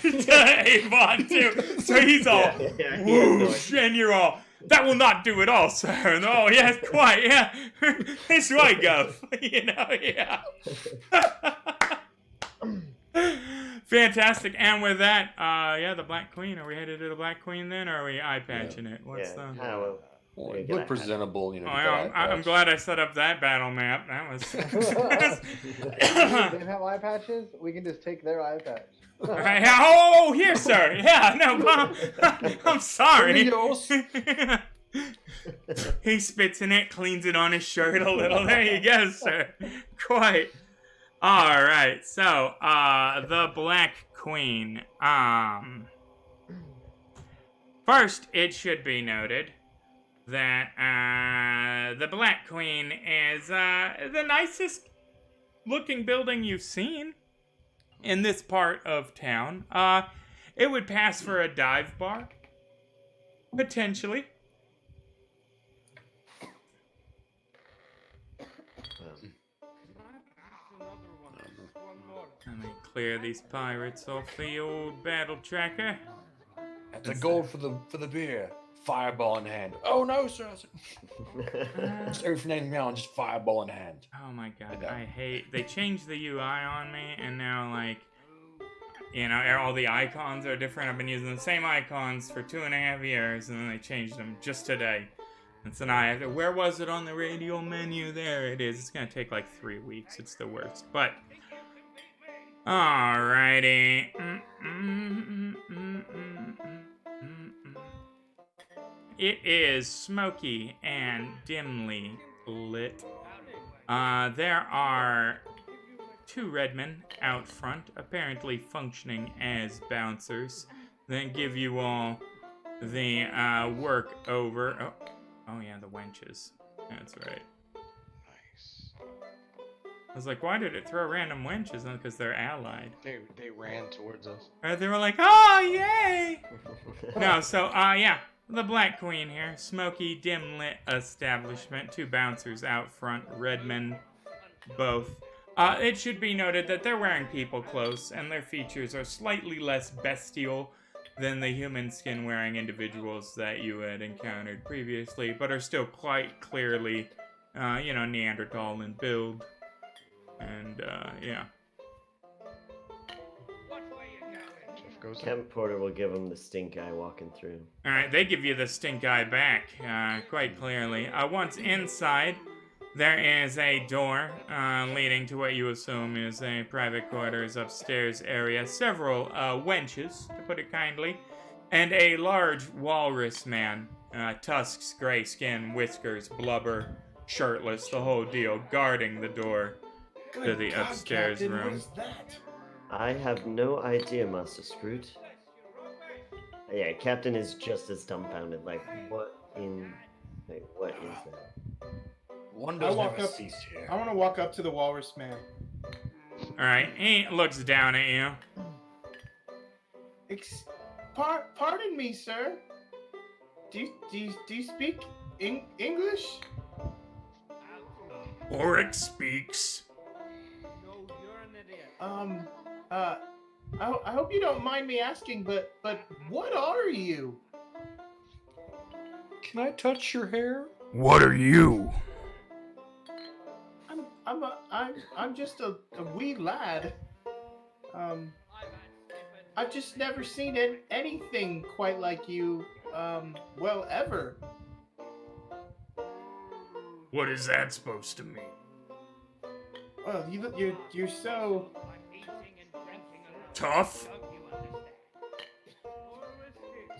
Avon too? So he's all whoosh, and you're all, that will not do at all, sir. And oh yes, quite, yeah. This way, Gov. Fantastic. And with that, the Black Queen. Are we headed to the Black Queen then, or are we eye patching it? What's the? Look presentable, I'm glad I set up that battle map. That was. They have eye patches. We can just take their eye patch. Oh, here, sir. Yeah, no, I'm sorry. He spits in it, cleans it on his shirt a little. There you go, sir. Quite. All right. So, the Black Queen. First, it should be noted that the Black Queen is the nicest looking building you've seen in this part of town. It would pass for a dive bar, potentially. Let me clear these pirates off the old battle tracker. That's a gold for the beer. Fireball in hand. Oh no, sir. Just everything around, just fireball in hand. Oh my god, I hate. They changed the UI on me, and now, like, all the icons are different. I've been using the same icons for 2.5 years, and then they changed them just today. And so now where was it on the radial menu? There it is. It's gonna take like 3 weeks. It's the worst. But, alrighty. It is smoky and dimly lit. There are 2 redmen out front, apparently functioning as bouncers. Then give you all the work over. Oh yeah, the wenches. That's right. Nice. I was like, why did it throw random wenches? Because they're allied. They ran towards us. They were like, oh yay! No, so the Black Queen here, smoky, dim lit establishment. 2 bouncers out front, redmen both. It should be noted that they're wearing people clothes, and their features are slightly less bestial than the human skin-wearing individuals that you had encountered previously, but are still quite clearly, Neanderthal in build. And, yeah. Camp Porter will give him the stink eye walking through. Alright, they give you the stink eye back, quite clearly. Once inside, there is a door leading to what you assume is a private quarters upstairs area, several wenches, to put it kindly, and a large walrus man, tusks, gray skin, whiskers, blubber, shirtless, the whole deal, guarding the door to the upstairs Captain, room. What is that? I have no idea, Master Scroot. Yeah, Captain is just as dumbfounded. Like, what is that? One doesn't walk have a up- cease here. I want to walk up to the walrus man. Alright, he looks down at you. Pardon me, sir. Do you speak English? Oric speaks. I hope you don't mind me asking, but what are you? Can I touch your hair? What are you? I'm just a wee lad. I've just never seen anything quite like you. Well, ever. What is that supposed to mean? Well, you're so Tough?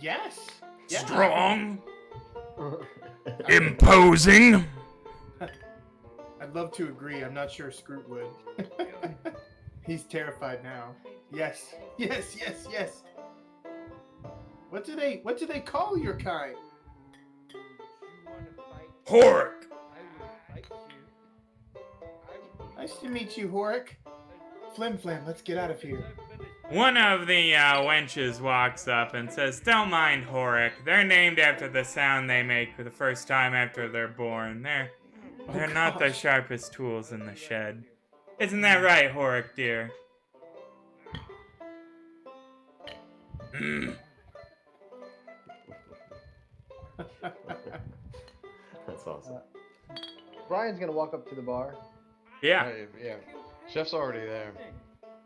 yes. Yeah. Strong? Imposing? I'd love to agree. I'm not sure Scroot would. He's terrified now. Yes. What do they call your kind? Horic! Nice to meet you, Horic. Flim, let's get out of here. One of the wenches walks up and says, "Don't mind Horic. They're named after the sound they make for the first time after they're born. They're not the gosh. sharpest tools in the shed. Isn't that right, Horic, dear?" That's awesome. Brian's gonna walk up to the bar. Yeah. Yeah. Chef's already there.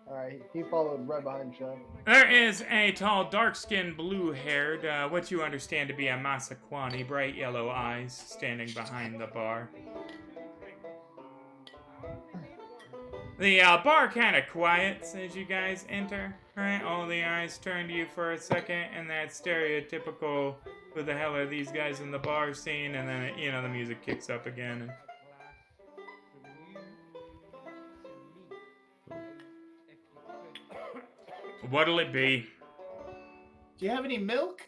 All right, he followed right behind Chef. There is a tall, dark-skinned, blue-haired, what you understand to be a Masakwani, bright yellow eyes, standing behind the bar. The bar kind of quiets as you guys enter, right? All the eyes turn to you for a second, and that stereotypical, who the hell are these guys in the bar scene, and then, the music kicks up again. And what'll it be? Do you have any milk?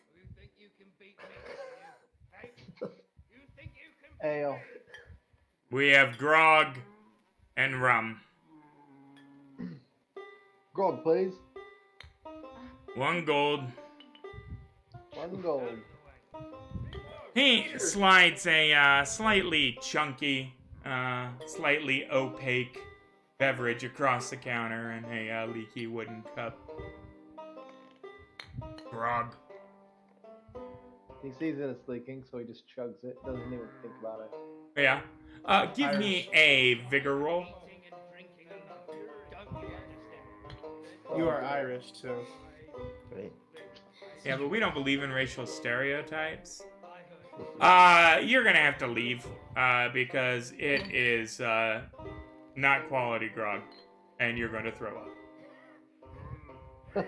Ale. We have grog and rum. Grog, please. 1 gold. 1 gold. He slides a slightly chunky, slightly opaque beverage across the counter in a leaky wooden cup. Grog. He sees that it's leaking, so he just chugs it. Doesn't even think about it. Yeah. Give me a vigor roll. You are Irish, so. Right. Yeah, but we don't believe in racial stereotypes. You're gonna have to leave, because it is, not quality grog, and you're gonna throw up.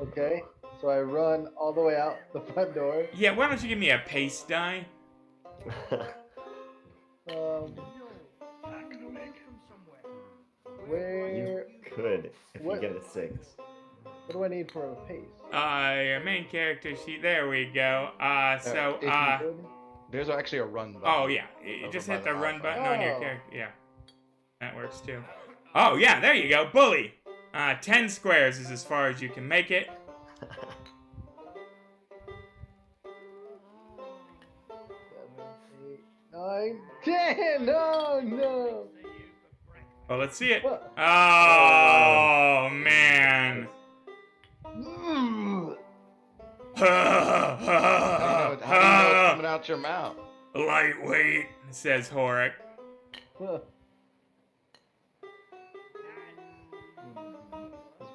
Okay, so I run all the way out the front door. Yeah, why don't you give me a pace die? Where? Could if What? you get a 6. What do I need for a pace? Your main character sheet. There we go. So, if you Good? There's actually a run button. oh yeah, you Over just by hit the the run modifier. button on your Oh. character. Yeah, that works too. Oh yeah, there you go, bully. 10 squares is as far as you can make it. 7, 8, 9, 10! Oh no! Well, let's see it. What? Oh, man. How do you know it's coming out your mouth? Lightweight, says Horik. Does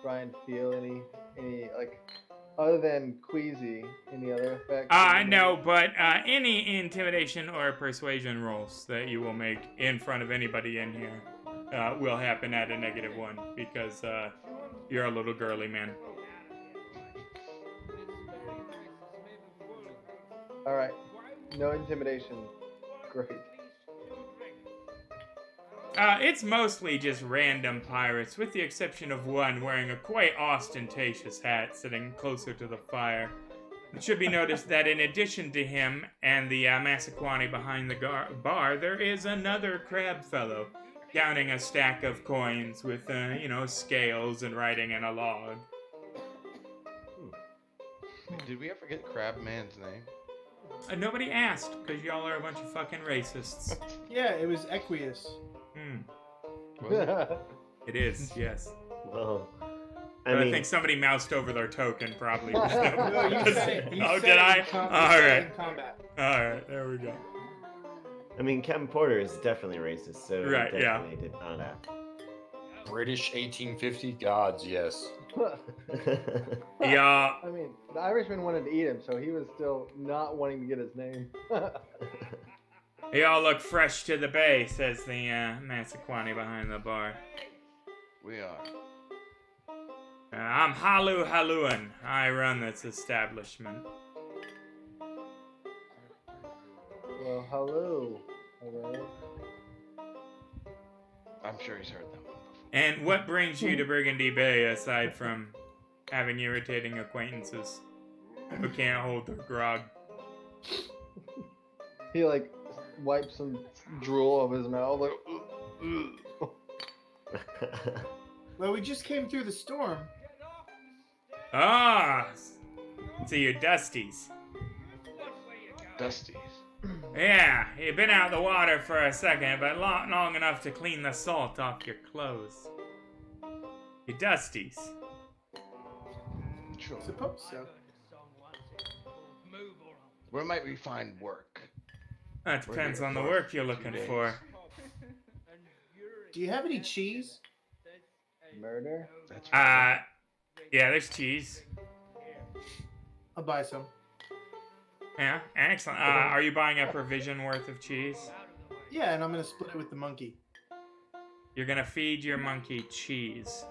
Brian feel any like other than queasy, any other effects? No, but any intimidation or persuasion rolls that you will make in front of anybody in here will happen at a -1 because you're a little girly man. All right, no intimidation. Great. It's mostly just random pirates, with the exception of one wearing a quite ostentatious hat sitting closer to the fire. It should be noticed that in addition to him and the Massaquani behind the bar, there is another crab fellow, counting a stack of coins with, scales and writing in a log. Did we ever get Crabman's name? Nobody asked, because y'all are a bunch of fucking racists. Yeah, it was Equius. It is, yes. Well, I think somebody moused over their token, probably. No, you said it. You said did I? it in All right. in combat. All right, there we go. I mean, Captain Porter is definitely racist, so Right, he yeah. definitely did not act. British 1850 gods, yes. Yeah. I mean, the Irishman wanted to eat him, so he was still not wanting to get his name. Y'all look fresh to the bay, says the Massaquani behind the bar. We are. I'm Halu Haluan. I run this establishment. Well, hello. Hello. I'm sure he's heard them before. And what brings you to Brigandy Bay aside from having irritating acquaintances who can't hold their grog? He like wipes some drool off his mouth. Like, Well, we just came through the storm. Ah, so you're Dusties. Dusties. Yeah, you've been out of the water for a second, but long enough to clean the salt off your clothes. You Dusties. Sure. Suppose so. Where might we find work? That depends on the work you're looking for. Do you have any cheese? murder? That's Yeah, there's cheese. I'll buy some. Yeah, excellent. Are you buying a provision worth of cheese? Yeah, and I'm gonna split it with the monkey. You're gonna feed your monkey cheese.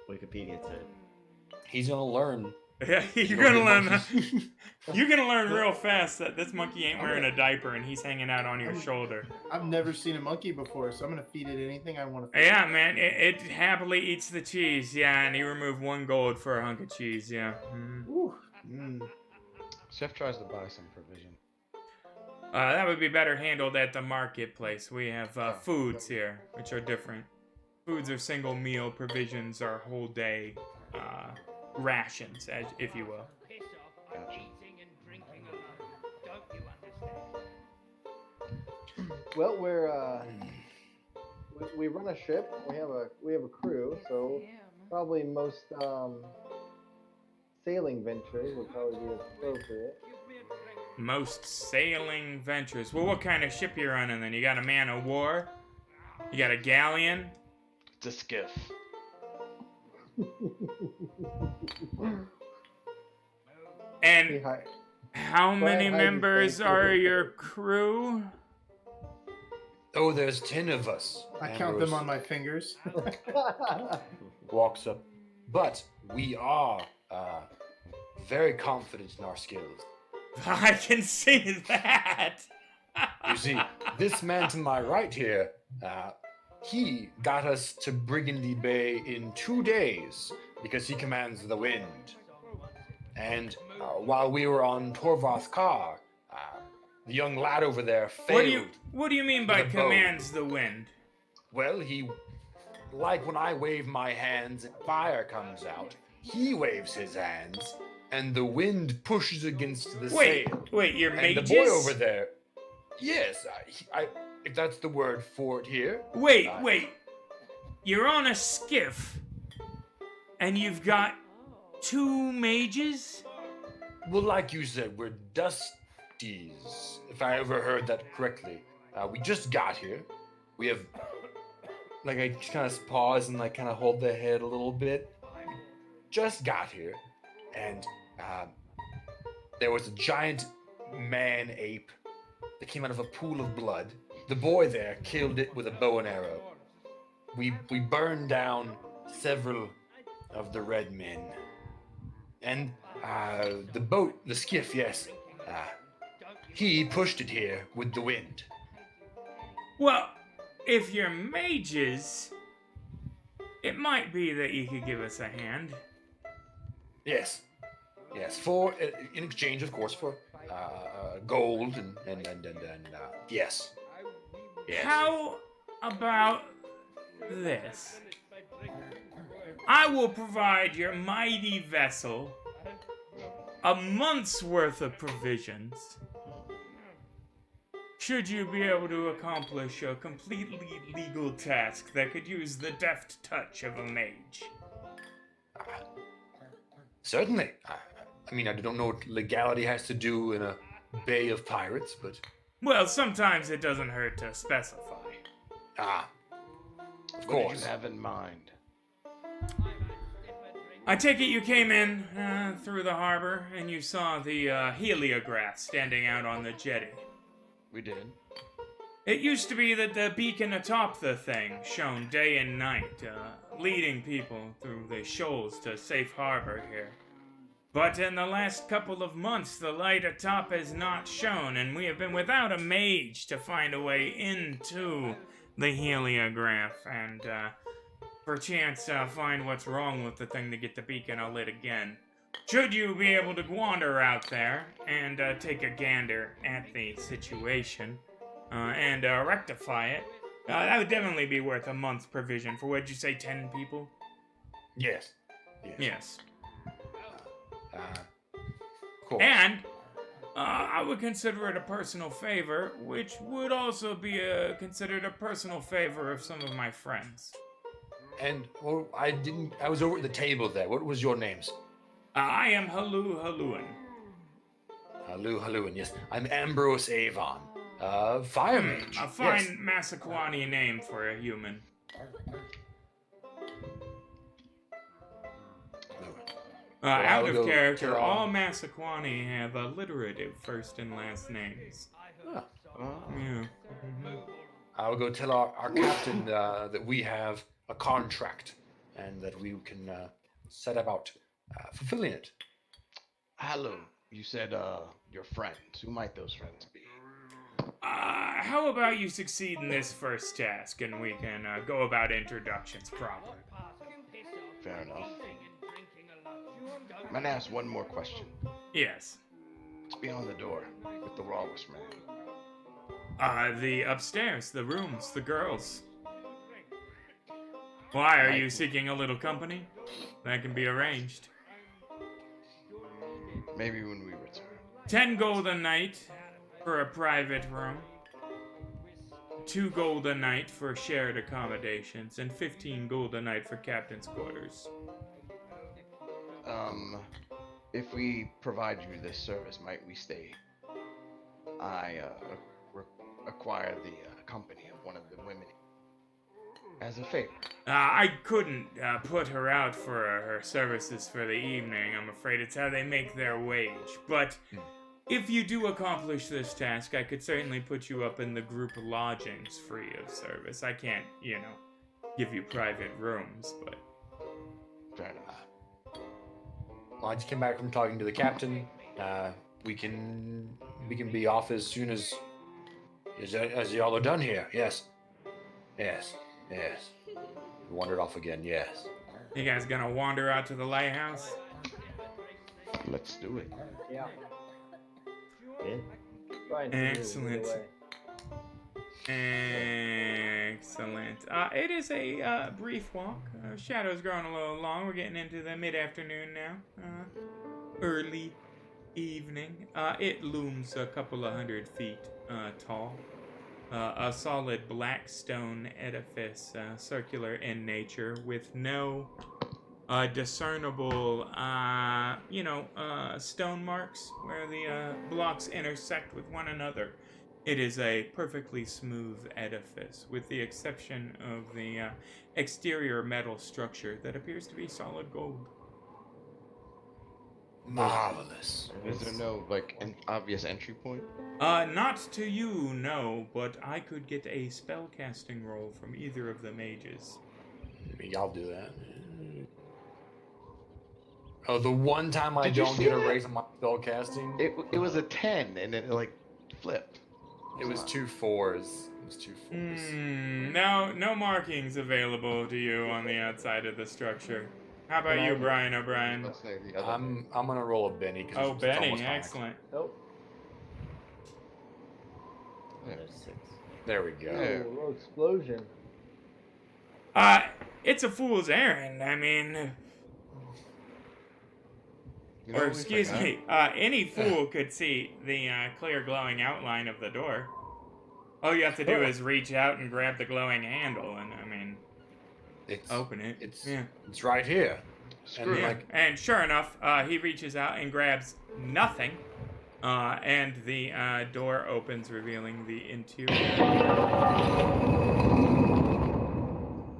Wikipedia said. He's gonna learn. Yeah, you're gonna learn. You're gonna learn real fast that this monkey ain't wearing a diaper and he's hanging out on your shoulder. I've never seen a monkey before, so I'm gonna feed it anything I want to feed. Yeah, man, it happily eats the cheese. Yeah, and you remove 1 gold for a hunk of cheese. Yeah. Mm. Ooh. Mm. Chef tries to buy some provision. That would be better handled at the marketplace. We have foods here, which are different. Foods are single meal, provisions are whole day rations, if you will. Gotcha. Well, we run a ship. We have a crew, so probably most sailing ventures would probably be appropriate. Most sailing ventures. Well, what kind of ship you running then? You got a man of war? You got a galleon? It's a skiff. And how many Hive is members based are over- your crew? Oh, there's 10 of us. I count them Ambrose on my fingers. walks up. But we are very confident in our skills. I can see that. You see, this man to my right here, he got us to Brigandy Bay in 2 days because he commands the wind. And while we were on Torvarth Car, the young lad over there failed. What do you mean by with a bow. commands the wind? Well, he, like when I wave my hands and fire comes out, he waves his hands, and the wind pushes against the sail. Wait, you're And mages? the boy over there, Yes, I if that's the word for it here. Wait. You're on a skiff, and you've got 2 mages? Well, like you said, we're dusties, if I ever heard that correctly. We just got here. We have, like, I just kind of pause and, like, kind of hold the head a little bit. We just got here, and there was a giant man ape that came out of a pool of blood. The boy there killed it with a bow and arrow. We burned down several of the red men. And the boat, the skiff, yes, he pushed it here with the wind. Well, if you're mages, it might be that you could give us a hand. Yes, for in exchange, of course, for gold and yes. How about this? I will provide your mighty vessel a month's worth of provisions, should you be able to accomplish a completely legal task that could use the deft touch of a mage. Certainly. I mean, I don't know what legality has to do in a bay of pirates, but... Well, sometimes it doesn't hurt to specify. Of course. What did you have in mind? I take it you came in through the harbor and you saw the heliograph standing out on the jetty. We did. It used to be that the beacon atop the thing shone day and night, leading people through the shoals to safe harbor here. But in the last couple of months, the light atop has not shone, and we have been without a mage to find a way into the heliograph and perchance find what's wrong with the thing to get the beacon lit again. Should you be able to wander out there and take a gander at the situation and rectify it, that would definitely be worth a month's provision for, what'd you say, 10 people? Yes. Yes. Cool. And I would consider it a personal favor, which would also be considered a personal favor of some of my friends. And well, I was over at the table there. What was your names? I am Haluan. Haluan, yes. I'm Ambrose Avon. Fire mage. A fine Massaquani name for a human. Out of character, all Massaquani have alliterative first and last names. Yeah. Mm-hmm. I'll go tell our captain that we have a contract and that we can set about fulfilling it. Hello, you said your friends. Who might those friends be? How about you succeed in this first task and we can go about introductions properly? Fair enough. I'm gonna ask one more question. Yes. What's beyond the door with the Rawless man? The upstairs, the rooms, the girls. Why, are you seeking a little company? That can be arranged. Maybe when we return. 10 gold a night for a private room. 2 gold a night for shared accommodations, and 15 gold a night for captain's quarters. If we provide you this service, might we stay? I acquire the company of one of the women as a favor. I couldn't put her out for her services for the evening. I'm afraid it's how they make their wage. But if you do accomplish this task, I could certainly put you up in the group lodgings free of service. I can't, give you private rooms, but... Fair enough. Well, I just came back from talking to the captain. We can be off as soon as y'all are done here. Yes. We wandered off again. Yes. You guys gonna wander out to the lighthouse? Let's do it. Yeah. Excellent. Excellent. It is a brief walk. Shadow's growing a little long. We're getting into the mid-afternoon now. Early evening. It looms a couple of 100 feet tall. A solid black stone edifice, circular in nature, with no discernible, stone marks where the blocks intersect with one another. It is a perfectly smooth edifice, with the exception of the exterior metal structure that appears to be solid gold. Marvelous. Is there no an obvious entry point? Not to you, no, but I could get a spellcasting roll from either of the mages. I'll do that. Oh, the one time I Did you don't see get a that? raise on my spell casting? It was a 10, and then it flipped. It was 2 4s. It was 2 4s. No markings available to you on the outside of the structure. How about Can I you, get- Brian O'Brien? Let's say the other. I'm gonna roll a Benny because Oh, it's Benny, almost high. excellent. Nope. Yeah. There's 6. There we go. Yeah. Oh, explosion. It's a fool's errand. I mean, You know or what we excuse forgot? me, any fool could see the clear glowing outline of the door. All you have to do is reach out and grab the glowing handle, and I mean, It's open it. it's right here. Screw Yeah. it. And sure enough, he reaches out and grabs nothing, and the door opens, revealing the interior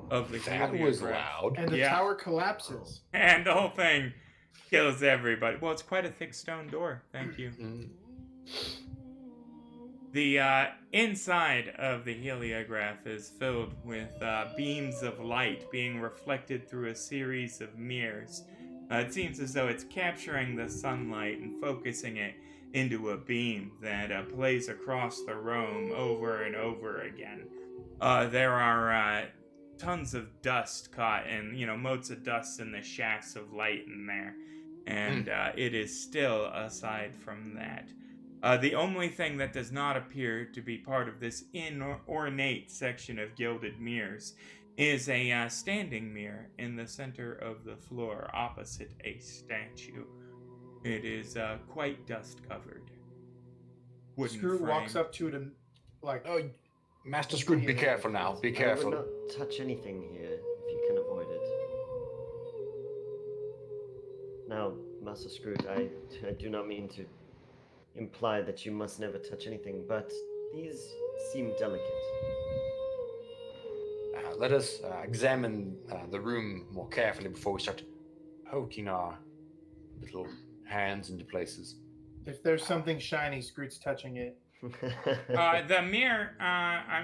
of the That was heliograph. loud. And the Yeah. tower collapses. And the whole thing kills everybody. Well, it's quite a thick stone door. Thank you. Mm. The inside of the heliograph is filled with beams of light being reflected through a series of mirrors. It seems as though it's capturing the sunlight and focusing it into a beam that plays across the room over and over again. There are tons of dust caught and, motes of dust in the shafts of light in there. And it is still aside from that. The only thing that does not appear to be part of this ornate section of gilded mirrors is a standing mirror in the center of the floor opposite a statue. It is quite dust-covered. Wooden Screw frame. walks up to it and Oh, Master Scrooge, be careful now. Be I careful. will not touch anything here if you can avoid it. Now, Master Scrooge, I do not mean to imply that you must never touch anything, but these seem delicate. Let us examine the room more carefully before we start poking our little hands into places. If there's something shiny, Scroot's touching it. The mirror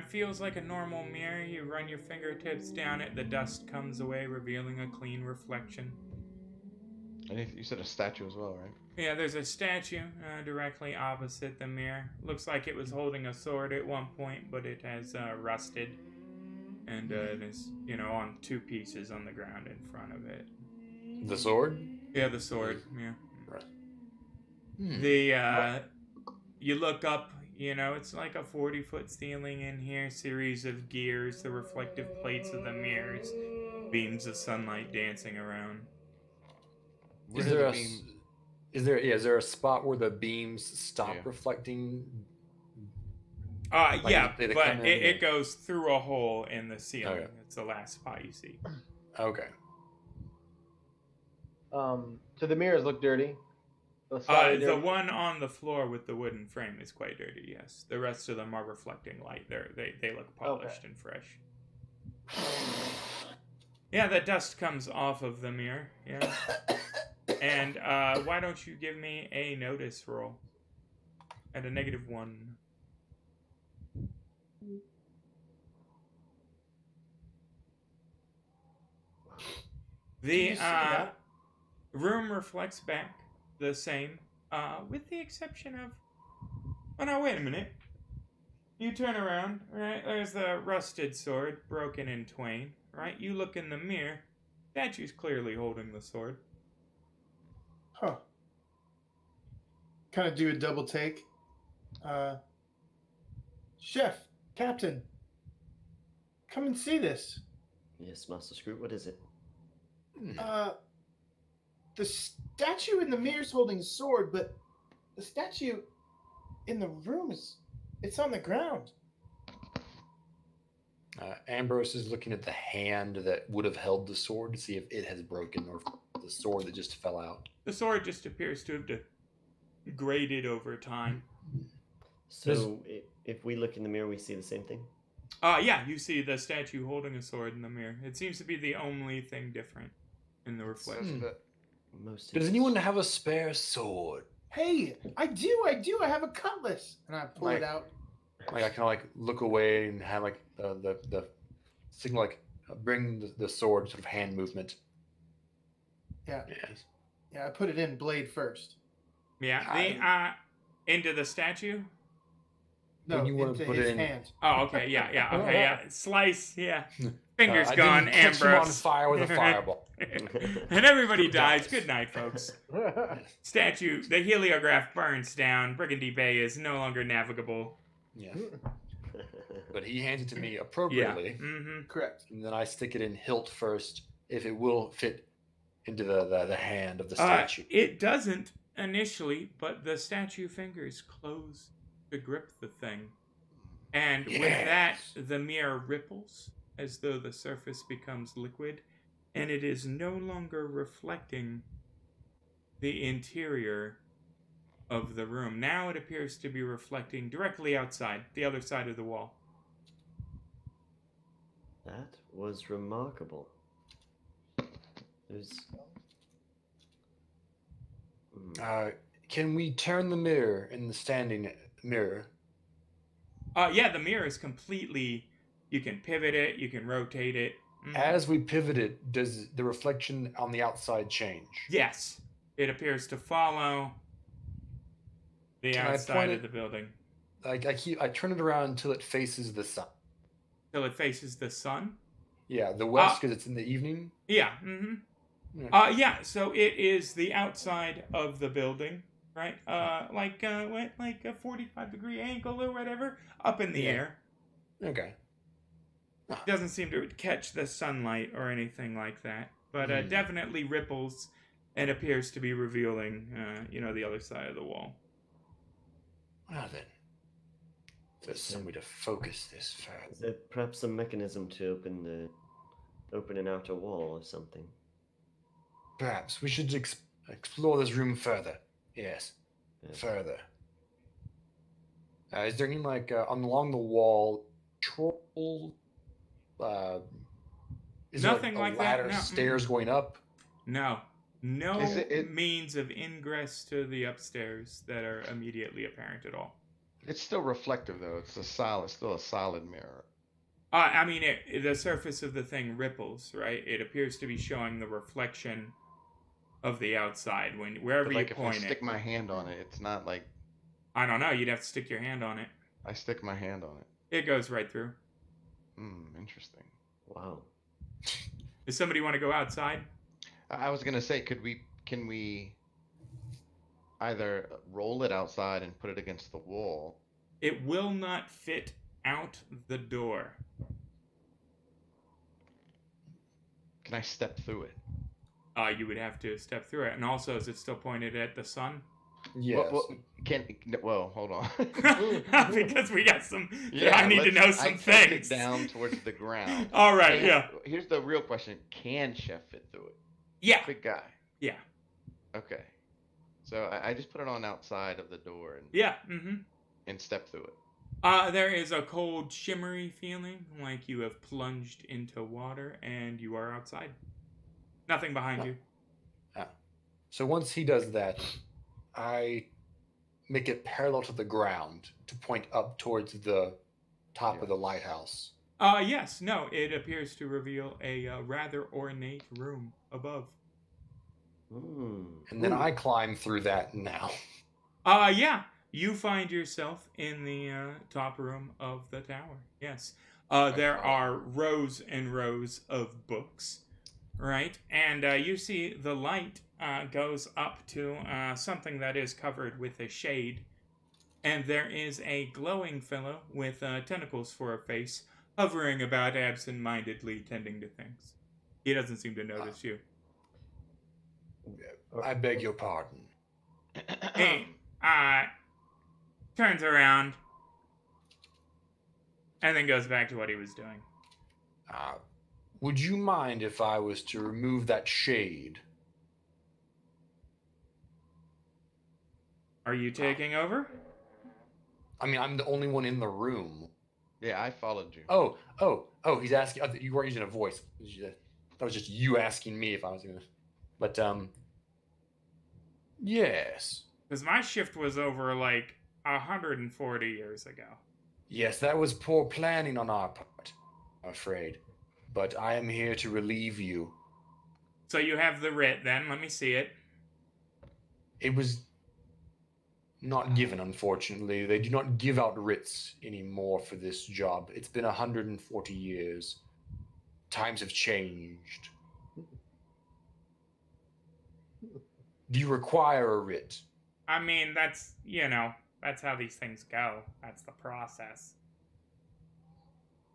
feels like a normal mirror. You run your fingertips down it, the dust comes away, revealing a clean reflection. And you said a statue as well, right? Yeah, there's a statue directly opposite the mirror. Looks like it was holding a sword at one point, but it has rusted. And it is, on 2 pieces on the ground in front of it. The sword? Yeah, the sword, yeah. Right. You look up, it's like a 40-foot ceiling in here, series of gears, the reflective plates of the mirrors, beams of sunlight dancing around. Is there a spot where the beams stop reflecting? Yeah, they but come in it goes through a hole in the ceiling. Okay. It's the last spot you see. Okay. So the mirrors look dirty. The one on the floor with the wooden frame is quite dirty, yes. The rest of them are reflecting light. They look polished and fresh. Yeah, the dust comes off of the mirror, yeah. And why don't you give me a notice roll at a -1. The room reflects back the same, with the exception of... Oh, no, wait a minute. You turn around, right? There's the rusted sword, broken in twain, right? You look in the mirror. Statue's clearly holding the sword. Huh. Kind of do a double take. Chef, Captain, come and see this. Yes, Master Scrooge, what is it? The statue in the mirror's holding a sword, but the statue in the room it's on the ground. Ambrose is looking at the hand that would have held the sword to see if it has broken or if the sword that just fell out. The sword just appears to have degraded over time. So if we look in the mirror, we see the same thing? Yeah, you see the statue holding a sword in the mirror. It seems to be the only thing different in the reflection. Does anyone have a spare sword? Hey, I do. I have a cutlass, and I pull it out. Like I kind of like look away and have like the signal, like bring the sword, sort of hand movement. Yeah. Yes. Yeah, I put it in blade first. Yeah, into the statue? No, you want to put it in hand. Oh, okay, yeah, okay, yeah. Slice, yeah. Fingers I gone, didn't catch him Ambrose. on fire with a fireball. And everybody dies. Good night, folks. Statue, the heliograph burns down. Brigandy Bay is no longer navigable. Yes. But he hands it to me appropriately. Yeah. Mm-hmm. Correct. And then I stick it in hilt first, if it will fit into the hand of the statue. It doesn't initially, but the statue fingers close to grip the thing. And with that, the mirror ripples as though the surface becomes liquid, and it is no longer reflecting the interior of the room. Now it appears to be reflecting directly outside, the other side of the wall. That was remarkable. There's... Can we turn the mirror in the standing mirror? Yeah, the mirror is completely... You can pivot it, you can rotate it. Mm-hmm. As we pivot it, does the reflection on the outside change? Yes. It appears to follow the outside of the building. I turn it around until it faces the sun. Till it faces the sun? Yeah, the west, because it's in the evening. Yeah, mm-hmm. Yeah, so it is the outside of the building, right? Like a 45-degree angle or whatever, up in the air. Okay. It doesn't seem to catch the sunlight or anything like that, but definitely ripples and appears to be revealing, the other side of the wall. Well then, there's some way to focus this further. Is there perhaps some mechanism to open an outer wall or something? Perhaps we should explore this room further. Yes, further. Is there any along the wall troll? Is Nothing there like a ladder, that. No. stairs going up? No Is it means of ingress to the upstairs that are immediately apparent at all. It's still reflective though. It's still a solid mirror. I mean, the surface of the thing ripples, right? It appears to be showing the reflection of the outside wherever you point it. If I stick my hand on it, it's not like... I don't know. You'd have to stick your hand on it. I stick my hand on it. It goes right through. Interesting. Wow. Does somebody want to go outside? I was gonna say, can we either roll it outside and put it against the wall? It will not fit out the door. Can I step through it? You would have to step through it. And also, is it still pointed at the sun? Yes. Well, hold on. Because we got some... I need to know some things. It down towards the ground. All right, Here's the real question. Can Chef fit through it? Yeah. Big guy. Yeah. Okay. So I just put it on outside of the door and step through it. There is a cold, shimmery feeling like you have plunged into water and you are outside. Nothing behind you. So once he does that, I make it parallel to the ground to point up towards the top of the lighthouse. Yes. No, it appears to reveal a rather ornate room above. And then I climb through that now. Yeah. You find yourself in the top room of the tower. Yes. There are rows and rows of books, right? And you see the light goes up to something that is covered with a shade. And there is a glowing fellow with tentacles for a face, hovering about absent-mindedly tending to things. He doesn't seem to notice you. I beg your pardon. turns around, and then goes back to what he was doing. Would you mind if I was to remove that shade? Are you taking over? I mean, I'm the only one in the room. Yeah, I followed you. Oh, he's asking. You weren't using a voice. That was just you asking me if I was gonna. But, yes. Because my shift was over like 140 years ago. Yes, that was poor planning on our part, I'm afraid. But I am here to relieve you. So you have the writ then. Let me see it. It was not given, unfortunately. They do not give out writs anymore for this job. It's been 140 years. Times have changed. Do you require a writ? I mean, that's how these things go. That's the process.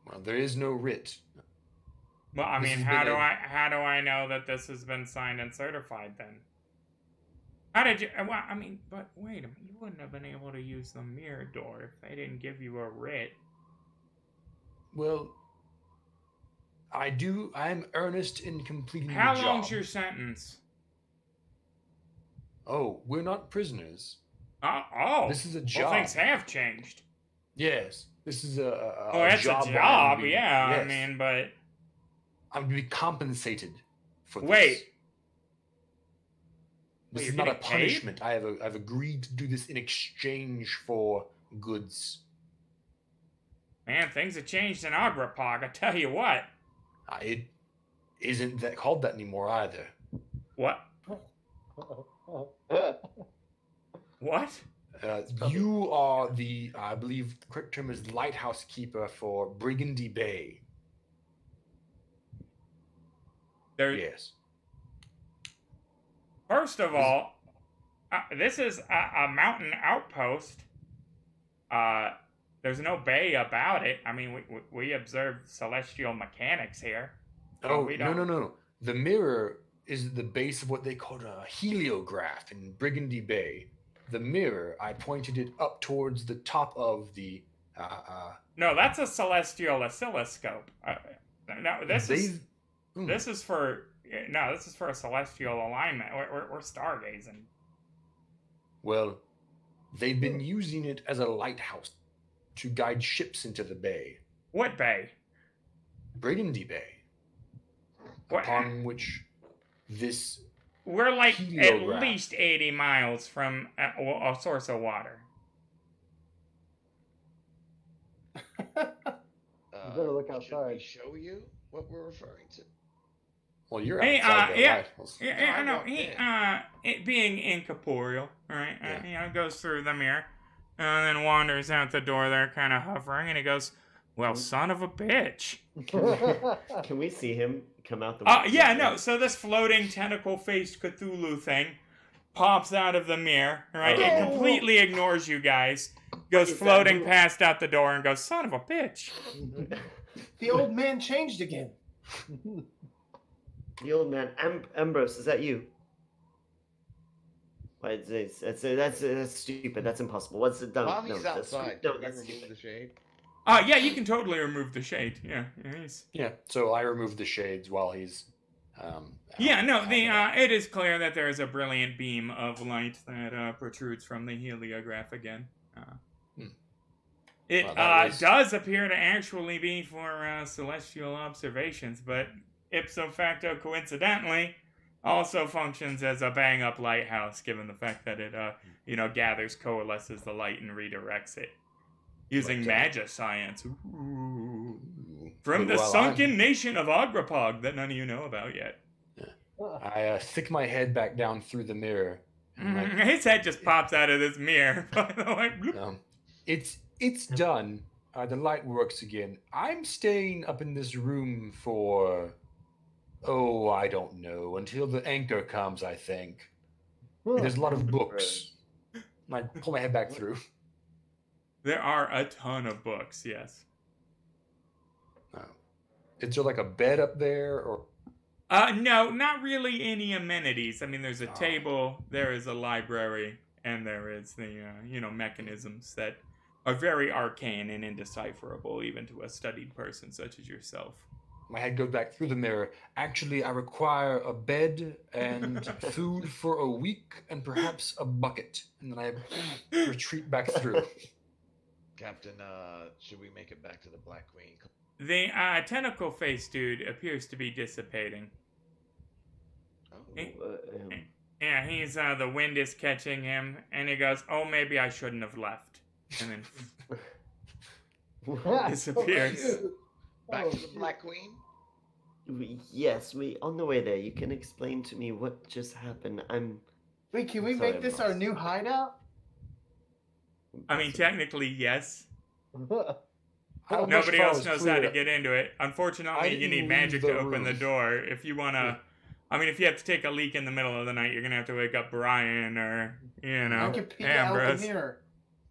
Well, there is no writ. Well, I mean, how do I know that this has been signed and certified then? How did you? Well, I mean, but wait a minute. You wouldn't have been able to use the mirror door if they didn't give you a writ. Well, I am earnest in completing the How job. long's your sentence? Oh, we're not prisoners. This is a job. Well, things have changed. Yes, this is a it's job. A job, yeah. Yes. I mean, but I'm to be compensated for this. Wait. This is not a punishment. I've agreed to do this in exchange for goods. Man, things have changed in Agrapog, I tell you what. It isn't that called that anymore either. What? What? You are the, I believe the correct term is lighthouse keeper for Brigandy Bay. Yes. First of all, this is a mountain outpost. There's no bay about it. I mean, we observe celestial mechanics here. So no. The mirror is the base of what they call a heliograph in Brigandy Bay. The mirror, I pointed it up towards the top of the... No, that's a celestial oscilloscope. This is for a celestial alignment. We're stargazing. Well, they've been using it as a lighthouse to guide ships into the bay. What bay? Brigandy Bay. Upon which this... We're like heliograph. At least 80 miles from a source of water. You better look outside. Should we show you what we're referring to? Well, you're outside the lighthouse. Yeah, I know. It being incorporeal, right? Goes through the mirror, and then wanders out the door there, kind of hovering, and he goes, "Well, son of a bitch." Can we see him come out the window? Yeah, no. So this floating tentacle-faced Cthulhu thing pops out of the mirror, right? It completely ignores you guys. Goes floating past out the door and goes, "Son of a bitch." The old man changed again. The old man, Ambrose, is that you? Why, that's stupid. That's impossible. What's it done? While he's outside, can we remove the shade? Yeah, you can totally remove the shade. Yeah. So I remove the shades while he's. It is clear that there is a brilliant beam of light that protrudes from the heliograph again. It does appear to actually be for celestial observations, but ipso facto coincidentally also functions as a bang-up lighthouse, given the fact that it gathers, coalesces the light, and redirects it. Using magia science. Ooh. From the sunken nation of Agrapog that none of you know about yet. I stick my head back down through the mirror. His head just pops out of this mirror, by the way. It's done. The light works again. I'm staying up in this room for... I don't know. Until the anchor comes, I think. There's a lot of books. I pull my head back through. There are a ton of books, yes. Is there like a bed up there, or? No, not really any amenities. I mean, there's a table, there is a library, and there is the mechanisms that are very arcane and indecipherable even to a studied person such as yourself. My head goes back through the mirror. Actually, I require a bed and food for a week and perhaps a bucket. And then I retreat back through. Captain, should we make it back to the Black Queen? The tentacle face dude appears to be dissipating. Yeah, he's the wind is catching him, and he goes, "Oh, maybe I shouldn't have left," and then disappears. Back to the Black Queen? Yes, we on the way there. You can explain to me what just happened. Wait, can we make this our new hideout? I mean, technically, yes. How Nobody much else knows how to get into it. Unfortunately, you need magic to open the door. If you want to... I mean, if you have to take a leak in the middle of the night, you're going to have to wake up Brian or, I can peek out the mirror.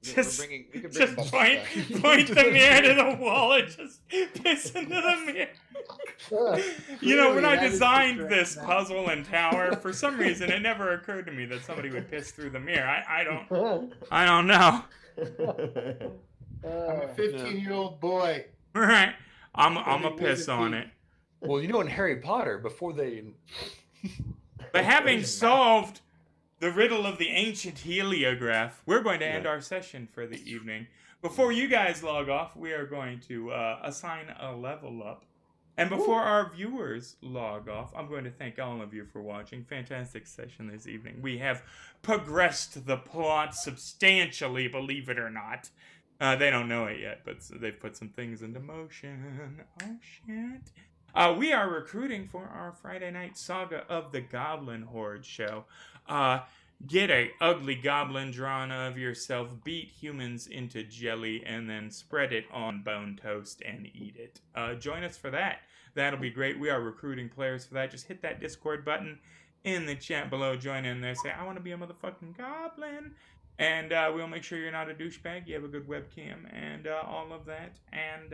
Just point the mirror to the wall and just piss into the mirror. You know, when I designed this puzzle and tower, for some reason it never occurred to me that somebody would piss through the mirror. I don't know. I'm a 15-year-old boy. Right. I'm a piss on it. Well, you know, in Harry Potter, before they... But having solved the riddle of the ancient heliograph, we're going to end our session for the evening. Before you guys log off, we are going to assign a level up. And before our viewers log off, I'm going to thank all of you for watching. Fantastic session this evening. We have progressed the plot substantially, believe it or not. They don't know it yet, but they've put some things into motion. Oh, shit. We are recruiting for our Friday night Saga of the Goblin Horde show. Get a ugly goblin drawn of yourself, beat humans into jelly, and then spread it on bone toast and eat it. Join us for that. That'll be great. We are recruiting players for that. Just hit that Discord button in the chat below. Join in there. Say, I want to be a motherfucking goblin. And we'll make sure you're not a douchebag. You have a good webcam and all of that. And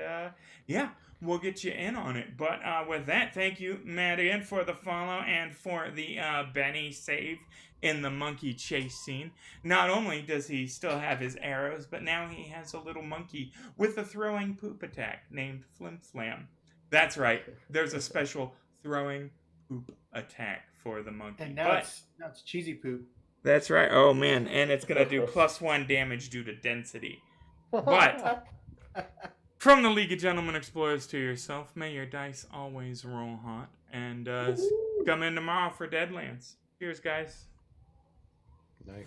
yeah, we'll get you in on it. But with that, thank you, Matt, again, for the follow and for the Benny save in the monkey chase scene. Not only does he still have his arrows, but now he has a little monkey with a throwing poop attack named Flim Flam. That's right. There's a special throwing poop attack for the monkey. And now it's cheesy poop. That's right. Oh, man. And it's going to do +1 damage due to density. But from the League of Gentlemen Explorers to yourself, may your dice always roll hot. And come in tomorrow for Deadlands. Cheers, guys. Night.